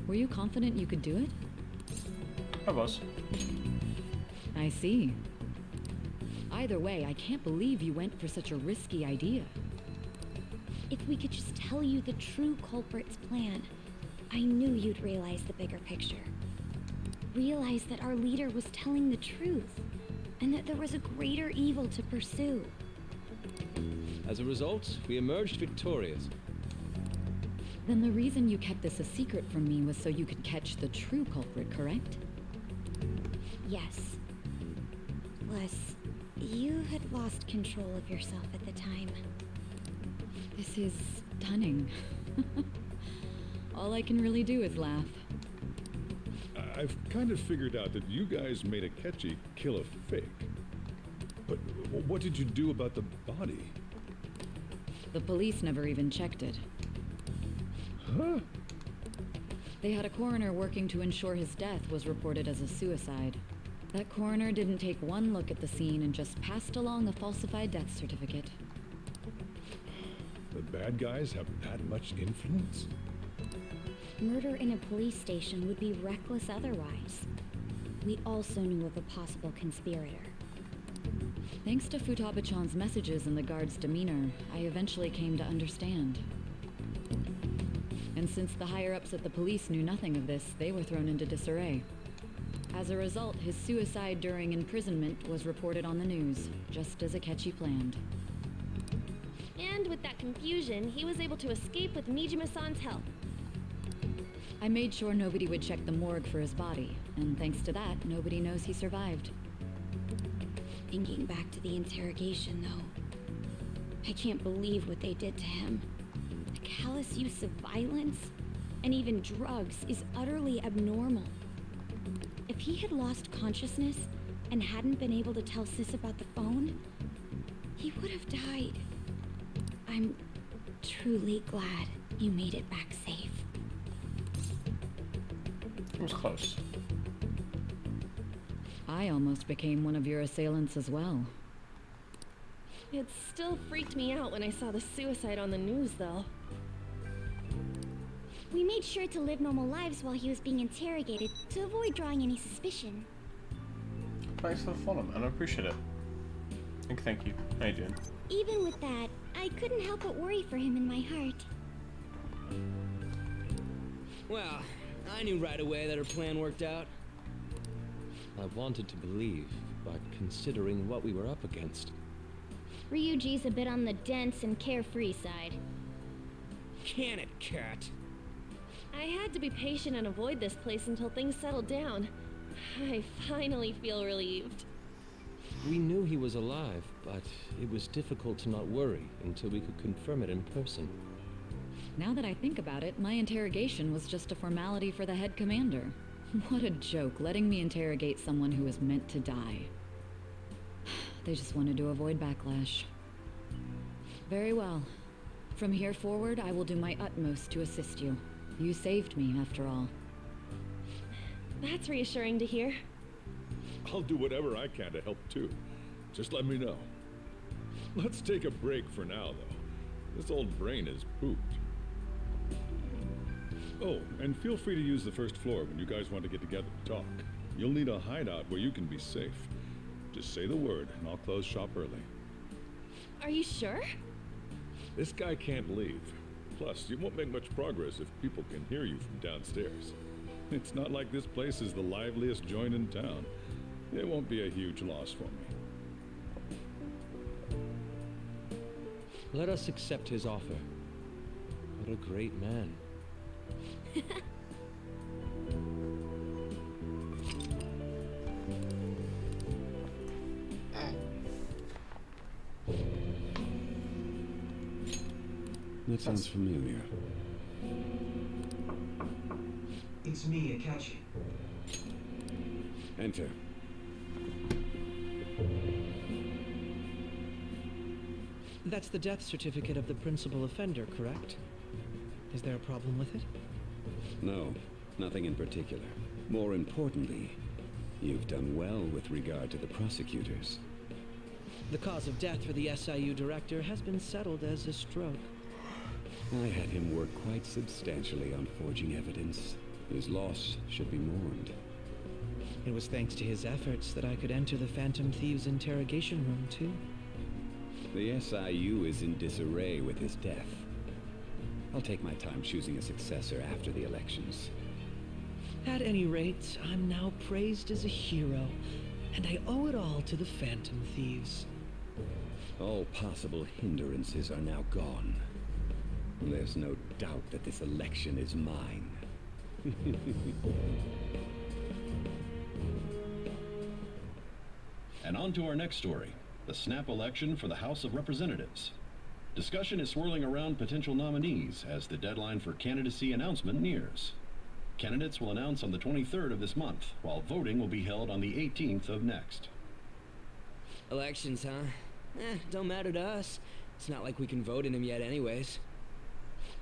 Were you confident you could do it? I was. I see. Either way, I can't believe you went for such a risky idea. If we could just tell you the true culprit's plan, I knew you'd realize the bigger picture. Realize that our leader was telling the truth, and that there was a greater evil to pursue. As a result, we emerged victorious. Then the reason you kept this a secret from me was so you could catch the true culprit, correct? Yes. Plus, you had lost control of yourself at the time. This is stunning. All I can really do is laugh. I've kind of figured out that you guys made Akechi kill a fake. But what did you do about the body? The police never even checked it. Huh? They had a coroner working to ensure his death was reported as a suicide. That coroner didn't take one look at the scene and just passed along a falsified death certificate. The bad guys have that much influence? Murder in a police station would be reckless otherwise. We also knew of a possible conspirator. Thanks to Futaba-chan's messages and the guard's demeanor, I eventually came to understand. And since the higher-ups at the police knew nothing of this, they were thrown into disarray. As a result, his suicide during imprisonment was reported on the news, just as Akechi planned. And with that confusion, he was able to escape with Mijima-san's help. I made sure nobody would check the morgue for his body, and thanks to that, nobody knows he survived. Thinking back to the interrogation, though, I can't believe what they did to him. The callous use of violence, and even drugs, is utterly abnormal. If he had lost consciousness and hadn't been able to tell Sis about the phone, he would have died. I'm truly glad you made it back safe. It was close. I almost became one of your assailants as well. It still freaked me out when I saw the suicide on the news, though. We made sure to live normal lives while he was being interrogated to avoid drawing any suspicion. Thanks for the follow, man. I appreciate it. Thank you. How you doing? Even with that, I couldn't help but worry for him in my heart. Well, I knew right away that her plan worked out. I wanted to believe, but considering what we were up against. Ryuji's a bit on the dense and carefree side. Can it, cat? I had to be patient and avoid this place until things settled down. I finally feel relieved. We knew he was alive, but it was difficult to not worry until we could confirm it in person. Now that I think about it, my interrogation was just a formality for the head commander. What a joke, letting me interrogate someone who was meant to die. They just wanted to avoid backlash. Very well. From here forward, I will do my utmost to assist you. You saved me, after all. That's reassuring to hear. I'll do whatever I can to help too. Just let me know. Let's take a break for now, though. This old brain is pooped. Oh, and feel free to use the first floor when you guys want to get together to talk. You'll need a hideout where you can be safe. Just say the word, and I'll close shop early. Are you sure? This guy can't leave. Plus, you won't make much progress if people can hear you from downstairs. It's not like this place is the liveliest joint in town. It won't be a huge loss for me. Let us accept his offer. What a great man. That sounds familiar. It's me, Akachi. Enter. That's the death certificate of the principal offender, correct? Is there a problem with it? No, nothing in particular. More importantly, you've done well with regard to the prosecutors. The cause of death for the SIU director has been settled as a stroke. I had him work quite substantially on forging evidence. His loss should be mourned. It was thanks to his efforts that I could enter the Phantom Thieves' interrogation room, too. The SIU is in disarray with his death. I'll take my time choosing a successor after the elections. At any rate, I'm now praised as a hero, and I owe it all to the Phantom Thieves. All possible hindrances are now gone. There's no doubt that this election is mine. And on to our next story, the snap election for the House of Representatives. Discussion is swirling around potential nominees as the deadline for candidacy announcement nears. Candidates will announce on the 23rd of this month, while voting will be held on the 18th of next. Elections, huh? Don't matter to us. It's not like we can vote in them yet anyways.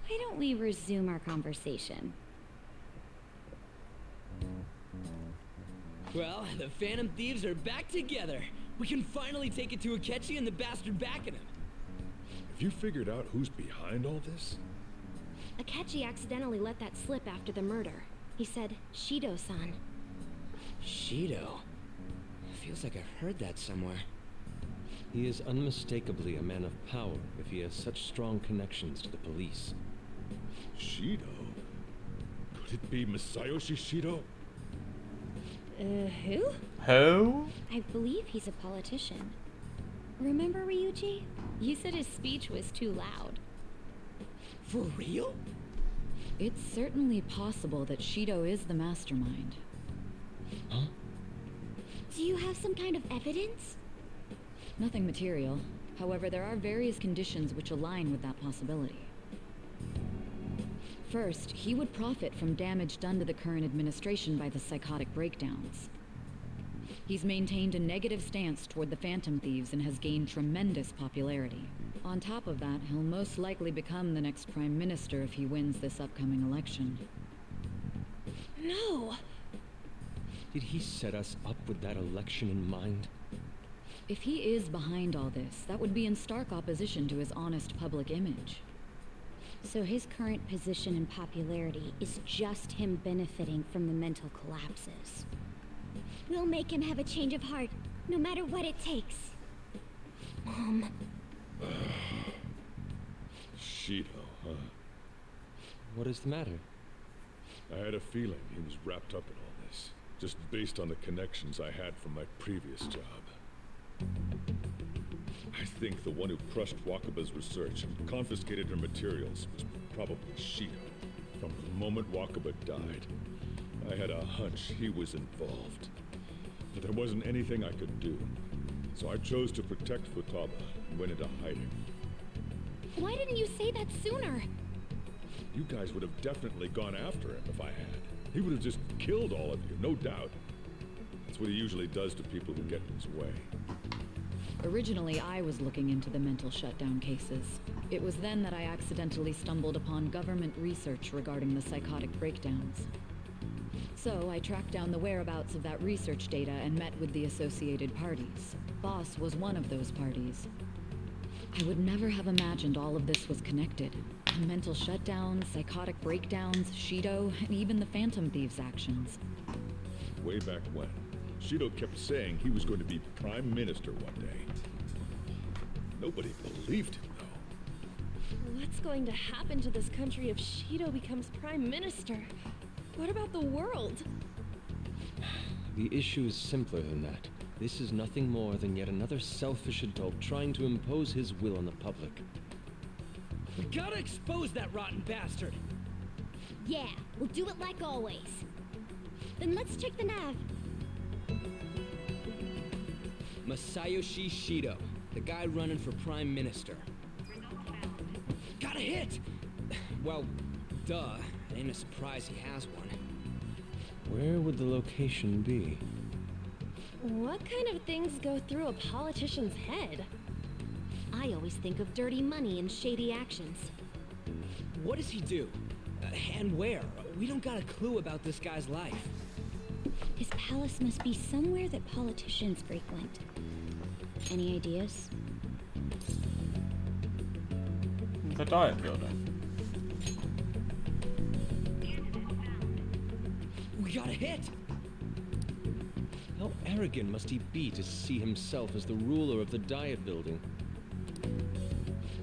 Why don't we resume our conversation? Well, the Phantom Thieves are back together. We can finally take it to Akechi and the bastard backing him. Have you figured out who's behind all this? Akechi accidentally let that slip after the murder. He said, Shido-san. Shido? Feels like I've heard that somewhere. He is unmistakably a man of power if he has such strong connections to the police. Shido? Could it be Masayoshi Shido? Who? Who? I believe he's a politician. Remember Ryuji? You said his speech was too loud. For real? It's certainly possible that Shido is the mastermind. Huh? Do you have some kind of evidence? Nothing material. However, there are various conditions which align with that possibility. First, he would profit from damage done to the current administration by the psychotic breakdowns. He's maintained a negative stance toward the Phantom Thieves and has gained tremendous popularity. On top of that, he'll most likely become the next Prime Minister if he wins this upcoming election. No! Did he set us up with that election in mind? If he is behind all this, that would be in stark opposition to his honest public image. So his current position and popularity is just him benefiting from the mental collapses. We'll make him have a change of heart, no matter what it takes. Mom. Shido, huh? What is the matter? I had a feeling he was wrapped up in all this, just based on the connections I had from my previous job. I think the one who crushed Wakaba's research and confiscated her materials was probably Shido. From the moment Wakaba died, I had a hunch he was involved. But there wasn't anything I could do, so I chose to protect Futaba and went into hiding. Why didn't you say that sooner? You guys would have definitely gone after him if I had. He would have just killed all of you, no doubt. That's what he usually does to people who get in his way. Originally, I was looking into the mental shutdown cases. It was then that I accidentally stumbled upon government research regarding the psychotic breakdowns. So I tracked down the whereabouts of that research data and met with the associated parties. Boss was one of those parties. I would never have imagined all of this was connected. The mental shutdowns, psychotic breakdowns, Shido, and even the Phantom Thieves' actions. Way back when, Shido kept saying he was going to be Prime Minister one day. Nobody believed him, though. What's going to happen to this country if Shido becomes Prime Minister? What about the world? The issue is simpler than that. This is nothing more than yet another selfish adult trying to impose his will on the public. We gotta expose that rotten bastard! Yeah, we'll do it like always. Then let's check the nav. Masayoshi Shido, the guy running for Prime Minister. Got a hit! Well, duh. Ain't a surprise he has one. Where would the location be? What kind of things go through a politician's head? I always think of dirty money and shady actions. What does he do? And where? We don't got a clue about this guy's life. His palace must be somewhere that politicians frequent. Any ideas? The diet building. We got a hit! How arrogant must he be to see himself as the ruler of the Diet Building?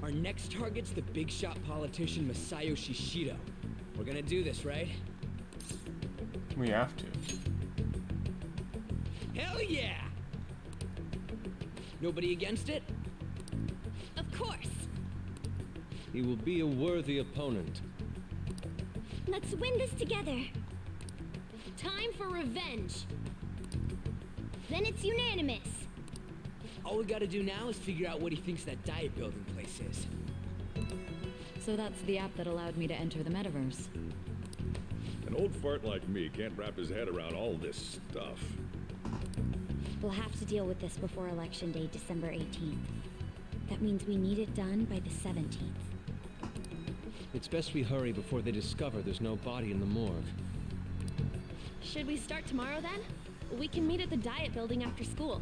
Our next target's the big shot politician Masayoshi Shido. We're gonna do this, right? We have to. Hell yeah! Nobody against it? Of course! He will be a worthy opponent. Let's win this together. Time for revenge! Then it's unanimous. All we gotta do now is figure out what he thinks that diet building place is. So that's the app that allowed me to enter the metaverse. An old fart like me can't wrap his head around all this stuff. We'll have to deal with this before Election Day, December 18th. That means we need it done by the 17th. It's best we hurry before they discover there's no body in the morgue. Should we start tomorrow then? We can meet at the diet building after school.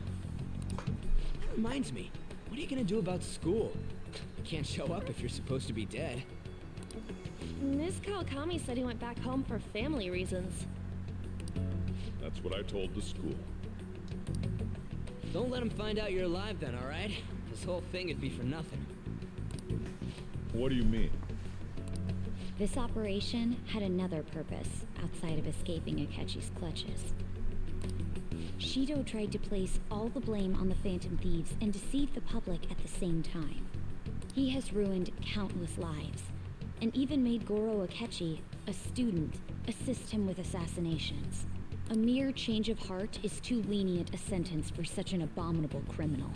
That reminds me, what are you gonna do about school? Can't show up if you're supposed to be dead. Ms. Kawakami said he went back home for family reasons. That's what I told the school. Don't let him find out you're alive then, alright? This whole thing would be for nothing. What do you mean? This operation had another purpose outside of escaping Akechi's clutches. Shido tried to place all the blame on the Phantom Thieves and deceive the public at the same time. He has ruined countless lives, and even made Goro Akechi, a student, assist him with assassinations. A mere change of heart is too lenient a sentence for such an abominable criminal.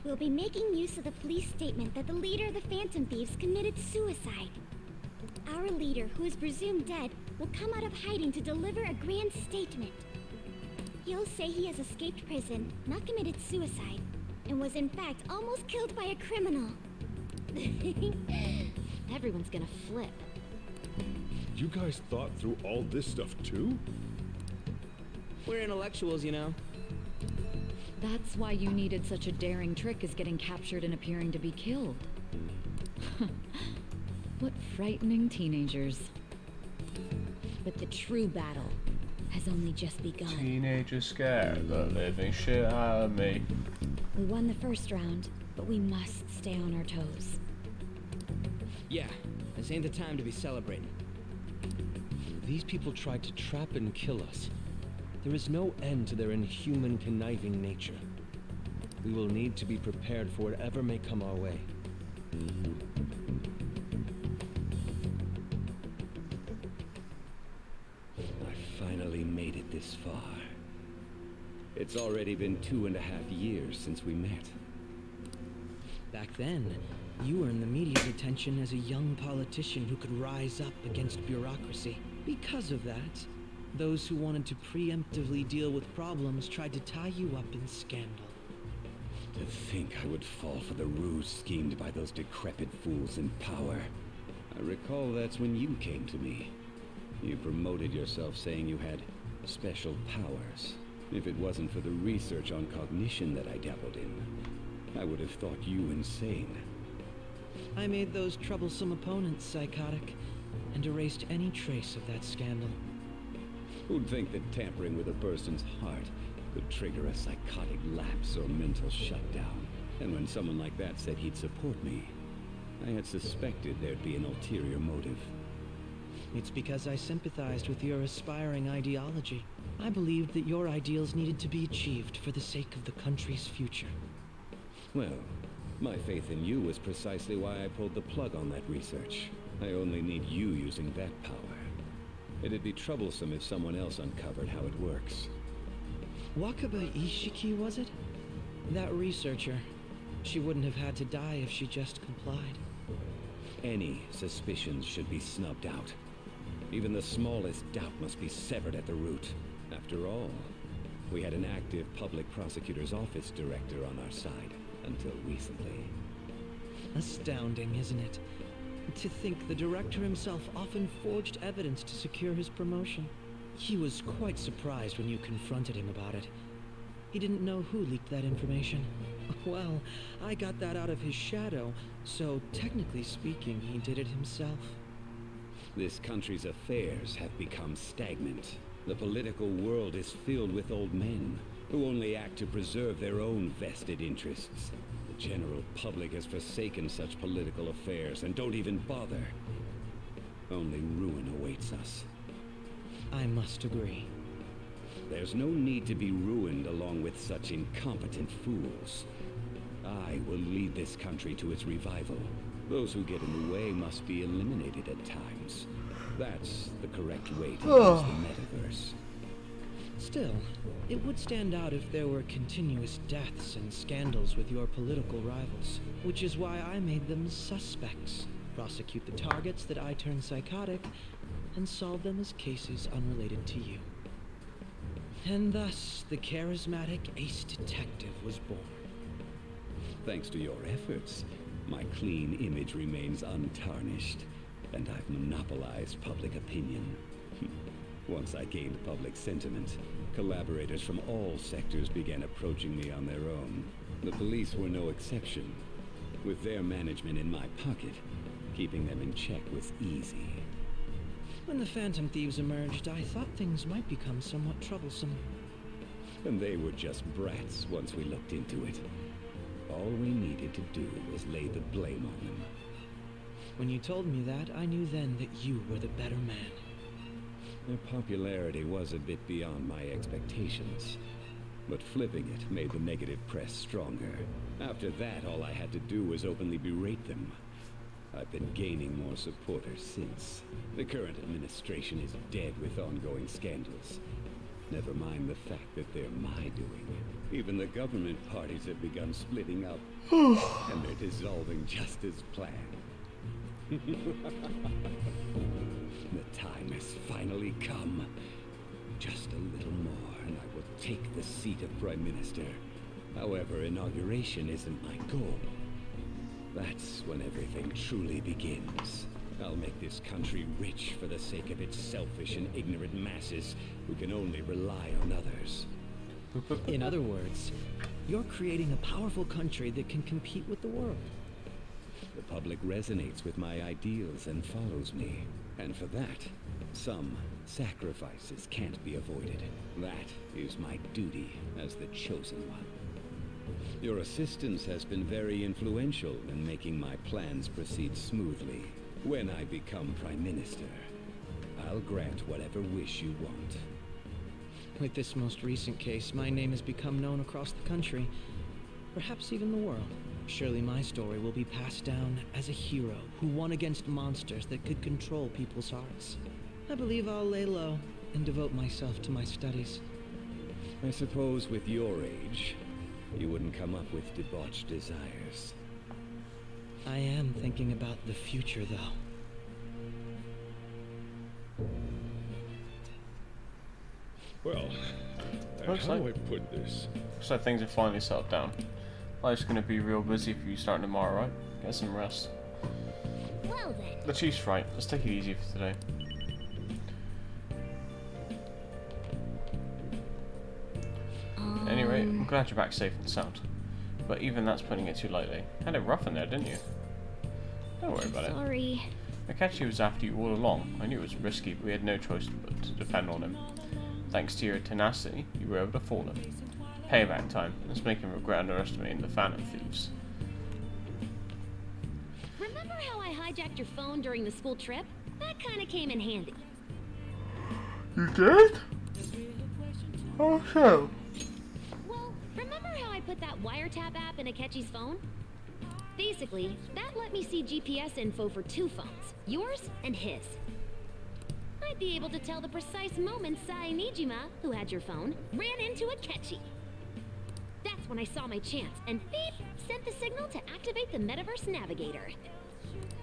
We'll be making use of the police statement that the leader of the Phantom Thieves committed suicide. Our leader, who is presumed dead, will come out of hiding to deliver a grand statement. He'll say he has escaped prison, not committed suicide, and was in fact almost killed by a criminal. Everyone's gonna flip. You guys thought through all this stuff too? We're intellectuals, you know. That's why you needed such a daring trick as getting captured and appearing to be killed. What frightening teenagers. But the true battle has only just begun. Teenagers scare the living shit out of me. We won the first round, but we must stay on our toes. Yeah, this ain't the time to be celebrating. These people tried to trap and kill us. There is no end to their inhuman, conniving nature. We will need to be prepared for whatever may come our way. I finally made it this far. It's already been 2.5 years since we met. Back then, you earned the media's attention as a young politician who could rise up against bureaucracy. Because of that, those who wanted to preemptively deal with problems tried to tie you up in scandal. To think I would fall for the ruse schemed by those decrepit fools in power. I recall that's when you came to me. You promoted yourself saying you had special powers. If it wasn't for the research on cognition that I dabbled in, I would have thought you insane. I made those troublesome opponents psychotic and erased any trace of that scandal. Who'd think that tampering with a person's heart could trigger a psychotic lapse or mental shutdown? And when someone like that said he'd support me, I had suspected there'd be an ulterior motive. It's because I sympathized with your aspiring ideology. I believed that your ideals needed to be achieved for the sake of the country's future. Well, my faith in you was precisely why I pulled the plug on that research. I only need you using that power. It'd be troublesome if someone else uncovered how it works. Wakaba Ishiki, was it? That researcher. She wouldn't have had to die if she just complied. Any suspicions should be snubbed out. Even the smallest doubt must be severed at the root. After all, we had an active public prosecutor's office director on our side until recently. Astounding, isn't it? To think the director himself often forged evidence to secure his promotion. He was quite surprised when you confronted him about it. He didn't know who leaked that information. Well, I got that out of his shadow, so technically speaking, he did it himself. This country's affairs have become stagnant. The political world is filled with old men who only act to preserve their own vested interests. The general public has forsaken such political affairs and don't even bother. Only ruin awaits us. I must agree. There's no need to be ruined along with such incompetent fools. I will lead this country to its revival. Those who get in the way must be eliminated at times. That's the correct way to use the metaverse. Still, it would stand out if there were continuous deaths and scandals with your political rivals, which is why I made them suspects. Prosecute the targets that I turned psychotic, and solve them as cases unrelated to you. And thus, the charismatic ace detective was born. Thanks to your efforts, my clean image remains untarnished, and I've monopolized public opinion. Once I gained public sentiment, collaborators from all sectors began approaching me on their own. The police were no exception. With their management in my pocket, keeping them in check was easy. When the Phantom Thieves emerged, I thought things might become somewhat troublesome. And they were just brats once we looked into it. All we needed to do was lay the blame on them. When you told me that, I knew then that you were the better man. Their popularity was a bit beyond my expectations. But flipping it made the negative press stronger. After that, all I had to do was openly berate them. I've been gaining more supporters since. The current administration is dead with ongoing scandals. Never mind the fact that they're my doing. Even the government parties have begun splitting up, and they're dissolving just as planned. The time has finally come. Just a little more, and I will take the seat of Prime Minister. However, inauguration isn't my goal. That's when everything truly begins. I'll make this country rich for the sake of its selfish and ignorant masses who can only rely on others. In other words, you're creating a powerful country that can compete with the world. The public resonates with my ideals and follows me. And for that, some sacrifices can't be avoided. That is my duty as the chosen one. Your assistance has been very influential in making my plans proceed smoothly. When I become Prime Minister, I'll grant whatever wish you want. With this most recent case, my name has become known across the country, perhaps even the world. Surely my story will be passed down as a hero who won against monsters that could control people's hearts. I believe I'll lay low and devote myself to my studies. I suppose with your age, you wouldn't come up with debauched desires. I am thinking about the future, though. Well, Looks how like- do I put this? So things are finally settled down. Life's gonna be real busy for you starting tomorrow, right? Get some rest. Well then. The chief's right. Let's take it easy for today. Anyway, I'm glad you're back safe and sound. But even that's putting it too lightly. Had it rough in there, didn't you? Don't worry about it. Sorry. Akechi was after you all along. I knew it was risky, but we had no choice but to depend on him. Thanks to your tenacity, you were able to fool him. Payback time. Let's make him regret underestimating the Phantom Thieves. Remember how I hijacked your phone during the school trip? That kinda came in handy. You did? Oh, so? Well, remember how I put that wiretap app in Akechi's phone? Basically, that let me see GPS info for two phones, yours and his. I'd be able to tell the precise moment Sae-Nijima, who had your phone, ran into Akechi. That's when I saw my chance, and beep, sent the signal to activate the Metaverse Navigator.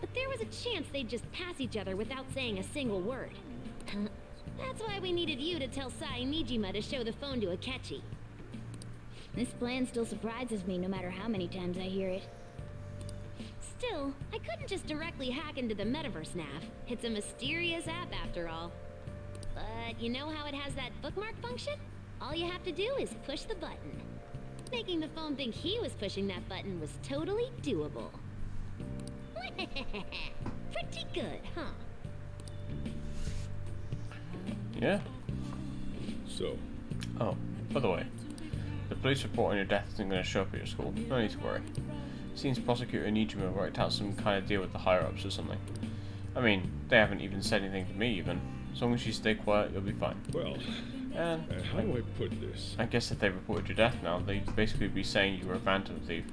But there was a chance they'd just pass each other without saying a single word. That's why we needed you to tell Sae-Nijima to show the phone to Akechi. This plan still surprises me no matter how many times I hear it. Still, I couldn't just directly hack into the Metaverse Nav. It's a mysterious app after all. But you know how it has that bookmark function? All you have to do is push the button. Making the phone think he was pushing that button was totally doable. Pretty good, huh? Yeah. So. Oh, by the way, the police report on your death isn't going to show up at your school. No need to worry. Seems Prosecutor Nijima worked out some kind of deal with the higher-ups or something. I mean, they haven't even said anything to me even. As long as you stay quiet, you'll be fine. Well, how do I put this? I guess if they reported your death now, they'd basically be saying you were a Phantom Thief.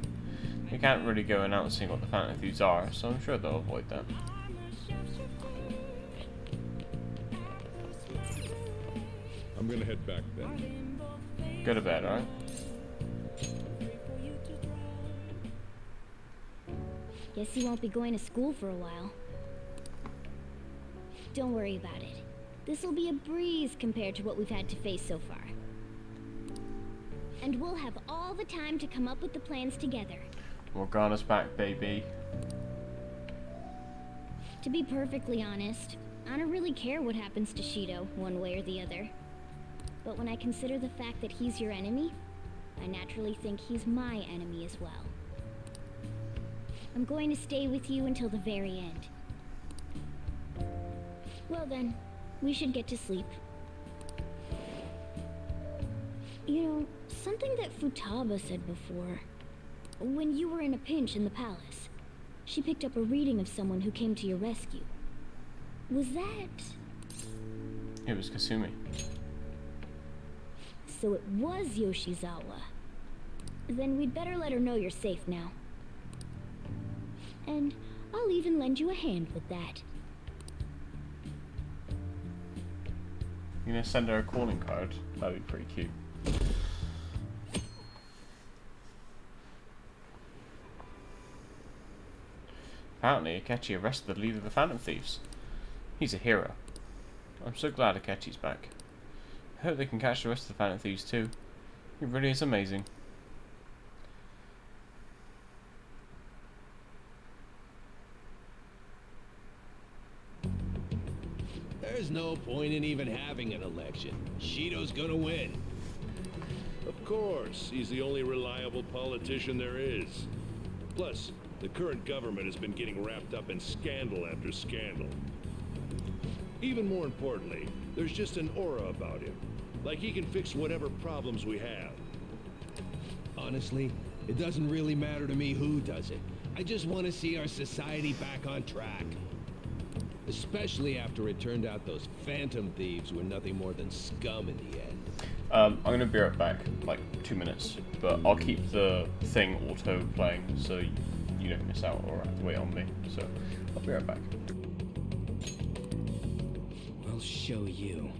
You can't really go announcing what the Phantom Thieves are, so I'm sure they'll avoid that. I'm gonna head back then. Go to bed, alright? Guess you won't be going to school for a while. Don't worry about it. This'll be a breeze compared to what we've had to face so far. And we'll have all the time to come up with the plans together. Morgana's back, baby. To be perfectly honest, I don't really care what happens to Shido, one way or the other. But when I consider the fact that he's your enemy, I naturally think he's my enemy as well. I'm going to stay with you until the very end. Well then, we should get to sleep. You know, something that Futaba said before. When you were in a pinch in the palace, she picked up a reading of someone who came to your rescue. Was that... It was Kasumi. So it was Yoshizawa. Then we'd better let her know you're safe now. And I'll even lend you a hand with that. You gonna send her a calling card? That'd be pretty cute. Apparently, Akechi arrested the leader of the Phantom Thieves. He's a hero. I'm so glad Akechi's back. I hope they can catch the rest of the Phantom Thieves too. He really is amazing. There's no point in even having an election. Shido's gonna win. Of course, he's the only reliable politician there is. Plus, the current government has been getting wrapped up in scandal after scandal. Even more importantly, there's just an aura about him. Like he can fix whatever problems we have. Honestly, it doesn't really matter to me who does it. I just want to see our society back on track. Especially after it turned out those Phantom Thieves were nothing more than scum in the end. I'm gonna be right back, like 2 minutes, but I'll keep the thing auto playing so you don't miss out or have to wait on me. So I'll be right back. I'll show you.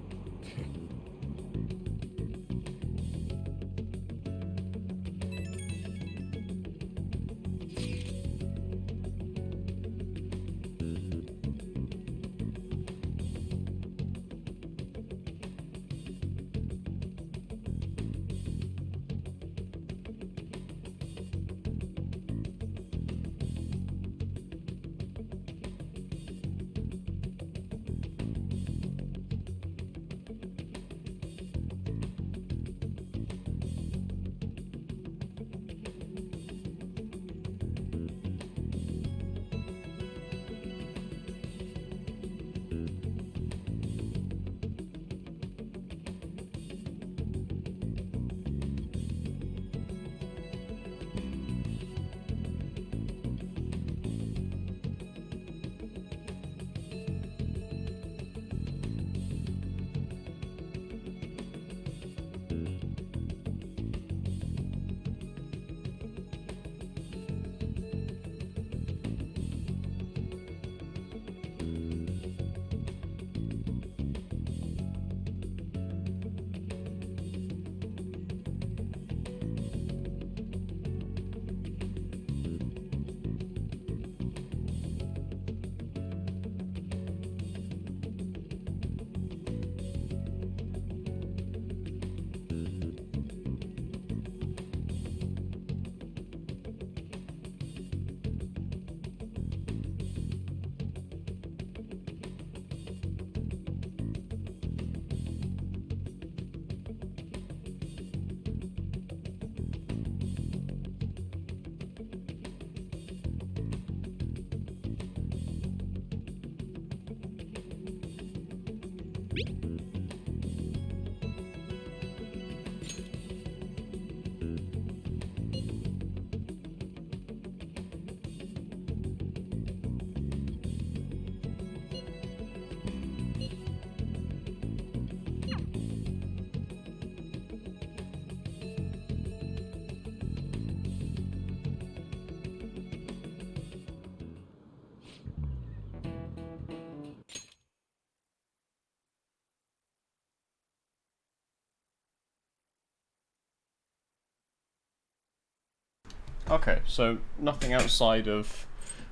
Okay, so nothing outside of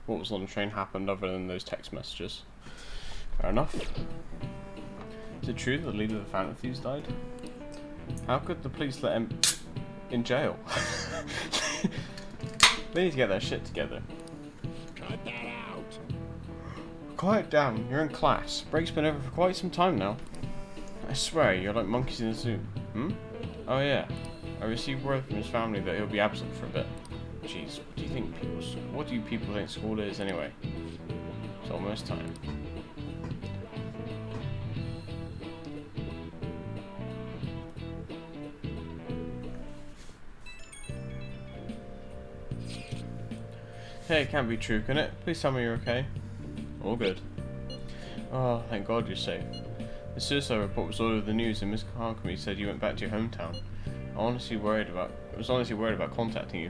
what was on the train happened other than those text messages. Fair enough. Is it true that the leader of the Phantom Thieves died? How could the police let him in jail? They need to get their shit together. Cut that out! Quiet down, you're in class. Break's been over for quite some time now. I swear, you're like monkeys in a zoo. Hmm? Oh yeah. I received word from his family that he'll be absent for a bit. Jeez, what do you people think school is anyway? It's almost time. Hey, it can't be true, can it? Please tell me you're okay. All good. Oh, thank God you're safe. The suicide report was all over the news and Miss Harkness said you went back to your hometown. I was honestly worried about contacting you.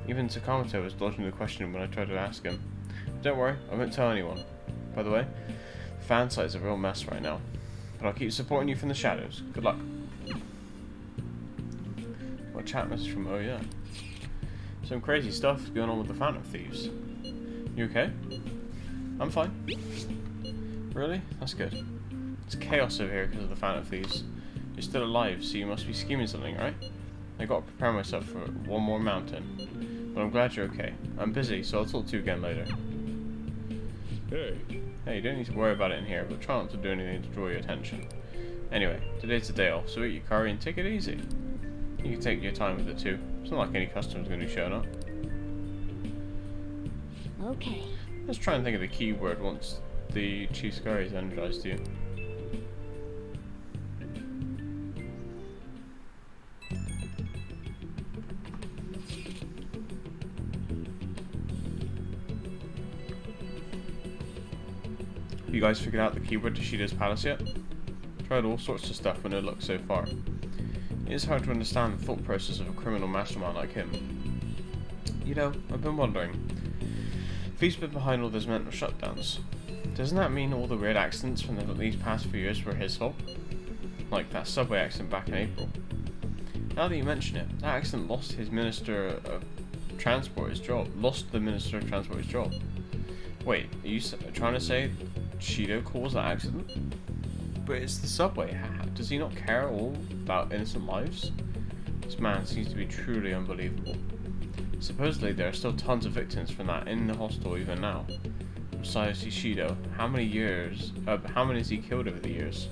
Even Sakamoto was dodging the question when I tried to ask him. Don't worry, I won't tell anyone. By the way, the fan site is a real mess right now. But I'll keep supporting you from the shadows. Good luck. Got a chat message from Oh Yeah. Some crazy stuff going on with the Phantom Thieves. You okay? I'm fine. Really? That's good. It's chaos over here because of the Phantom Thieves. You're still alive, so you must be scheming something, right? I gotta prepare myself for one more mountain. But I'm glad you're okay. I'm busy, so I'll talk to you again later. Hey. Hey, you don't need to worry about it in here, but try not to do anything to draw your attention. Anyway, today's the day off, so eat your curry and take it easy. You can take your time with it too. It's not like any customer's gonna be showing up. Okay. Let's try and think of the keyword once the Chief's curry is energized to you. You guys figured out the keyword to Shido's palace yet? Tried all sorts of stuff with no luck so far. It is hard to understand the thought process of a criminal mastermind like him. You know, I've been wondering. If he's been behind all those mental shutdowns, doesn't that mean all the weird accidents from these past few years were his fault? Like that subway accident back in April. Now that you mention it, that accident lost his Minister of Transport his job. Lost the Minister of Transport his job. Wait, are you trying to say Shido caused that accident? But it's the subway. Does he not care at all about innocent lives? This man seems to be truly unbelievable. Supposedly there are still tons of victims from that in the hospital even now. Besides Shido, how many has he killed over the years?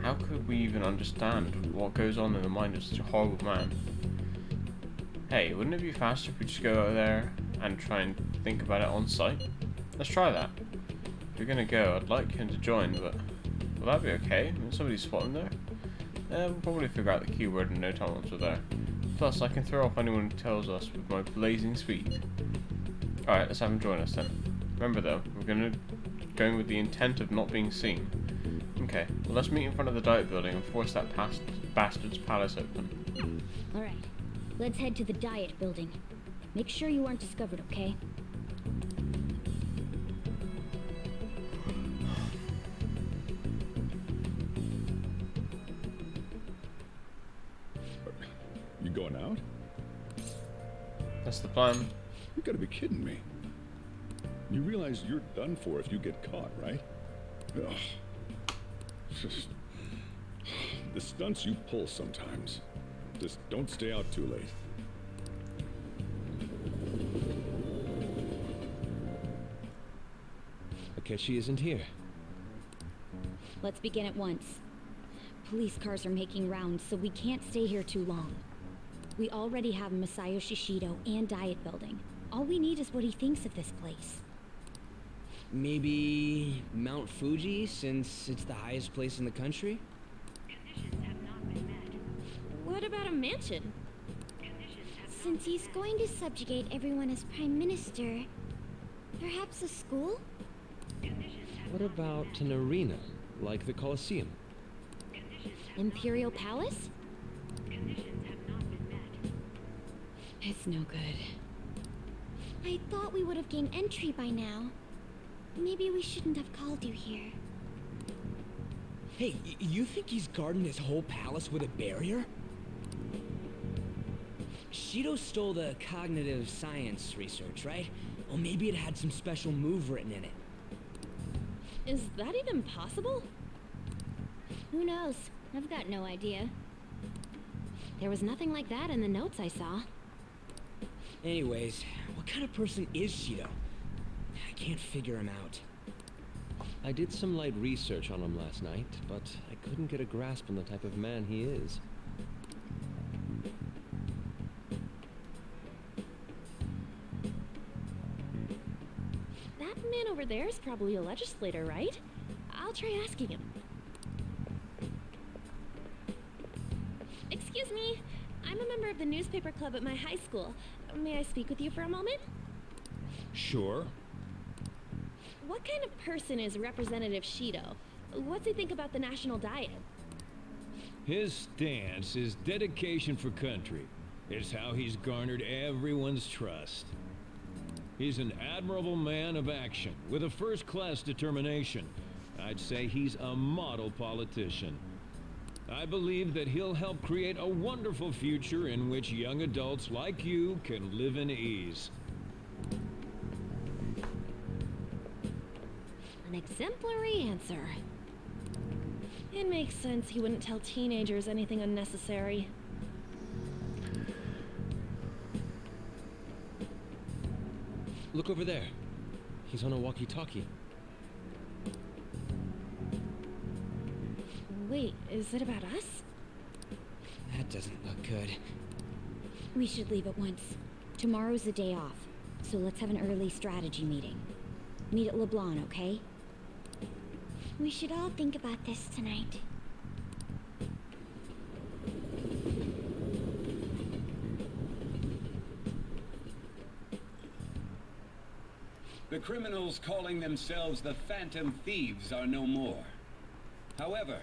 How could we even understand what goes on in the mind of such a horrible man? Hey, wouldn't it be faster if we just go over there and try and think about it on site? Let's try that. If you're gonna go, I'd like him to join, but will that be okay? Will somebody spot him there? We'll probably figure out the keyword in no time once we're there. Plus, I can throw off anyone who tells us with my blazing speed. Alright, let's have him join us then. Remember though, we're going with the intent of not being seen. Okay, well let's meet in front of the Diet Building and force that bastard's palace open. Alright, let's head to the Diet Building. Make sure you aren't discovered, okay? You going out? That's the plan. You gotta be kidding me. You realize you're done for if you get caught, right? Ugh. Just... the stunts you pull sometimes. Just don't stay out too late. Akechi isn't here. Let's begin at once. Police cars are making rounds, so we can't stay here too long. We already have Masayoshi Shido and Diet Building. All we need is what he thinks of this place. Maybe Mount Fuji, since it's the highest place in the country? What about a mansion? Since he's going to subjugate everyone as Prime Minister, perhaps a school? What about an arena, like the Colosseum? Imperial Palace? It's no good. I thought we would have gained entry by now. Maybe we shouldn't have called you here. Hey, you think he's guarding his whole palace with a barrier? Shido stole the cognitive science research, right? Or maybe it had some special move written in it. Is that even possible? Who knows? I've got no idea. There was nothing like that in the notes I saw. Anyways, what kind of person is Shido? I can't figure him out. I did some light research on him last night, but I couldn't get a grasp on the type of man he is. That man over there is probably a legislator, right? I'll try asking him. Excuse me, I'm a member of the newspaper club at my high school. May I speak with you for a moment? Sure. What kind of person is Representative Shido? What's he think about the national diet? His stance is dedication for country. It's how he's garnered everyone's trust. He's an admirable man of action, with a first-class determination. I'd say he's a model politician. I believe that he'll help create a wonderful future in which young adults like you can live in ease. An exemplary answer. It makes sense he wouldn't tell teenagers anything unnecessary. Look over there. He's on a walkie-talkie. Wait, is it about us? That doesn't look good. We should leave at once. Tomorrow's the day off, so let's have an early strategy meeting. Meet at LeBlanc, okay? We should all think about this tonight. The criminals calling themselves the Phantom Thieves are no more. However,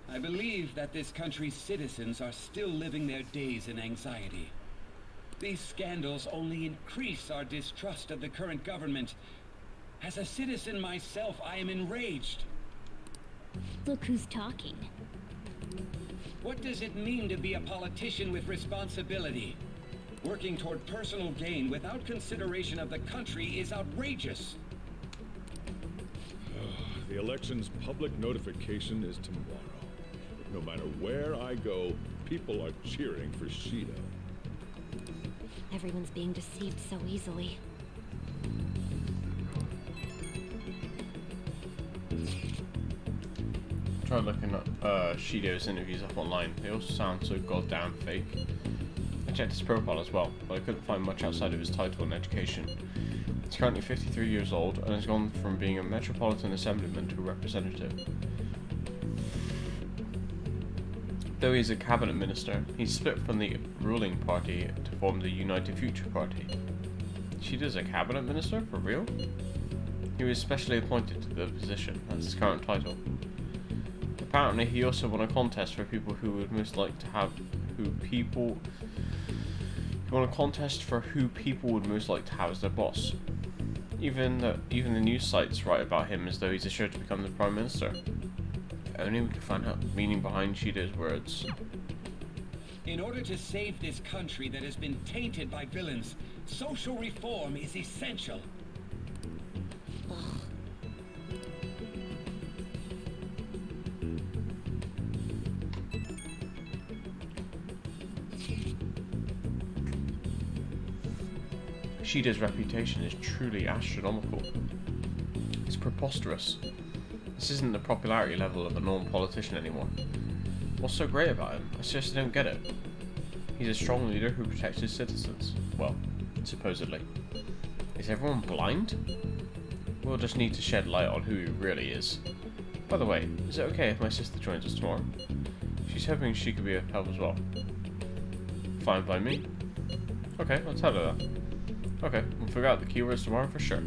I believe that this country's citizens are still living their days in anxiety. These scandals only increase our distrust of the current government. As a citizen myself, I am enraged. Look who's talking. What does it mean to be a politician with responsibility? Working toward personal gain without consideration of the country is outrageous. The election's public notification is tomorrow. No matter where I go, people are cheering for Shido. Everyone's being deceived so easily. Try looking at Shido's interviews up online. They all sound so goddamn fake. I checked his profile as well, but I couldn't find much outside of his title and education. He's currently 53 years old and has gone from being a Metropolitan Assemblyman to a representative. Though he's a cabinet minister, he's split from the ruling party to form the United Future Party. Shido's a cabinet minister? For real? He was specially appointed to the position. That's his current title. Apparently, he also won a contest for people who would most like to have He won a contest for who people would most like to have as their boss. Even the news sites write about him as though he's assured to become the Prime Minister. If only we could find out the meaning behind Shido's words. In order to save this country that has been tainted by villains, social reform is essential. Shido's reputation is truly astronomical. It's preposterous. This isn't the popularity level of a normal politician anymore. What's so great about him? I seriously don't get it. He's a strong leader who protects his citizens. Well, supposedly. Is everyone blind? We'll just need to shed light on who he really is. By the way, is it okay if my sister joins us tomorrow? She's hoping she could be of help as well. Fine by me. Okay, I'll tell her that. Okay, we'll figure out the keywords tomorrow for sure.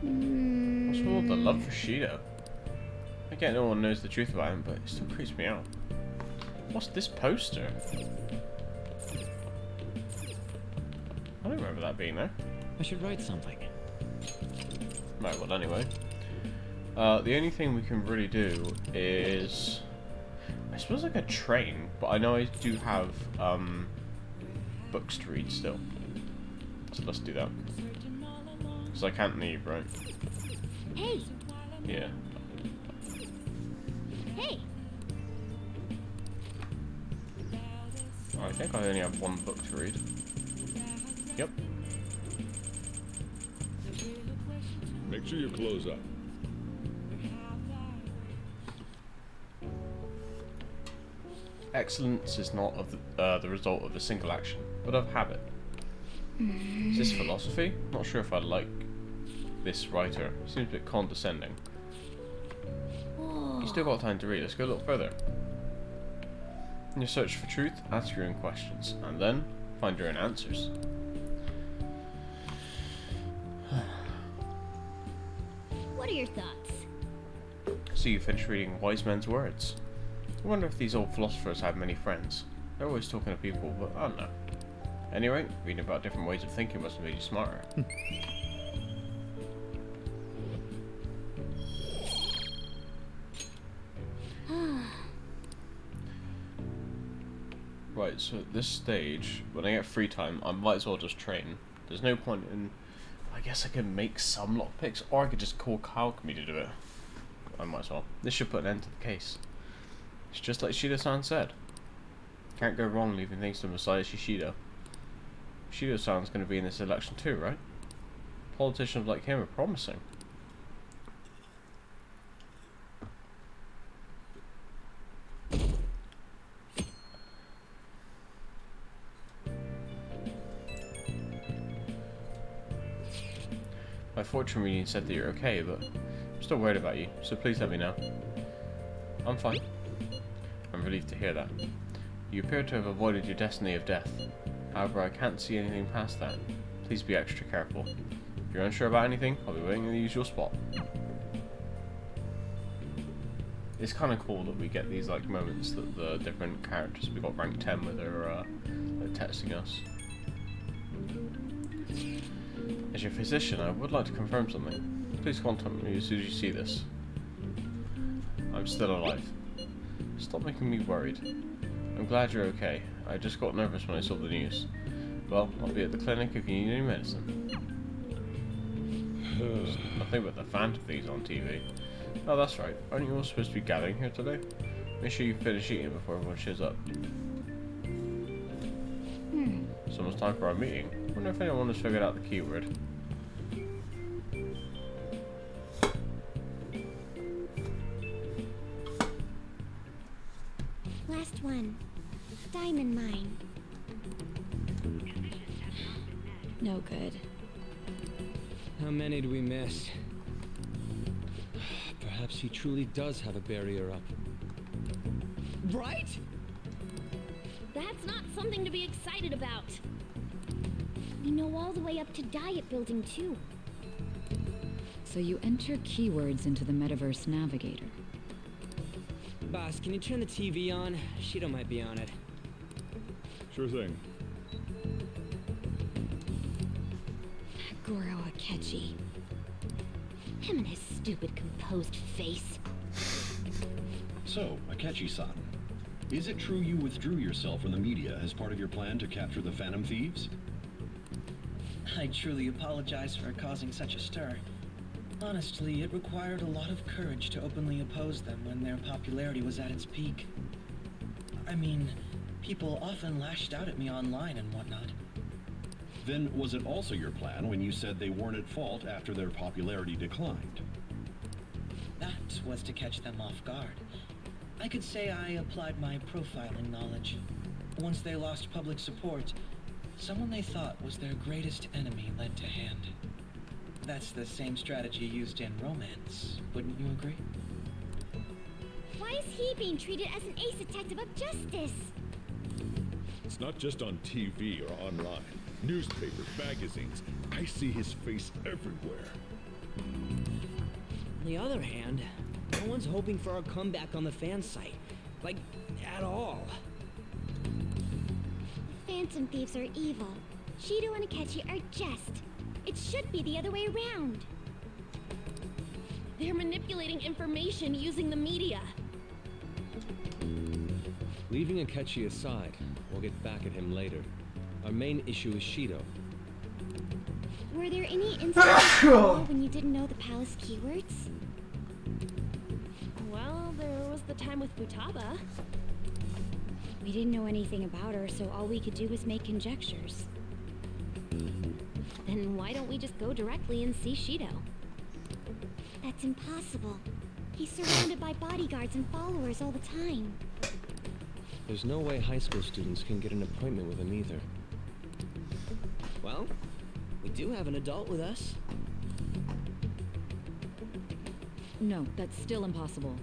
What's with all the love for Shido? I get no one knows the truth about him, but it still creeps me out. What's this poster? I don't remember that being there. I should write something. Right, well anyway. The only thing we can really do is... I suppose like a train, but I know I do have books to read still. So let's do that. Because I can't leave, right? Hey! Yeah. Hey! I think I only have one book to read. Yep. Make sure you close up. Excellence is not of the result of a single action, but of habit. Is this philosophy? Not sure if I like this writer. Seems a bit condescending. You still got time to read. Let's go a little further. In your search for truth, ask your own questions, and then find your own answers. What are your thoughts? So you finished reading Wise Men's Words. I wonder if these old philosophers have many friends. They're always talking to people, but I don't know. Anyway, reading about different ways of thinking must have made you smarter. Right, so at this stage, when I get free time, I might as well just train. There's no point in... I guess I can make some lockpicks, or I could just call Alchemy to do it. I might as well. This should put an end to the case. It's just like Shido-san said. Can't go wrong leaving things to Messiah Shishido. Shido-san's going to be in this election too, right? Politicians like him are promising. My fortune reading said that you're okay, but I'm still worried about you, so please let me know. I'm fine. I'm relieved to hear that. You appear to have avoided your destiny of death. However, I can't see anything past that. Please be extra careful. If you're unsure about anything, I'll be waiting in the usual spot. It's kind of cool that we get these like moments that the different characters we got rank 10 with are like texting us. As your physician, I would like to confirm something. Please contact me as soon as you see this. I'm still alive. Stop making me worried. I'm glad you're okay. I just got nervous when I saw the news. Well, I'll be at the clinic if you need any medicine. Nothing but the Phantom Thieves on TV. Oh, that's right. Aren't you all supposed to be gathering here today? Make sure you finish eating before everyone shows up. It's almost time for our meeting. Wonder if anyone has figured out the keyword. Last one. Diamond mine. No good. How many do we miss? Perhaps he truly does have a barrier up. Right? That's not something to be excited about. We know all the way up to Diet Building, too. So you enter keywords into the Metaverse Navigator. Boss, can you turn the TV on? Shido might be on it. Sure thing. Goro Akechi. Him and his stupid composed face. So, Akechi-san, is it true you withdrew yourself from the media as part of your plan to capture the Phantom Thieves? I truly apologize for causing such a stir. Honestly, it required a lot of courage to openly oppose them when their popularity was at its peak. I mean, people often lashed out at me online and whatnot. Then was it also your plan when you said they weren't at fault after their popularity declined? That was to catch them off guard. I could say I applied my profiling knowledge. Once they lost public support, someone they thought was their greatest enemy led to hand. That's the same strategy used in romance, wouldn't you agree? Why is he being treated as an ace detective of justice? It's not just on TV or online. Newspapers, magazines. I see his face everywhere. On the other hand, no one's hoping for our comeback on the fan site. Like, at all. Phantom Thieves are evil. Shido and Akechi are just. It should be the other way around. They're manipulating information using the media. Leaving Akechi aside, we'll get back at him later. Our main issue is Shido. Were there any instances at all when you didn't know the palace keywords? Well, there was the time with Futaba. We didn't know anything about her, so all we could do was make conjectures. Then why don't we just go directly and see Shido? That's impossible. He's surrounded by bodyguards and followers all the time. There's no way high school students can get an appointment with him either. Well, we do have an adult with us. No, that's still impossible.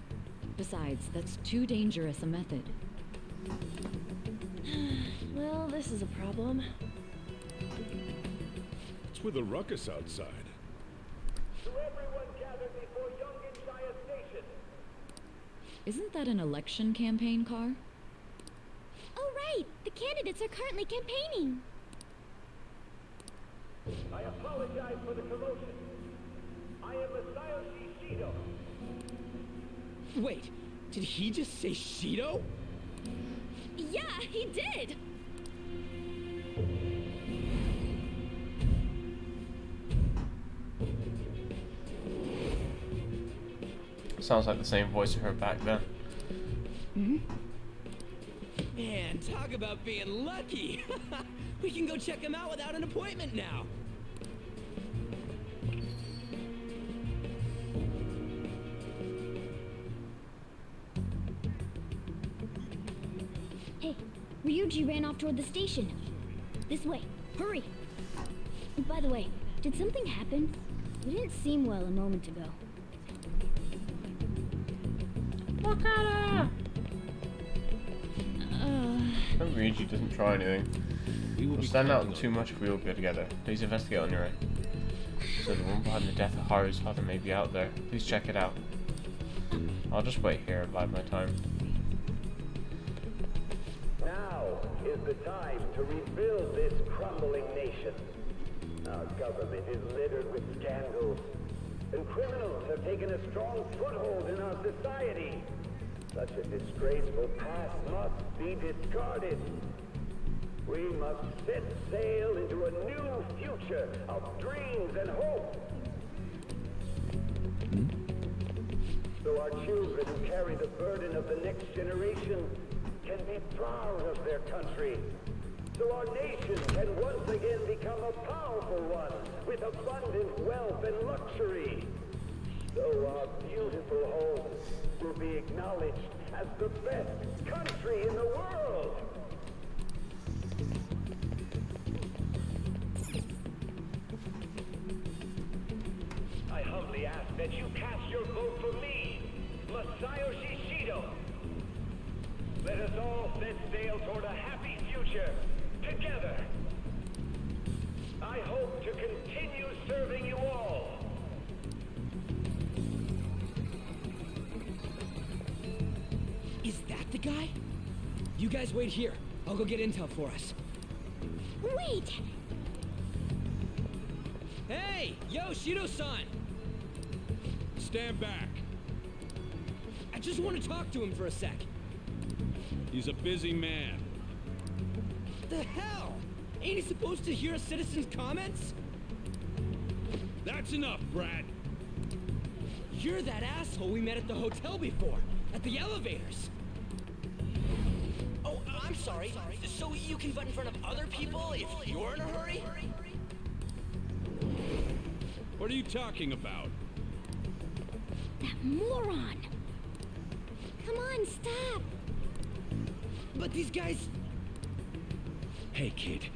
Besides, that's too dangerous a method. Well, this is a problem. What's with the ruckus outside? To everyone gathered before Yongen-shire Station. Isn't that an election campaign car? Oh, right! The candidates are currently campaigning. I apologize for the commotion. I am Masayoshi Shido. Wait, did he just say Shido? Yeah, he did! Sounds like the same voice I heard back then. Man, talk about being lucky. We can go check him out without an appointment now. Hey, Ryuji ran off toward the station. This way. Hurry! By the way, did something happen? You didn't seem well a moment ago. Ryuji doesn't try anything. We'll stand out too much if we all go together. Please investigate on your own. So the one behind the death of Haru's father may be out there. Please check it out. I'll just wait here and bide my time. Now is the time to rebuild this crumbling nation. Our government is littered with scandals, and criminals have taken a strong foothold in our society. Such a disgraceful past must be discarded. We must set sail into a new future of dreams and hope. So our children who carry the burden of the next generation can be proud of their country. So our nation can once again become a powerful one with abundant wealth and luxury. So our beautiful home will be acknowledged as the best country in the world. I humbly ask that you cast your vote for me, Masayoshi Shido. Let us all set sail toward a happy future, together. I hope to continue serving you all. Is that the guy? You guys wait here. I'll go get intel for us. Wait! Hey! Yo, Shido-san! Stand back. I just want to talk to him for a sec. He's a busy man. The hell? Ain't he supposed to hear a citizen's comments? That's enough, Brad. You're that asshole we met at the hotel before, at the elevators. Oh, I'm sorry. So you can butt in front of other people if you're in a hurry? What are you talking about? That moron! Come on, stop! But these guys... Hey, kid.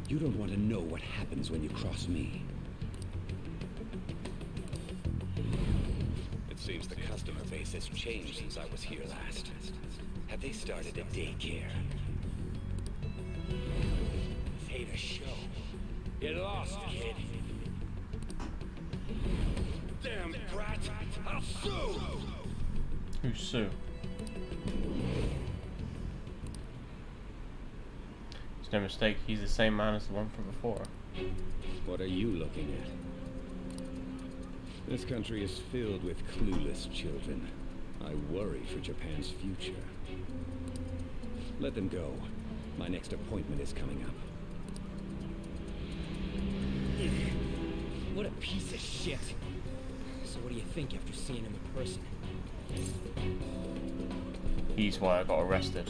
You don't want to know what happens when you cross me. It seems the customer base has changed since I was here last. Have they started a daycare? Hate a show. Get lost, kid. Damn brat! I'll sue! Who's Sue? It's no mistake, he's the same man as the one from before. What are you looking at? This country is filled with clueless children. I worry for Japan's future. Let them go. My next appointment is coming up. What a piece of shit. So what do you think after seeing him in person? He's why I got arrested.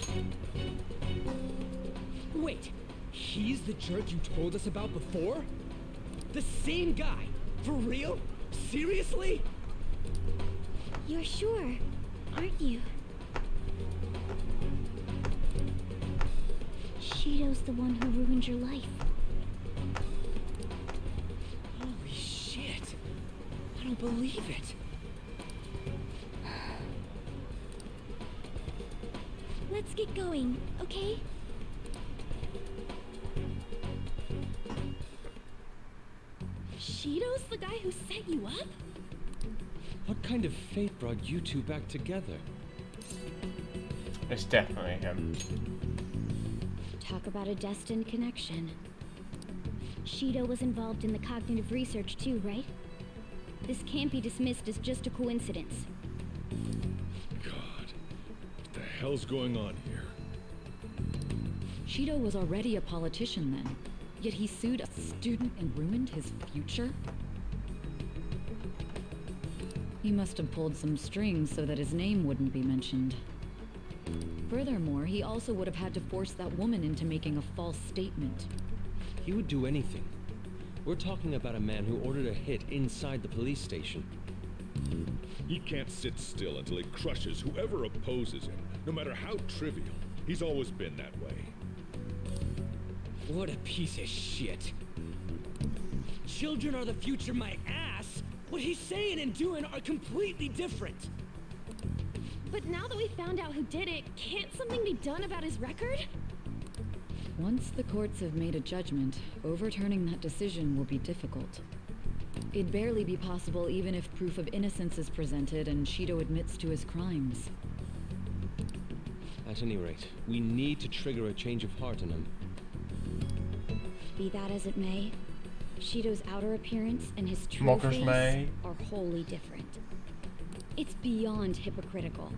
Wait, he's the jerk you told us about before? The same guy? For real? Seriously? You're sure, aren't you? Shido's the one who ruined your life. Holy shit. I don't believe it. Let's get going, okay? Shido's the guy who set you up? What kind of fate brought you two back together? It's definitely him. Talk about a destined connection. Shido was involved in the cognitive research too, right? This can't be dismissed as just a coincidence. God, what the hell's going on here? Shido was already a politician then, yet he sued a student and ruined his future? He must have pulled some strings so that his name wouldn't be mentioned. Furthermore, he also would have had to force that woman into making a false statement. He would do anything. We're talking about a man who ordered a hit inside the police station. He can't sit still until he crushes whoever opposes him, no matter how trivial. He's always been that way. What a piece of shit. Children are the future, my ass! What he's saying and doing are completely different. But now that we found out who did it, can't something be done about his record? Once the courts have made a judgment, overturning that decision will be difficult. It'd barely be possible even if proof of innocence is presented and Shido admits to his crimes. At any rate, we need to trigger a change of heart in him. Be that as it may, Shido's outer appearance and his true Mockers face may. are wholly different. It's beyond hypocritical.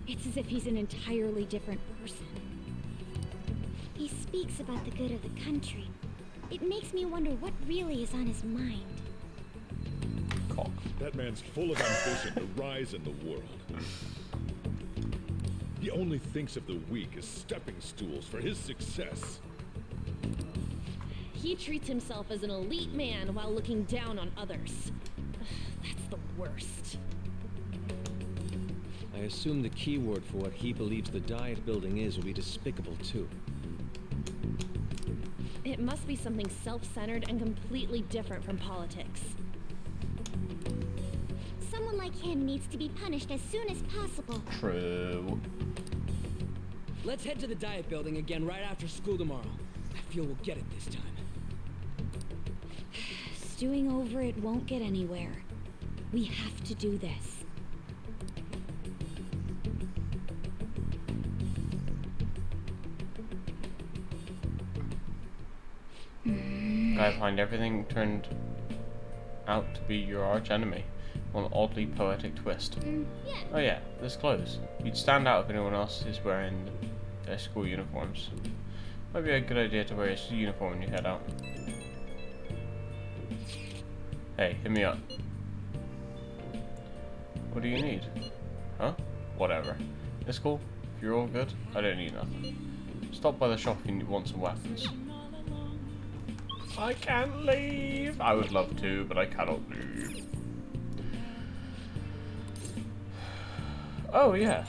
It's as if he's an entirely different person. He speaks about the good of the country. It makes me wonder what really is on his mind. Cock. That man's full of ambition to rise in the world. He only thinks of the weak as stepping stools for his success. He treats himself as an elite man while looking down on others. That's the worst. I assume the key word for what he believes the Diet building is will be despicable too. It must be something self-centered and completely different from politics. Someone like him needs to be punished as soon as possible. True. Let's head to the Diet building again right after school tomorrow. I feel we'll get it this time. Stewing over it won't get anywhere. We have to do this. I find everything turned out to be your arch enemy. One oddly poetic twist. Yeah. Oh yeah, this clothes. You'd stand out if anyone else is wearing their school uniforms. Might be a good idea to wear a uniform when you head out. Hey, hit me up. What do you need? Huh? Whatever. It's cool. If you're all good, I don't need nothing. Stop by the shop if you want some weapons. I can't leave! I would love to, but I cannot leave. Oh, yeah.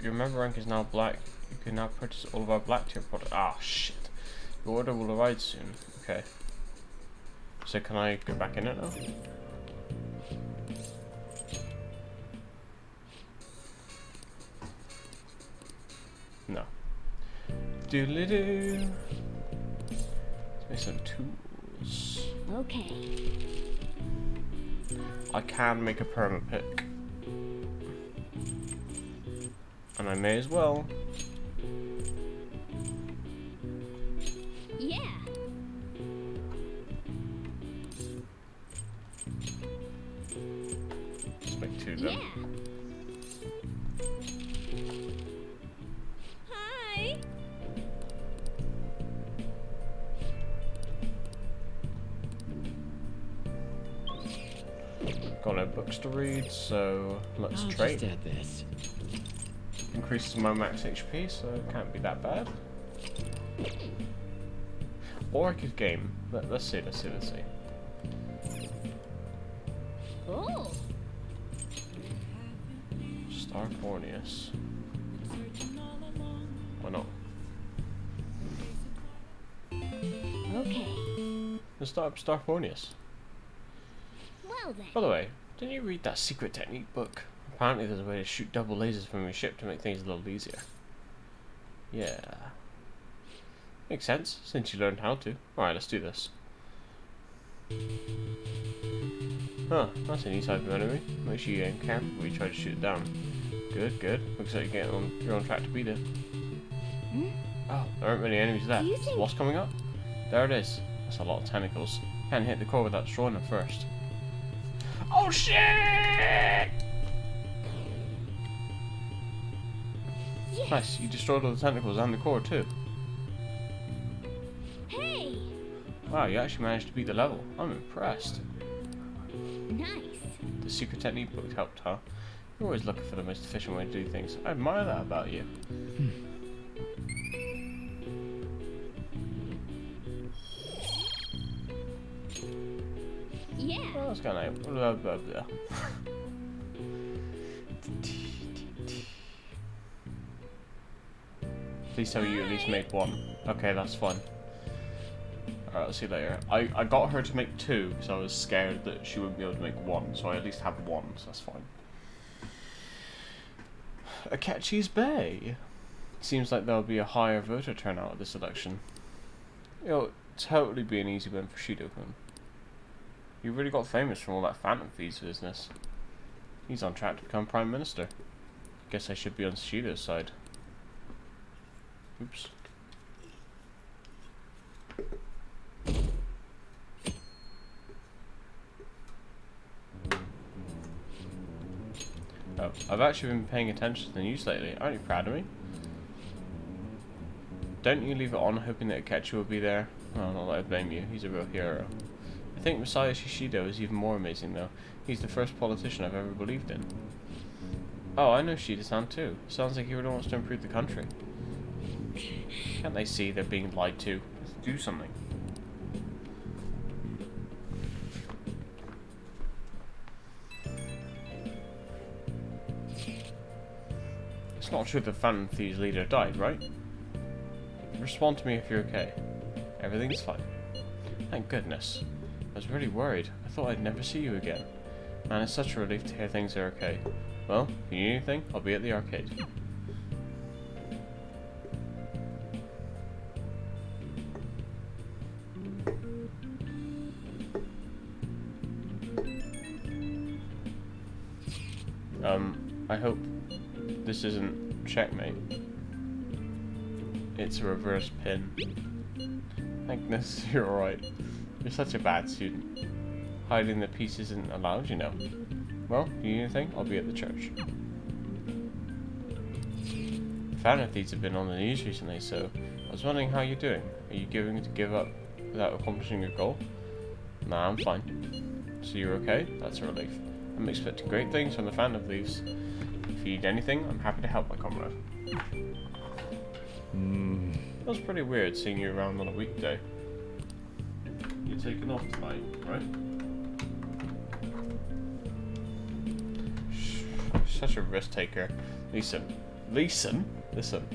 Your member rank is now black. You can now purchase all of our black tier products. Ah, shit. Your order will arrive soon. Okay. So can I go back in it now? No. Doodly-doo. Let's make some tools. Okay. I can make a perma pick. And I may as well. Yeah. Just make two then. Yeah. Hi. Got no books to read, so let's I'll trade. just add this. Increases my max HP, so it can't be that bad. Or I could game. Let's see. Oh. Starfornius. Why not? Okay. Let's start up Starfornius. Well then. By the way, didn't you read that secret technique book? Apparently there's a way to shoot double lasers from your ship to make things a little easier. Yeah. Makes sense, since you learned how to. Alright, let's do this. Huh, that's a neat type of enemy. Make sure you aim careful before you try to shoot it down. Good, good. Looks like you're on track to beat it. Oh, there aren't many enemies left. Is the boss coming up? There it is. That's a lot of tentacles. Can't hit the core without destroying them first. Oh shit! Yes. Nice, you destroyed all the tentacles and the core too. Hey! Wow, you actually managed to beat the level. I'm impressed. Nice. The secret technique book helped, huh? You're always looking for the most efficient way to do things. I admire that about you. Yeah. Oh, that's kind of blah blah blah. Please tell me you at least made one. Okay, that's fine. Alright, I'll see you later. I got her to make two because I was scared that she wouldn't be able to make one, so I at least have one, so that's fine. Akechi's Bay. Seems like there'll be a higher voter turnout at this election. It'll totally be an easy win for Shido-kun. He really got famous from all that Phantom Thieves business. He's on track to become Prime Minister. Guess I should be on Shido's side. Oops. Oh, I've actually been paying attention to the news lately. Aren't you proud of me? Don't you leave it on hoping that Akechi will be there? Oh, not that I blame you. He's a real hero. I think Messiah Shishido is even more amazing though. He's the first politician I've ever believed in. Oh, I know Shida-san too. Sounds like he really wants to improve the country. Can't they see they're being lied to? Let's do something. It's not true the Phantom Thieves leader died, right? Respond to me if you're okay. Everything's fine. Thank goodness. I was really worried. I thought I'd never see you again. Man, it's such a relief to hear things are okay. Well, if you need anything, I'll be at the arcade. I hope this isn't checkmate. It's a reverse pin. Thank goodness you're alright. You're such a bad student. Hiding the piece isn't allowed, you know. Well, if you need anything, I'll be at the church. Phantom Thieves have been on the news recently, so I was wondering how you're doing. Are you going to give up without accomplishing your goal? Nah, I'm fine. So you're okay? That's a relief. I'm expecting great things from the Phantom Thieves. If you need anything, I'm happy to help, my comrade. That was pretty weird seeing you around on a weekday. You're taking off tonight, right? Such a risk taker. Listen. Listen?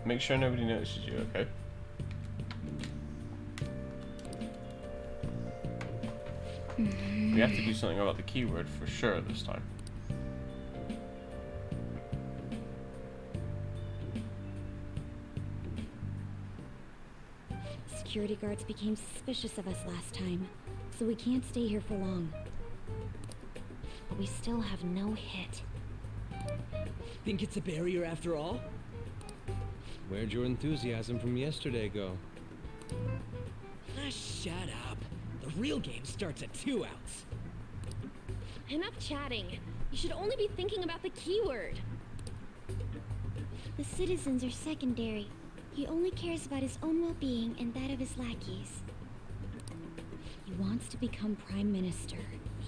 Make sure nobody notices you, okay? We have to do something about the keyword for sure this time. Security guards became suspicious of us last time, so we can't stay here for long. But we still have no hit. Think it's a barrier after all? Where'd your enthusiasm from yesterday go? Ah, shut up. The real game starts at 2 outs. Enough chatting. You should only be thinking about the keyword. The citizens are secondary. He only cares about his own well-being and that of his lackeys. He wants to become Prime Minister,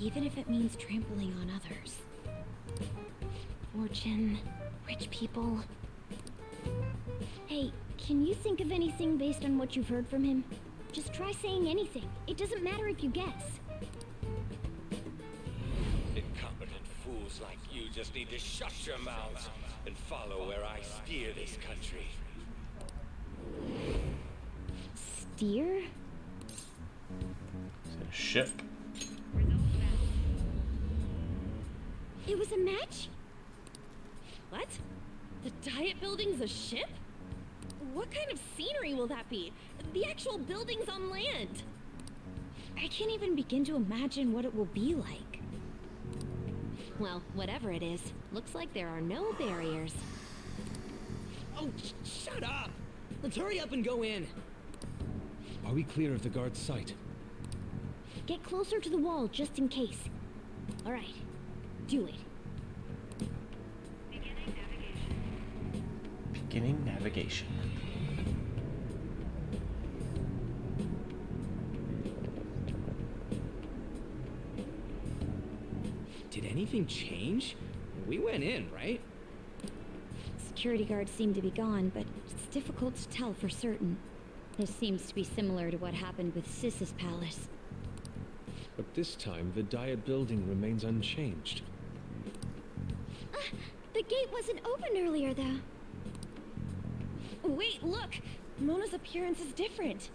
even if it means trampling on others. Fortune, rich people. Hey, can you think of anything based on what you've heard from him? Just try saying anything. It doesn't matter if you guess. Incompetent fools like you just need to shut your mouths and follow where I steer this country. Steer? Is it a ship? It was a match? What? The Diet Building's a ship? What kind of scenery will that be? The actual buildings on land. I can't even begin to imagine what it will be like. Well, whatever it is, looks like there are no barriers. Oh, shut up! Let's hurry up and go in. Are we clear of the guard's sight? Get closer to the wall just in case. All right, do it. Beginning navigation. Did anything change? We went in, right? Security guards seem to be gone, but it's difficult to tell for certain. This seems to be similar to what happened with Sis's palace. But this time, the Diet building remains unchanged. The gate wasn't open earlier, though. Wait, look! Mona's appearance is different.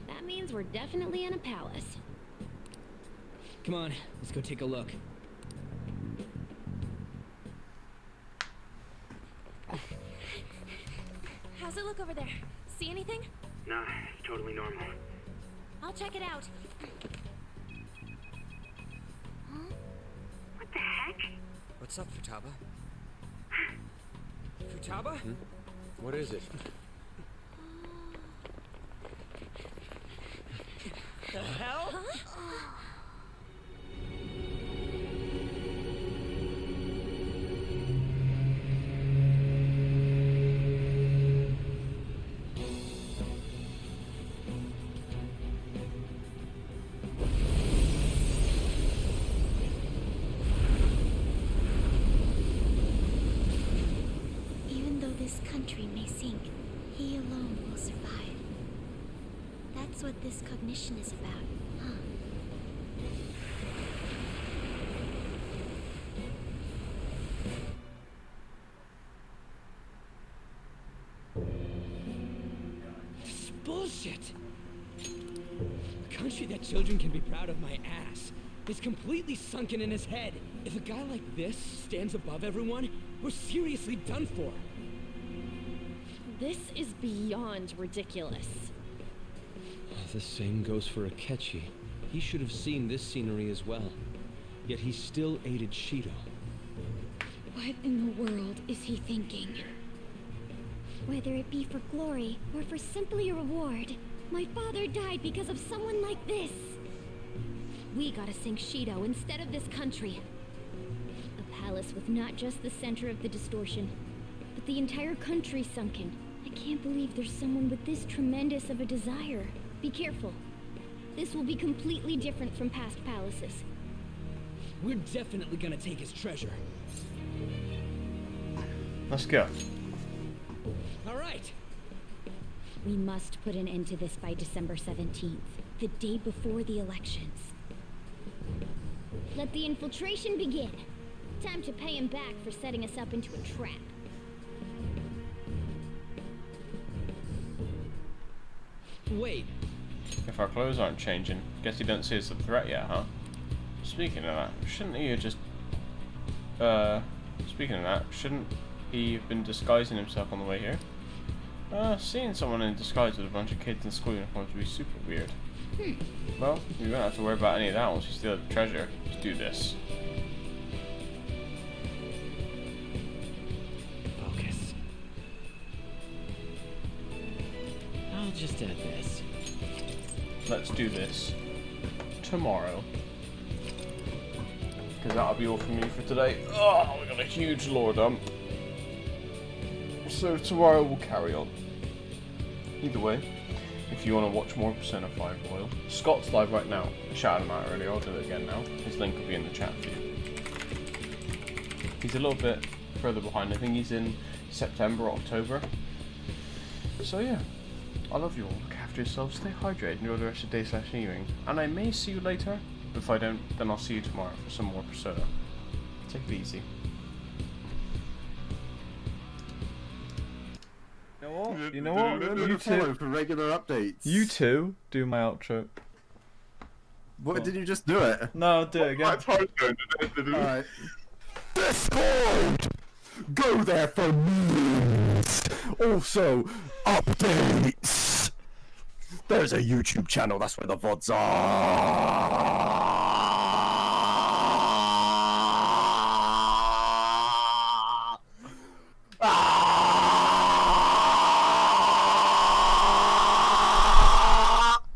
That means we're definitely in a palace. Come on, let's go take a look. How's it look over there? See anything? Nah, it's totally normal. I'll check it out. Huh? What the heck? What's up, Futaba? Futaba? What is it? The hell? Even though this country may sink, he alone will survive. That's what this cognition is about, huh? This is bullshit! A country that children can be proud of my ass is completely sunken in his head. If a guy like this stands above everyone, we're seriously done for. This is beyond ridiculous. The same goes for Akechi. He should have seen this scenery as well. Yet he still aided Shido. What in the world is he thinking? Whether it be for glory or for simply a reward, my father died because of someone like this. We gotta sink Shido instead of this country. A palace with not just the center of the distortion, but the entire country sunken. I can't believe there's someone with this tremendous of a desire. Be careful. This will be completely different from past palaces. We're definitely gonna take his treasure. Let's go. All right. We must put an end to this by December 17th, the day before the elections. Let the infiltration begin. Time to pay him back for setting us up into a trap. Wait. If our clothes aren't changing, guess you don't see us a threat yet, huh? Speaking of that, shouldn't he have been disguising himself on the way here? Seeing someone in disguise with a bunch of kids in school uniforms would be super weird. Well, you won't have to worry about any of that once you steal the treasure. Let's do this. Focus. I'll just add this. Let's do this tomorrow. Because that'll be all from me for today. Oh, we got a huge lore dump. So tomorrow we'll carry on. Either way, if you want to watch more Persona 5 Royal, Scott's live right now. I shouted him out earlier, I'll do it again now. His link will be in the chat for you. He's a little bit further behind. I think he's in September or October. So yeah, I love you all. Look after yourselves, stay hydrated, enjoy the rest of the day / evening. And I may see you later. If I don't, then I'll see you tomorrow for some more Persona. Take it easy. You know what? You two for regular updates. You two do my outro. What, did you just do it? No, I'll do it again. Alright. Discord! Go there for news. Also, updates. There's a YouTube channel. That's where the VODs are.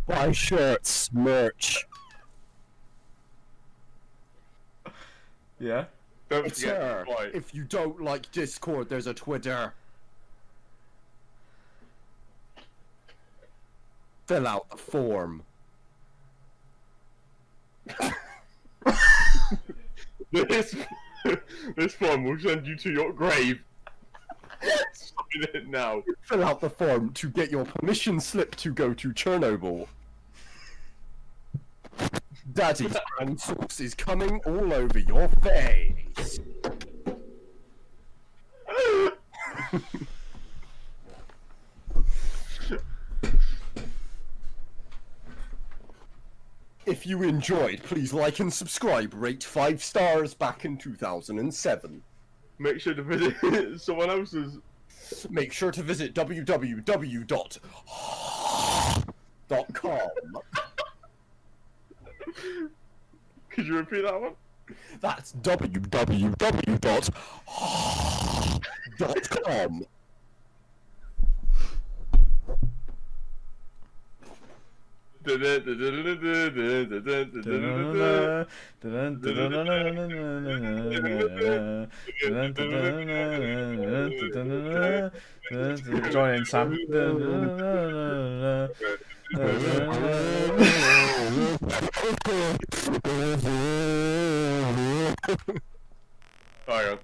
Buy shirts, merch. Yeah. Don't Twitter. forget. If you don't like Discord, there's a Twitter. Fill out the form. This form will send you to your grave. Sign it now. Fill out the form to get your permission slip to go to Chernobyl. Daddy's brand sauce is coming all over your face. If you enjoyed, please like and subscribe. Rate 5 stars back in 2007. Make sure to visit someone else's. Make sure to visit www.com. Could you repeat that one? That's www.com. Join in, Sam. Hang on.